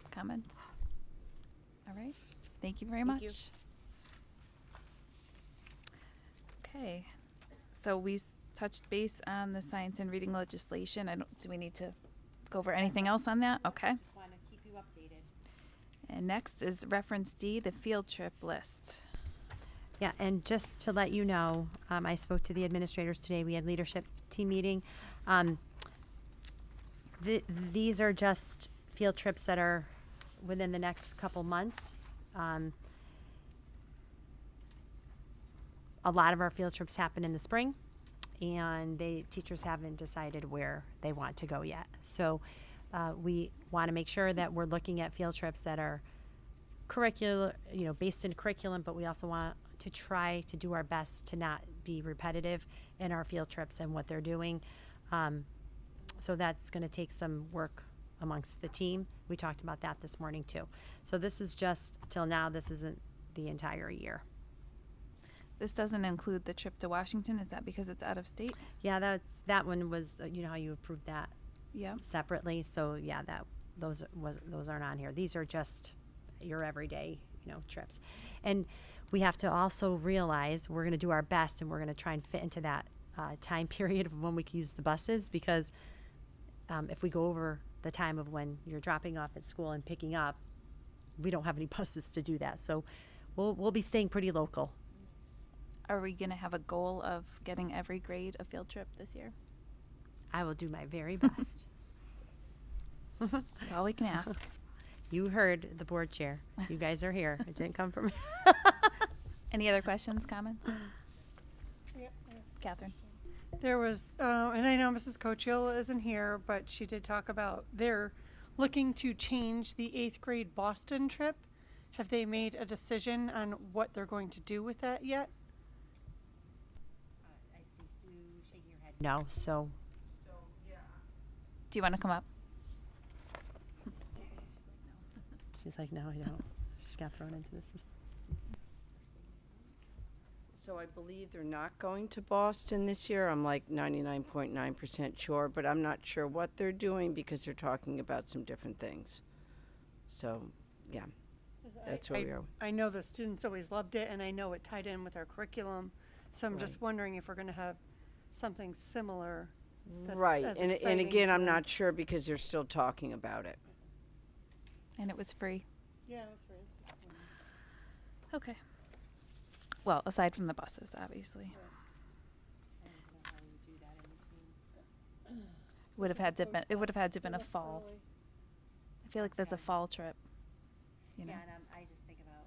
Comments? All right. Thank you very much. you. Okay. So we touched base on the science and reading legislation. Do we need to go over anything else on that? Okay. Just want to keep you updated. And next is reference D, the field trip list. Yeah, and just to let you know, I spoke to the administrators today. We had leadership team meeting. These are just field trips that are within the next couple months. A lot of our field trips happen in the spring, and teachers haven't decided where they want to go yet. So we want to make sure that we're looking at field trips that are curricular, you know, based in curriculum, but we also want to try to do our best to not be repetitive in our field trips and what they're doing. So that's going to take some work amongst the team. We talked about that this morning too. So this is just, till now, this isn't the entire year. This doesn't include the trip to Washington. Is that because it's out of state? Yeah, that one was, you know how you approved that Yeah. separately. So yeah, those aren't on here. These are just your everyday, you know, trips. And we have to also realize we're going to do our best, and we're going to try and fit into that time period of when we can use the buses, because if we go over the time of when you're dropping off at school and picking up, we don't have any buses to do that. So we'll be staying pretty local. Are we going to have a goal of getting every grade a field trip this year? I will do my very best. That's all we can ask. You heard the board chair. You guys are here. It didn't come from me. Any other questions, comments? Yeah. Catherine? There was, and I know Mrs. Cochil isn't here, but she did talk about they're looking to change the 8th grade Boston trip. Have they made a decision on what they're going to do with that yet? I see Sue shaking her head. No, so. Do you want to come up? She's like, no, I don't. She got thrown into this. So I believe they're not going to Boston this year. I'm like 99.9% sure, but I'm not sure what they're doing because they're talking about some different things. So, yeah, that's where we are. I know the students always loved it, and I know it tied in with our curriculum. So I'm just wondering if we're going to have something similar. That's Right, as and exciting again, for I'm them. not sure because they're still talking about it. And it was free. Yeah, it was very disappointing. Okay. Well, aside from the buses, obviously. Would have had to been. It would have had to been a fall. I feel like there's a fall trip. You know. Yeah, and I just think about,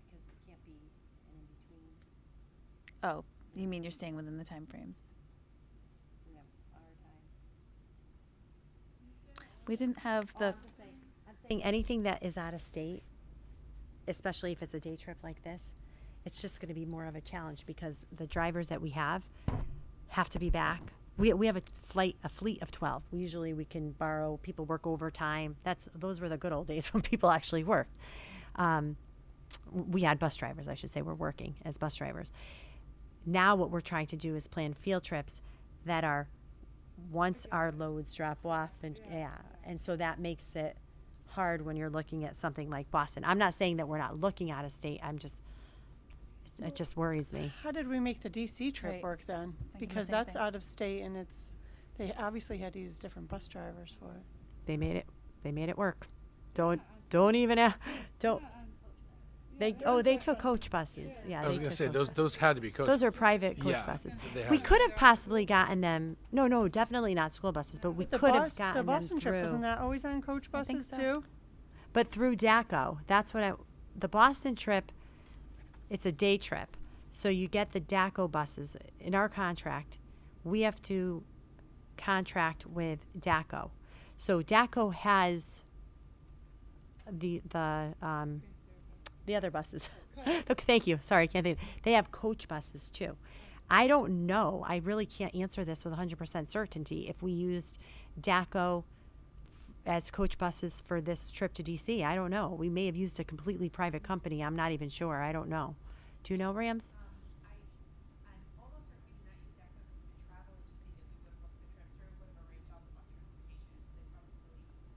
because it can't be an in-between. Oh, you mean you're staying within the time frames? Yeah, our time. We didn't have the. I'm saying anything that is out of state, especially if it's a day trip like this, it's just going to be more of a challenge because the drivers that we have to be back. We have a fleet of 12. We can borrow. People work overtime. Those were the good old days when people actually worked. We had bus drivers, I should say, were working as bus drivers. now what we're trying to do is plan field trips that are once our loads drop off, and so that makes it hard when you're looking at something like Boston. I'm not saying that we're not looking out of state. It just worries me. How did we make the DC trip Right. work then? Thinking the Because same that's thing. out of state, and they obviously had to use different bus drivers for it. They made it work. Don't they took coach buses. Yeah, I was they going to took say coach those buses. those had to be coach. Those are private coach Yeah, buses. they had We to could have possibly gotten them. No, definitely not school buses, but we The could have bus, gotten the Boston them trip, through. wasn't that always on coach I think buses so. too? But through DACO, that's what the Boston trip, it's a day trip. So you get the DACO buses. In our contract, we have to contract with DACO. So DACO has the other buses. Okay, thank you. Sorry, I can't think. They have coach buses too. I don't know. I really can't answer this with 100% certainty. If we used DACO as coach buses for this trip to DC, I don't know. We may have used a completely private company. I'm not even sure. I don't know. Do you know, Rams?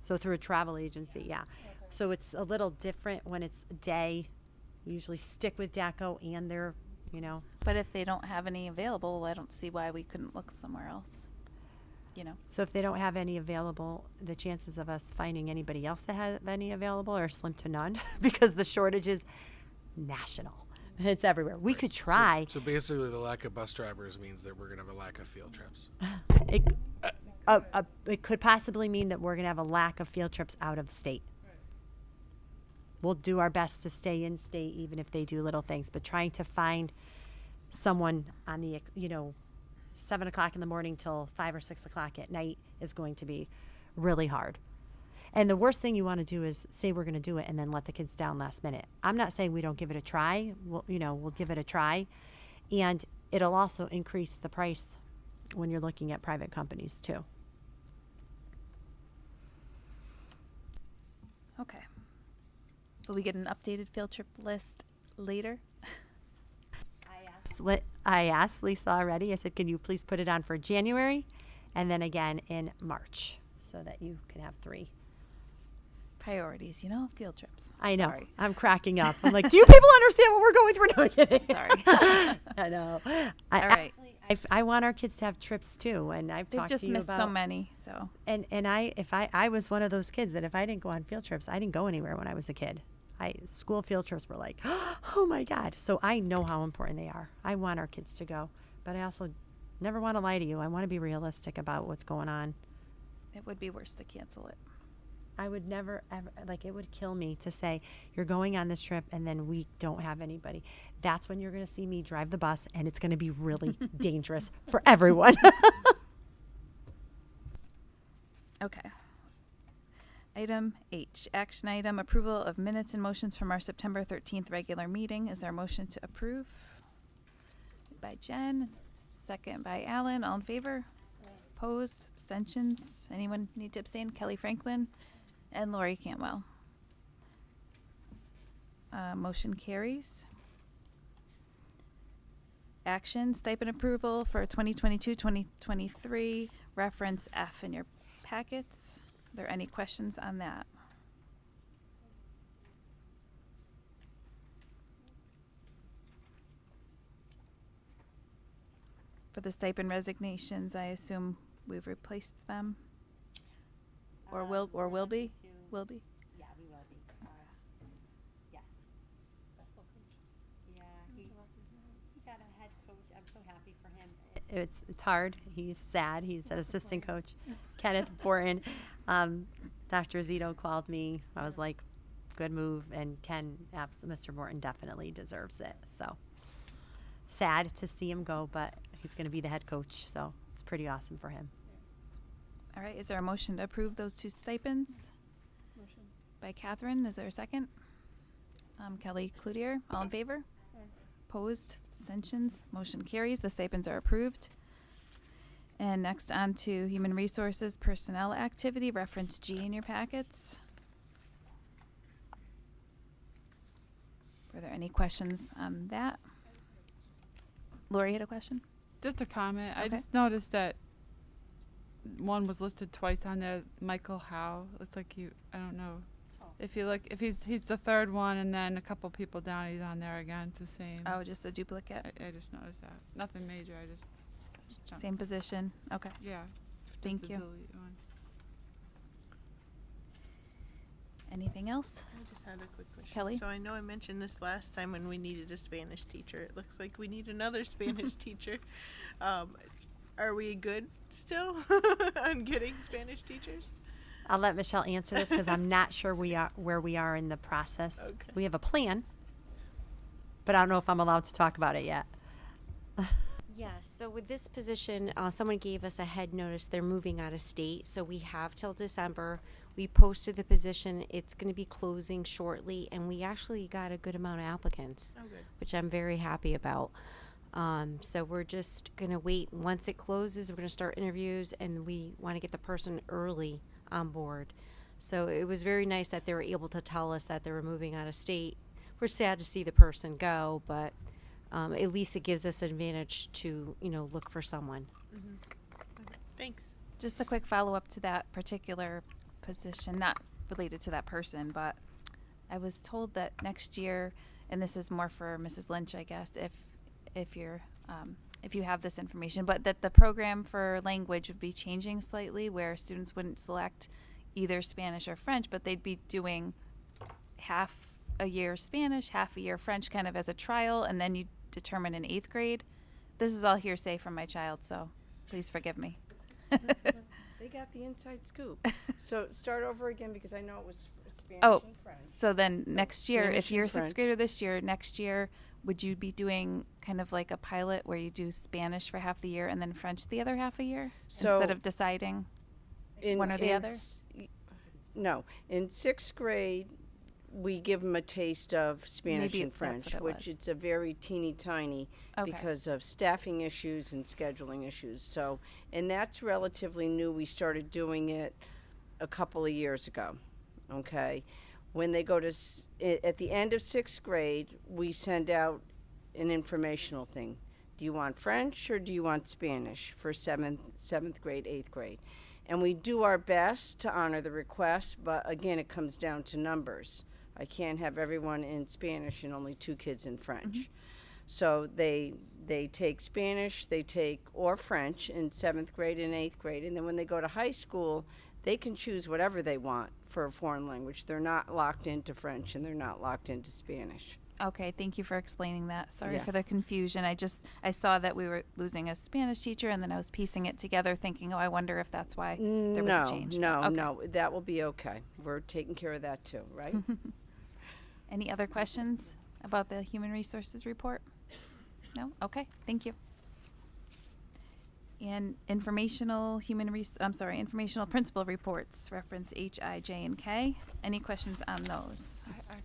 So through a travel agency, yeah. So it's a little different when it's a day. We usually stick with DACO and their, But if they don't have any available, I don't see why we couldn't look somewhere else. So if they don't have any available, the chances of us finding anybody else that has any available are slim to none because the shortage is national. It's everywhere. We could try. So basically, the lack of bus drivers means that we're going to have a lack of field trips. It could possibly mean that we're going to have a lack of field trips out of state. We'll do our best to stay in state, even if they do little things. But trying to find someone on the, 7 o'clock in the morning till 5 or 6 o'clock at night is going to be really hard. And the worst thing you want to do is say we're going to do it and then let the kids down last minute. I'm not saying we don't give it a try. We'll give it a try. And it'll also increase the price when you're looking at private companies too. Okay. Will we get an updated field trip list later? I asked Lisa already. I said, can you please put it on for January and then again in March so that you can have 3. Priorities, field trips. I know. Sorry. I'm cracking up. I'm like, do you people understand what we're going through? No, I'm kidding. Sorry. I know. All right. I want our kids to have trips too, and I've They've talked just to you missed about so many, so. And I was one of those kids that if I didn't go on field trips, I didn't go anywhere when I was a kid. School field trips were like, oh my God. So I know how important they are. I want our kids to go, but I also never want to lie to you. I want to be realistic about what's going on. It would be worse to cancel it. I would never ever, it would kill me to say you're going on this trip and then we don't have anybody. That's when you're going to see me drive the bus and it's going to be really dangerous for everyone. Okay. Item H, action item, approval of minutes and motions from our September 13th regular meeting. Is there a motion to approve? By Jen, second by Alan. All in favor? Opposed? Abstentions? Anyone need to abstain? Kelly Franklin and Lori Cantwell. Motion carries. Action, stipend approval for 2022-2023, reference F in your packets. Are there any questions on that? For the stipend resignations, I assume we've replaced them? Or will be? Will be? Yeah, we will be. Yes. Yeah, he got a head coach. I'm so happy for him. It's hard. He's sad. He's an assistant coach, Kenneth Borton. Dr. Zito called me. I was like, good move. And Mr. Borton definitely deserves it. So sad to see him go, but he's going to be the head coach. So it's pretty awesome for him. All right, is there a motion to approve those 2 stipends? Motion. By Catherine, is there a second? Kelly Cloutier, all in favor? Opposed, abstentions, motion carries, the stipends are approved. And next on to Human Resources Personnel Activity, reference G in your packets. Were there any questions on that? Lori had a question. Just a comment. I Okay. just noticed that one was listed twice on there. Michael Howe. It's like I don't know. If you look, if he's the third one, and then a couple people down, he's on there again. It's the same. Oh, just a duplicate. I just noticed that. Nothing major. I just jumped. Same position. Okay. Yeah. Thank just a you. delete one. Anything else? I just had a quick question. Kelly? So I know I mentioned this last time when we needed a Spanish teacher. It looks like we need another Spanish teacher. Are we good still on getting Spanish teachers? I'll let Michelle answer this because I'm not sure where we are in the process. Okay. We have a plan, but I don't know if I'm allowed to talk about it yet. Yes, so with this position, someone gave us a head notice they're moving out of state, so we have till December. We posted the position. It's going to be closing shortly, and we actually got a good amount of applicants, Oh, good. which I'm very happy about. So we're just going to wait. Once it closes, we're going to start interviews, and we want to get the person early on board. So it was very nice that they were able to tell us that they were moving out of state. We're sad to see the person go, but at least it gives us an advantage to, look for someone. Okay. Thanks. Just a quick follow-up to that particular position, not related to that person, but I was told that next year, and this is more for Mrs. Lynch, I guess, if you have this information, but that the program for language would be changing slightly, where students wouldn't select either Spanish or French, but they'd be doing half a year Spanish, half a year French, kind of as a trial, and then you determine in 8th grade. This is all hearsay from my child, so please forgive me. They got the inside scoop. So start over again, because I know it was Spanish Oh, and French. so then next year, Spanish if you're a and 6th French. grader this year, next year, would you be doing kind of like a pilot where you do Spanish for half the year and then French the other half a year, instead So of deciding In- one or the in other? No, in 6th grade, we give them a taste of Spanish Maybe and that's French, what it which was. it's a very teeny tiny Okay. because of staffing issues and scheduling issues. So, and that's relatively new. We started doing it a couple of years ago. Okay, when they go to at the end of 6th grade, we send out an informational thing. Do you want French or do you want Spanish for 7th grade, 8th grade? And we do our best to honor the request, but again, it comes down to numbers. I can't have everyone in Spanish and only 2 kids in French. So they take Spanish, or French in 7th grade and 8th grade, and then when they go to high school, they can choose whatever they want for a foreign language. They're not locked into French and they're not locked into Spanish. Okay, thank you for explaining that. Sorry Yeah. for the confusion. I saw that we were losing a Spanish teacher, and then I was piecing it together, thinking, oh, I wonder if that's why there was a change. No, Okay. no, that will be okay. We're taking care of that too, right? Any other questions about the human resources report? No? Okay, thank you. And informational principal reports, reference H, I, J, and K. Any questions on those? I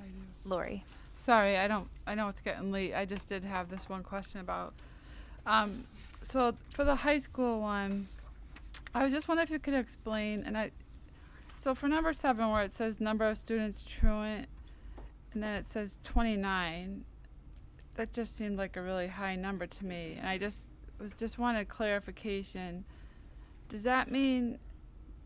do. Lori. Sorry, I know it's getting late. I just did have this one question about, so for the high school one, I was just wondering if you could explain, so for number 7 where it says number of students truant, and then it says 29, that just seemed like a really high number to me, and I just wanted clarification. Does that mean,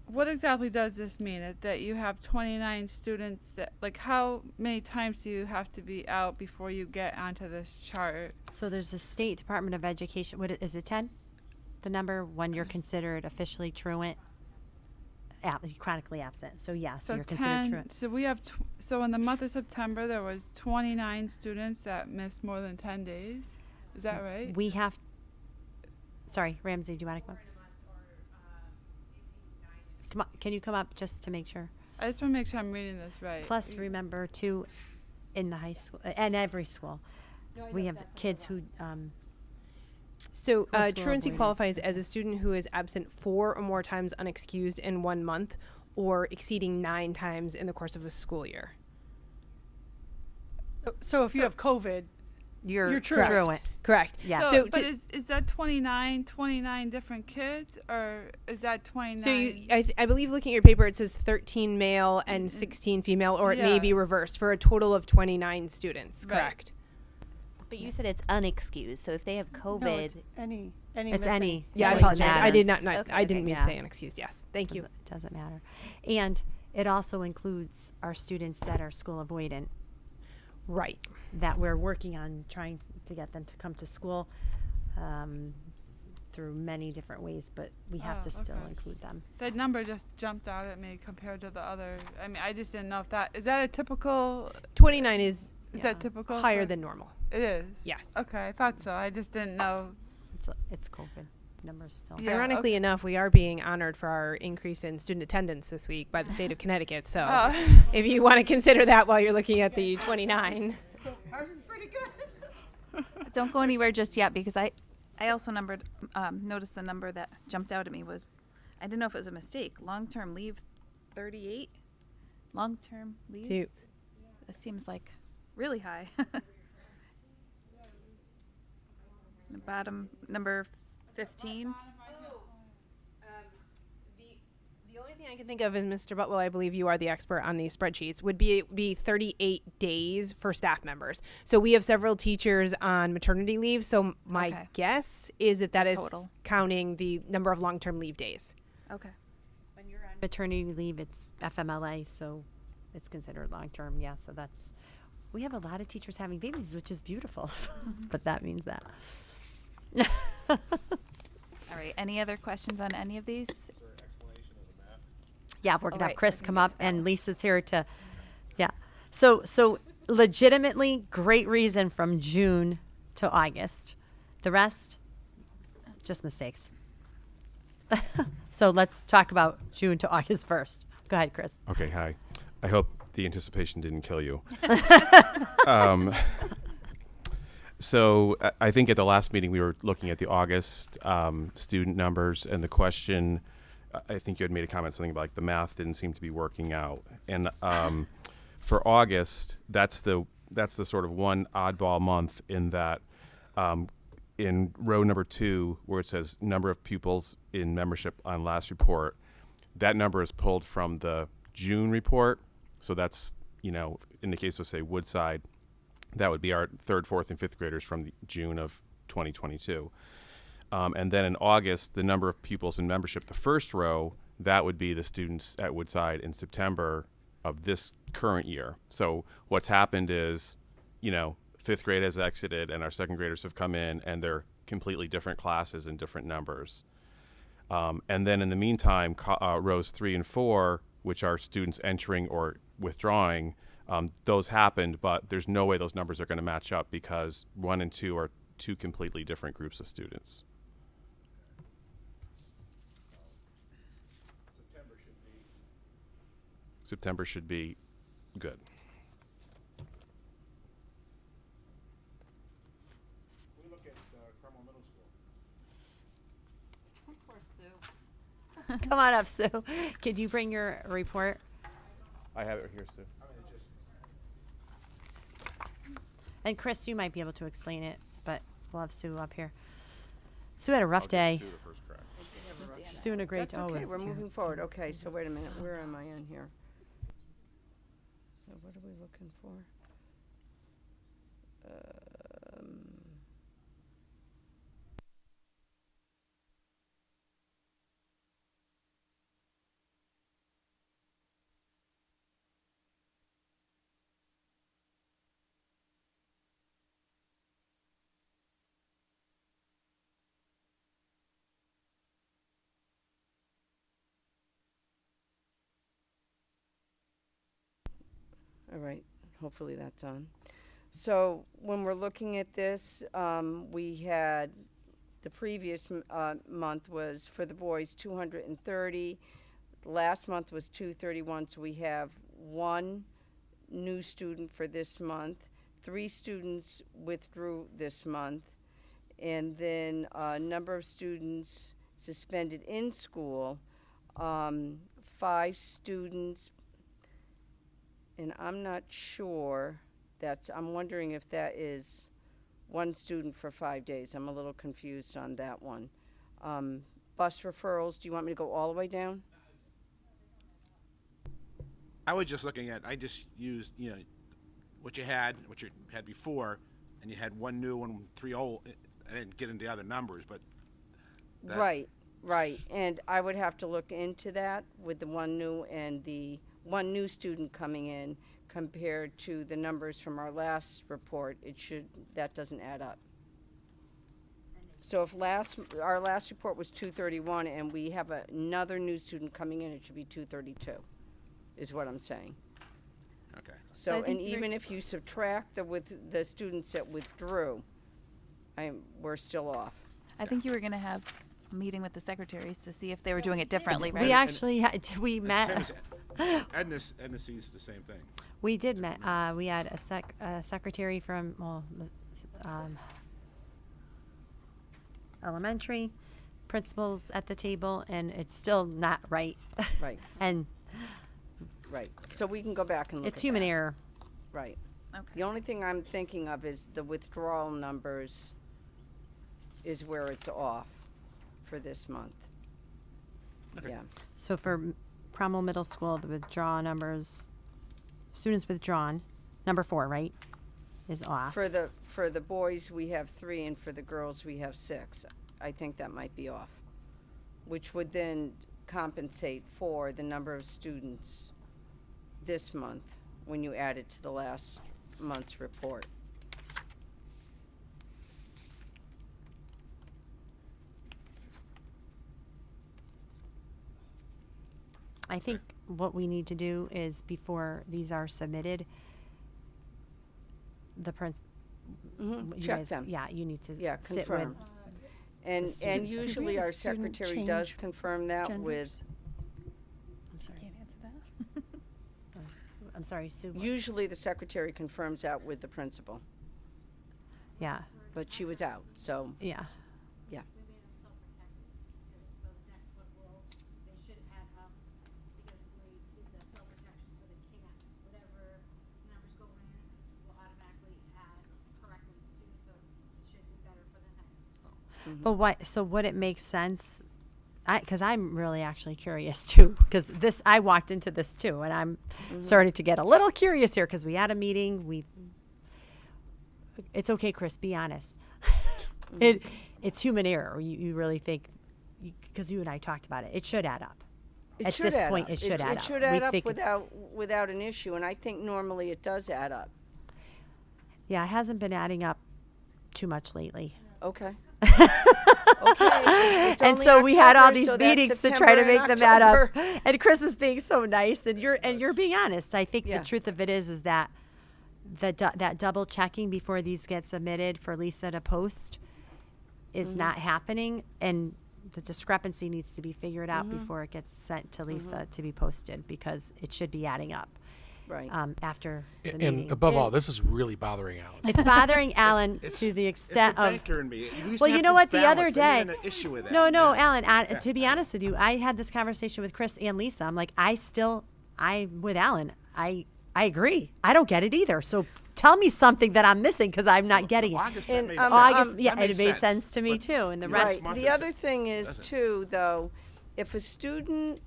what exactly does this mean? That you have 29 students that, like, how many times do you have to be out before you get onto this chart? So there's the State Department of Education. What is it, 10? The number when you're considered officially truant, chronically absent. So yes, So you're considered 10, truant. so we have, so in the month of September, there was 29 students that missed more than 10 days. Is that right? We have, sorry, Ramsey, do you want to come up? Come on, can you come up just to make sure? I just want to make sure I'm reading this right. Plus, remember, too, in the high school, and every school, we have kids who, So Who are school truancy avoiding. qualifies as a student who is absent 4 or more times unexcused in 1 month, or exceeding 9 times in the course of a school year. So if you have COVID, you're truant. truant. Correct. Yeah. So, So but to- is that 29 different kids, or is that 29? So I believe looking at your paper, it says 13 male and 16 female, or it may Yeah. be reversed for a total of 29 students. Right. Correct. But you said it's unexcused, so if they have COVID. No, it's any It's missing. any. Yeah, I It doesn't apologize. I matter. did not. Okay, I didn't okay. mean to say unexcused. Yes, thank you. Doesn't matter. And it also includes our students that are school avoidant. Right. That we're working on trying to get them to come to school through many different ways, but we have to still include them. That number just jumped out at me compared to the other. I mean, I just didn't know if that is that a typical. 29 is That typical? higher for- than normal. It is. Yes. Okay, I thought so. I just didn't know. It's COVID numbers still. Yeah, Ironically okay. enough, we are being honored for our increase in student attendance this week by the state of Connecticut. So, if you want to consider that while you're looking at the 29. So ours is pretty good. Don't go anywhere just yet because I also noticed the number that jumped out at me was, I didn't know if it was a mistake. Long-term leave, 38. Long-term leave. That seems like really high. The bottom number 15. The only thing I can think of is, Mr. Butwell, I believe you are the expert on these spreadsheets, would be 38 days for staff members. So we have several teachers on maternity leave. So my guess is that is total. counting the number of long-term leave days. Okay. When you're on maternity leave, it's FMLA, so it's considered long-term. Yeah, so we have a lot of teachers having babies, which is beautiful, but that means that. All right. Any other questions on any of these? Yeah, we're gonna have right, Chris we're come gonna up, get to that and one. Lisa's here to, yeah. So legitimately great reason from June to August. The rest, just mistakes. So let's talk about June to August first. Go ahead, Chris. Okay, hi. I hope the anticipation didn't kill you. So I think at the last meeting we were looking at the August student numbers, and the question, I think you had made a comment something about like the math didn't seem to be working out. And for August, that's the sort of one oddball month in that in row number 2, where it says number of pupils in membership on last report, that number is pulled from the June report. So that's, in the case of, say, Woodside, that would be our 3rd, 4th, and 5th graders from the June of 2022. And then in August, the number of pupils in membership, the first row, that would be the students at Woodside in September of this current year. So what's happened is, 5th grade has exited and our 2nd graders have come in, and they're completely different classes and different numbers. And then in the meantime, rows 3 and 4, which are students entering or withdrawing, those happened, but there's no way those numbers are going to match up because 1 and 2 are 2 completely different groups of students. September should be good. We look at Cromwell Middle School. Poor Sue. Come on up, Sue. Could you bring your report? I have it here, Sue. And Chris, you might be able to explain it, but we'll have Sue up here. Sue had a rough day. She's doing a great That's job. okay. We're moving forward. Okay, so wait a minute. Where am I on here? So what are we looking for? All right, hopefully that's on. So when we're looking at this, we had the previous month was for the boys 230. Last month was 231, so we have 1 new student for this month. 3 students withdrew this month. And then number of students suspended in school, 5 students. And I'm not sure I'm wondering if that is 1 student for 5 days. I'm a little confused on that one. Bus referrals, do you want me to go all the way down? I was just looking at, I just used, what you had before, and you had one new and 3 old. I didn't get into the other numbers, but that, Right. And I would have to look into that with the one new and the one new student coming in compared to the numbers from our last report. That doesn't add up. So if our last report was 231 and we have another new student coming in, it should be 232, is what I'm saying. Okay. So, I and think even if you subtract the students that withdrew, we're still off. I think you were going to have a meeting with the secretaries to see if they were doing it differently, right? We actually we met. Edna sees the same thing. We did met. We had a secretary from elementary, principals at the table, and it's still not right. Right. And Right. So we can go back and look it's at human that. error. Right. Okay. The only thing I'm thinking of is the withdrawal numbers is where it's off for this month. Yeah. So for Cromwell Middle School, the withdrawal numbers, students withdrawn, number 4, right, is off. For the boys, we have 3, and for the girls, we have 6. I think that might be off, which would then compensate for the number of students this month when you add it to the last month's report. I think what we need to do is before these are submitted, the you Check guys- them. Yeah, you need to Yeah, sit confirm. with. And students. Did we usually have a our student secretary does change confirm that genders? with, Can't answer that. I'm sorry, Sue. what? usually the secretary confirms that with the principal, Yeah, but she was out, so, yeah. yeah. But what? So would it make sense? Because I'm really actually curious too. Because I walked into this too, and I'm starting to get a little curious here. Because we had a meeting. It's okay, Chris. Be honest. It's human error. You really think? Because you and I talked about it. It should add up. It At should this add point, up. it should add up. It should We add up think- without an issue, and I think normally it does add up. Yeah, it hasn't been adding up too much lately. Okay. It's And only so we had all October, these so that's meetings to try to September make and them add up. October. And Chris is being so nice, and you're being honest. I think Yeah. the truth of it is that that double checking before these get submitted for Lisa to post is not happening, and the discrepancy needs to be figured out before it gets sent to Lisa to be posted, because it should be adding up. Right. After the And meeting. above all, this is really bothering Alan. It's bothering Alan It's- to the it's the extent of. banker in me. You used to Well, you have know this what? The other balance. day. I'm in an issue with that. No, Yeah. Alan. To be honest with you, I had this conversation with Chris and Lisa. I'm like, with Alan. I agree. I don't get it either. So tell me something that I'm missing, because I'm not getting it. August, that And, made um, sense. August, That yeah, made it made sense to me But too. And the Right. rest. month The is other it? thing is Doesn't. too, though, if a student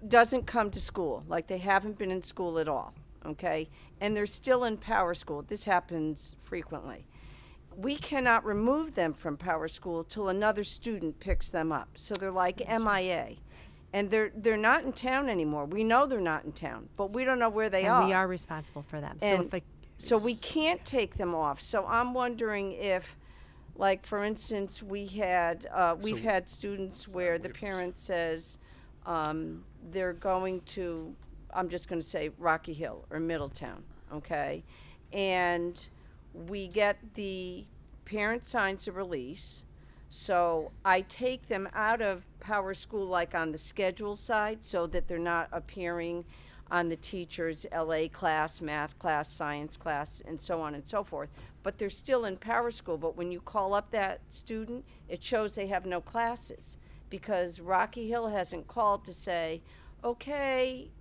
doesn't come to school, like they haven't been in school at all, okay, and they're still in Power School, this happens frequently. We cannot remove them from Power School till another student picks them up. So they're like MIA, and they're not in town anymore. We know they're not in town, but we don't know where they And are. we are responsible for them. So And if so we can't take them off. So I'm wondering if, like, for instance, we've had students where the parent says they're going to, I'm just going to say Rocky Hill or Middletown, okay? And we get the parent signs a release. So I take them out of Power School, like on the schedule side, so that they're not appearing on the teacher's LA class, math class, science class, and so on and so forth. But they're still in Power School. But when you call up that student, it shows they have no classes, because Rocky Hill hasn't called to say, okay,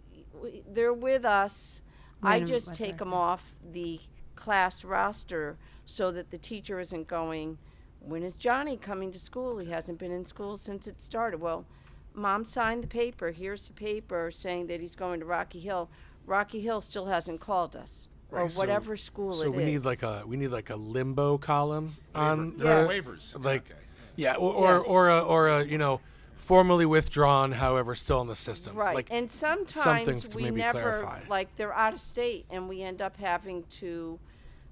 they're with us. I When- just what's take that? them off the class roster so that the teacher isn't going, when is Johnny coming to school? He hasn't been in school since it started. Well, Mom signed the paper. Here's the paper saying that he's going to Rocky Hill. Rocky Hill still hasn't called us. or Right, so- whatever school so it we is. need like a limbo column on Yes. the Waivers. like, Okay. yeah, or Yes. or a formally withdrawn, however, still in the system. Right, Like and something sometimes to we maybe never, clarify. like, they're out of state, and we end up having to,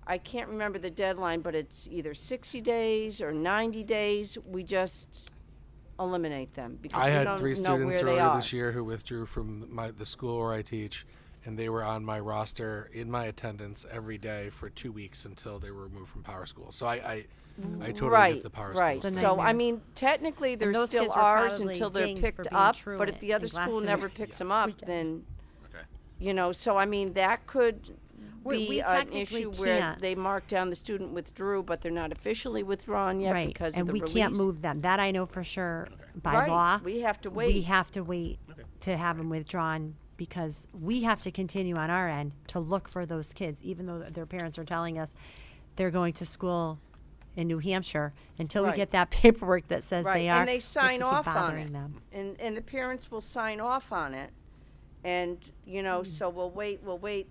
I can't remember the deadline, but it's either 60 days or 90 days. We just eliminate them because I we had don't 3 know students where they earlier are. this year who withdrew from the school where I teach, and they were on my roster in my attendance every day for 2 weeks until they were removed from Power School. So I totally Right, get the Power right. School. So I mean, technically, they're those still kids were ours probably until they're dinged picked for being up. But truant if the other in school Glastonbury never picks them up, then so I mean that could We be an technically issue where can't. they mark down the student withdrew, but they're not officially withdrawn yet Right, because and of the we release. can't move them. That I know for sure by Right, law. we have to We wait. have to wait to have them withdrawn because we have to continue on our end to look for those kids, even though their parents are telling us they're going to school in New Hampshire. Until we Right. get that paperwork that says Right, they are, and they we have sign to keep off on bothering it, them. and the parents will sign off on it, and so we'll wait.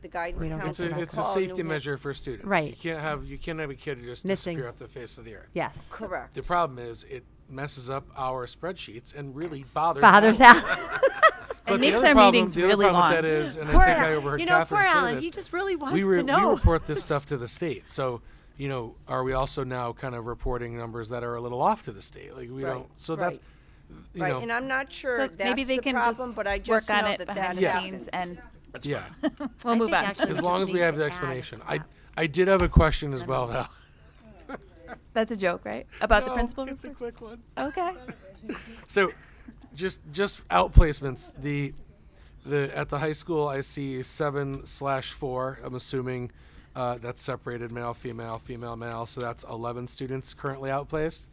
The guidance We don't get counselor will It's a call safety New measure for students. Right. You can't have a kid who just Missing. disappear off the face of the earth. Yes. Correct. The problem is it messes up our spreadsheets and really bothers Bothers Al. Al. But makes the our other problem, meetings the other really problem with long. that is, and Poor I think I Al. overheard You know, Catherine poor say Alan, this, he just really wants we to know. We report this stuff to the state. So, are we also now kind of reporting numbers that are a little off to the state? Like we Right, don't. So right. that's, Right, and I'm not sure So that's maybe they the can just problem, but I work just on know it that behind that the happens. scenes and yeah. we'll I move think on. actually As we long just as we need have to the add explanation. that. I did have a question as well, though. That's a joke, right? About the No, principal it's a report? quick one. Okay. So, just outplacements. At the high school, I see 7/4. I'm assuming that's separated male, female, female, male. So that's 11 students currently outplaced.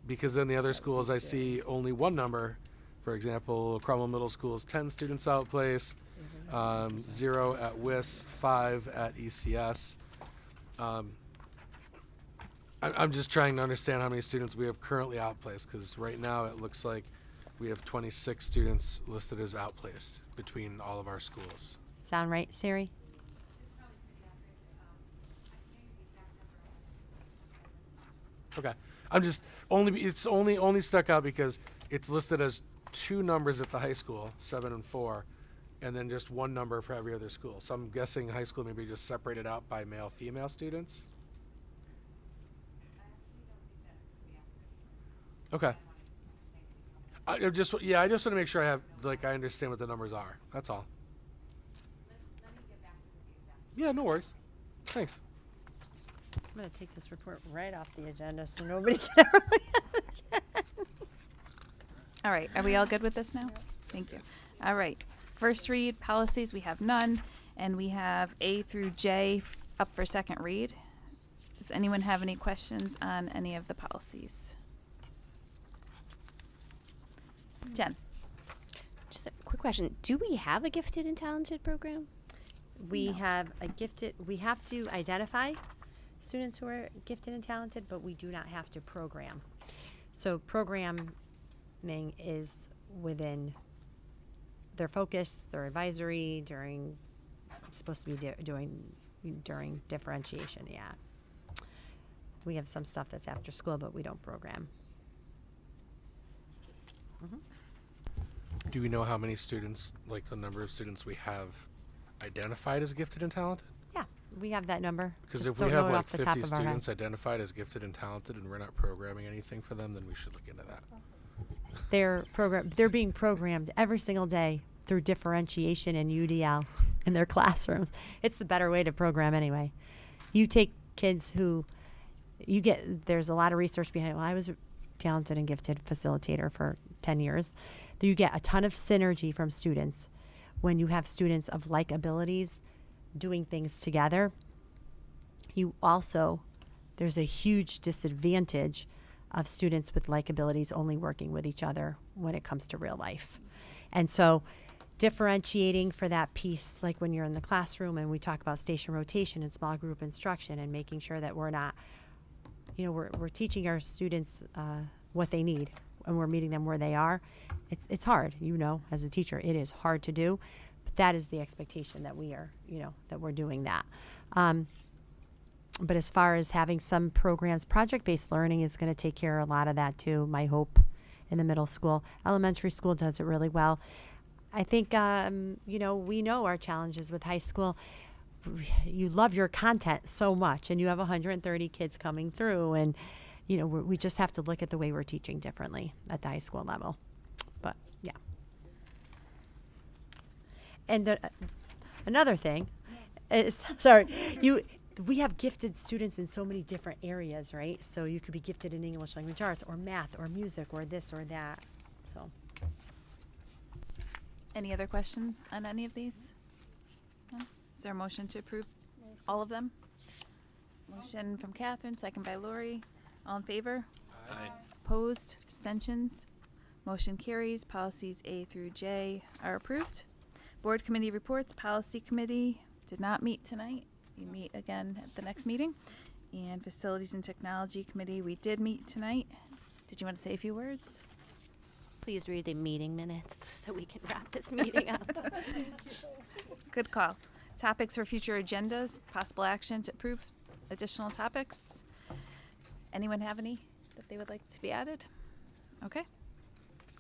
Because then the other schools, I see only one number. For example, Cromwell Middle School is 10 students outplaced, 0 at WIS, 5 at ECS. I'm just trying to understand how many students we have currently outplaced, because right now it looks like we have 26 students listed as outplaced between all of our schools. Sound right, Siri? Okay, I'm just it's only stuck out because it's listed as 2 numbers at the high school, 7 and 4, and then just 1 number for every other school. So I'm guessing high school maybe just separated out by male, female students. Okay. I just want to make sure I understand what the numbers are. That's all. Yeah, no worries. Thanks. I'm going to take this report right off the agenda so nobody can ever look at it again. All right. Are we all good with this now? Thank you. All right. First read policies, we have none. And we have A through J up for second read. Does anyone have any questions on any of the policies? Jen. Just a quick question. Do we have a gifted and talented program? We have to identify students who are gifted and talented, but we do not have to program. So programming is within their focus, their advisory supposed to be doing during differentiation, yeah. We have some stuff that's after school, but we don't program. Do we know how many students, like the number of students we have identified as gifted and talented? Yeah, we have that number. Because Just if we don't know have it like off the top 50 of our head. students identified as gifted and talented and we're not programming anything for them, then we should look into that. They're being programmed every single day through differentiation and UDL in their classrooms. It's the better way to program anyway. You take kids who there's a lot of research behind, I was a talented and gifted facilitator for 10 years. You get a ton of synergy from students when you have students of like abilities doing things together. There's a huge disadvantage of students with like abilities only working with each other when it comes to real life. And so differentiating for that piece, like when you're in the classroom and we talk about station rotation and small group instruction and making sure that we're not, we're teaching our students what they need and we're meeting them where they are. It's hard, as a teacher, it is hard to do. But that is the expectation that we are, that we're doing that. But as far as having some programs, project-based learning is going to take care of a lot of that too, my hope, in the middle school. Elementary school does it really well. I think, we know our challenges with high school. You love your content so much, and you have 130 kids coming through, and, we just have to look at the way we're teaching differently at the high school level. But, yeah. And another thing is, we have gifted students in so many different areas, right? So you could be gifted in English language arts or math or music or this or that. So, Any other questions on any of these? No? Is there a motion to approve all of them? Motion from Catherine, second by Lori. All in favor? Aye. Opposed? Abstentions? Motion carries. Policies A through J are approved. Board committee reports. Policy committee did not meet tonight. You meet again at the next meeting. And facilities and technology committee, we did meet tonight. Did you want to say a few words? Please read the meeting minutes so we can wrap this meeting up. Good call. Topics for future agendas, possible action to approve additional topics. Anyone have any that they would like to be added? Okay.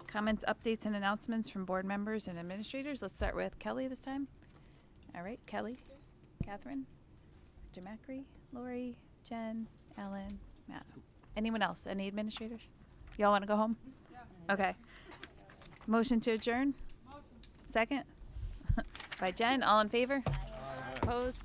Comments, updates, and announcements from board members and administrators. Let's start with Kelly this time. All right, Kelly, Catherine, Dr. Macri, Lori, Jen, Ellen, Matt. Anyone else? Any administrators? Y'all want to go home? Yeah. Okay. Motion to adjourn? Motion. Second? By Jen. All in favor? Aye. Opposed?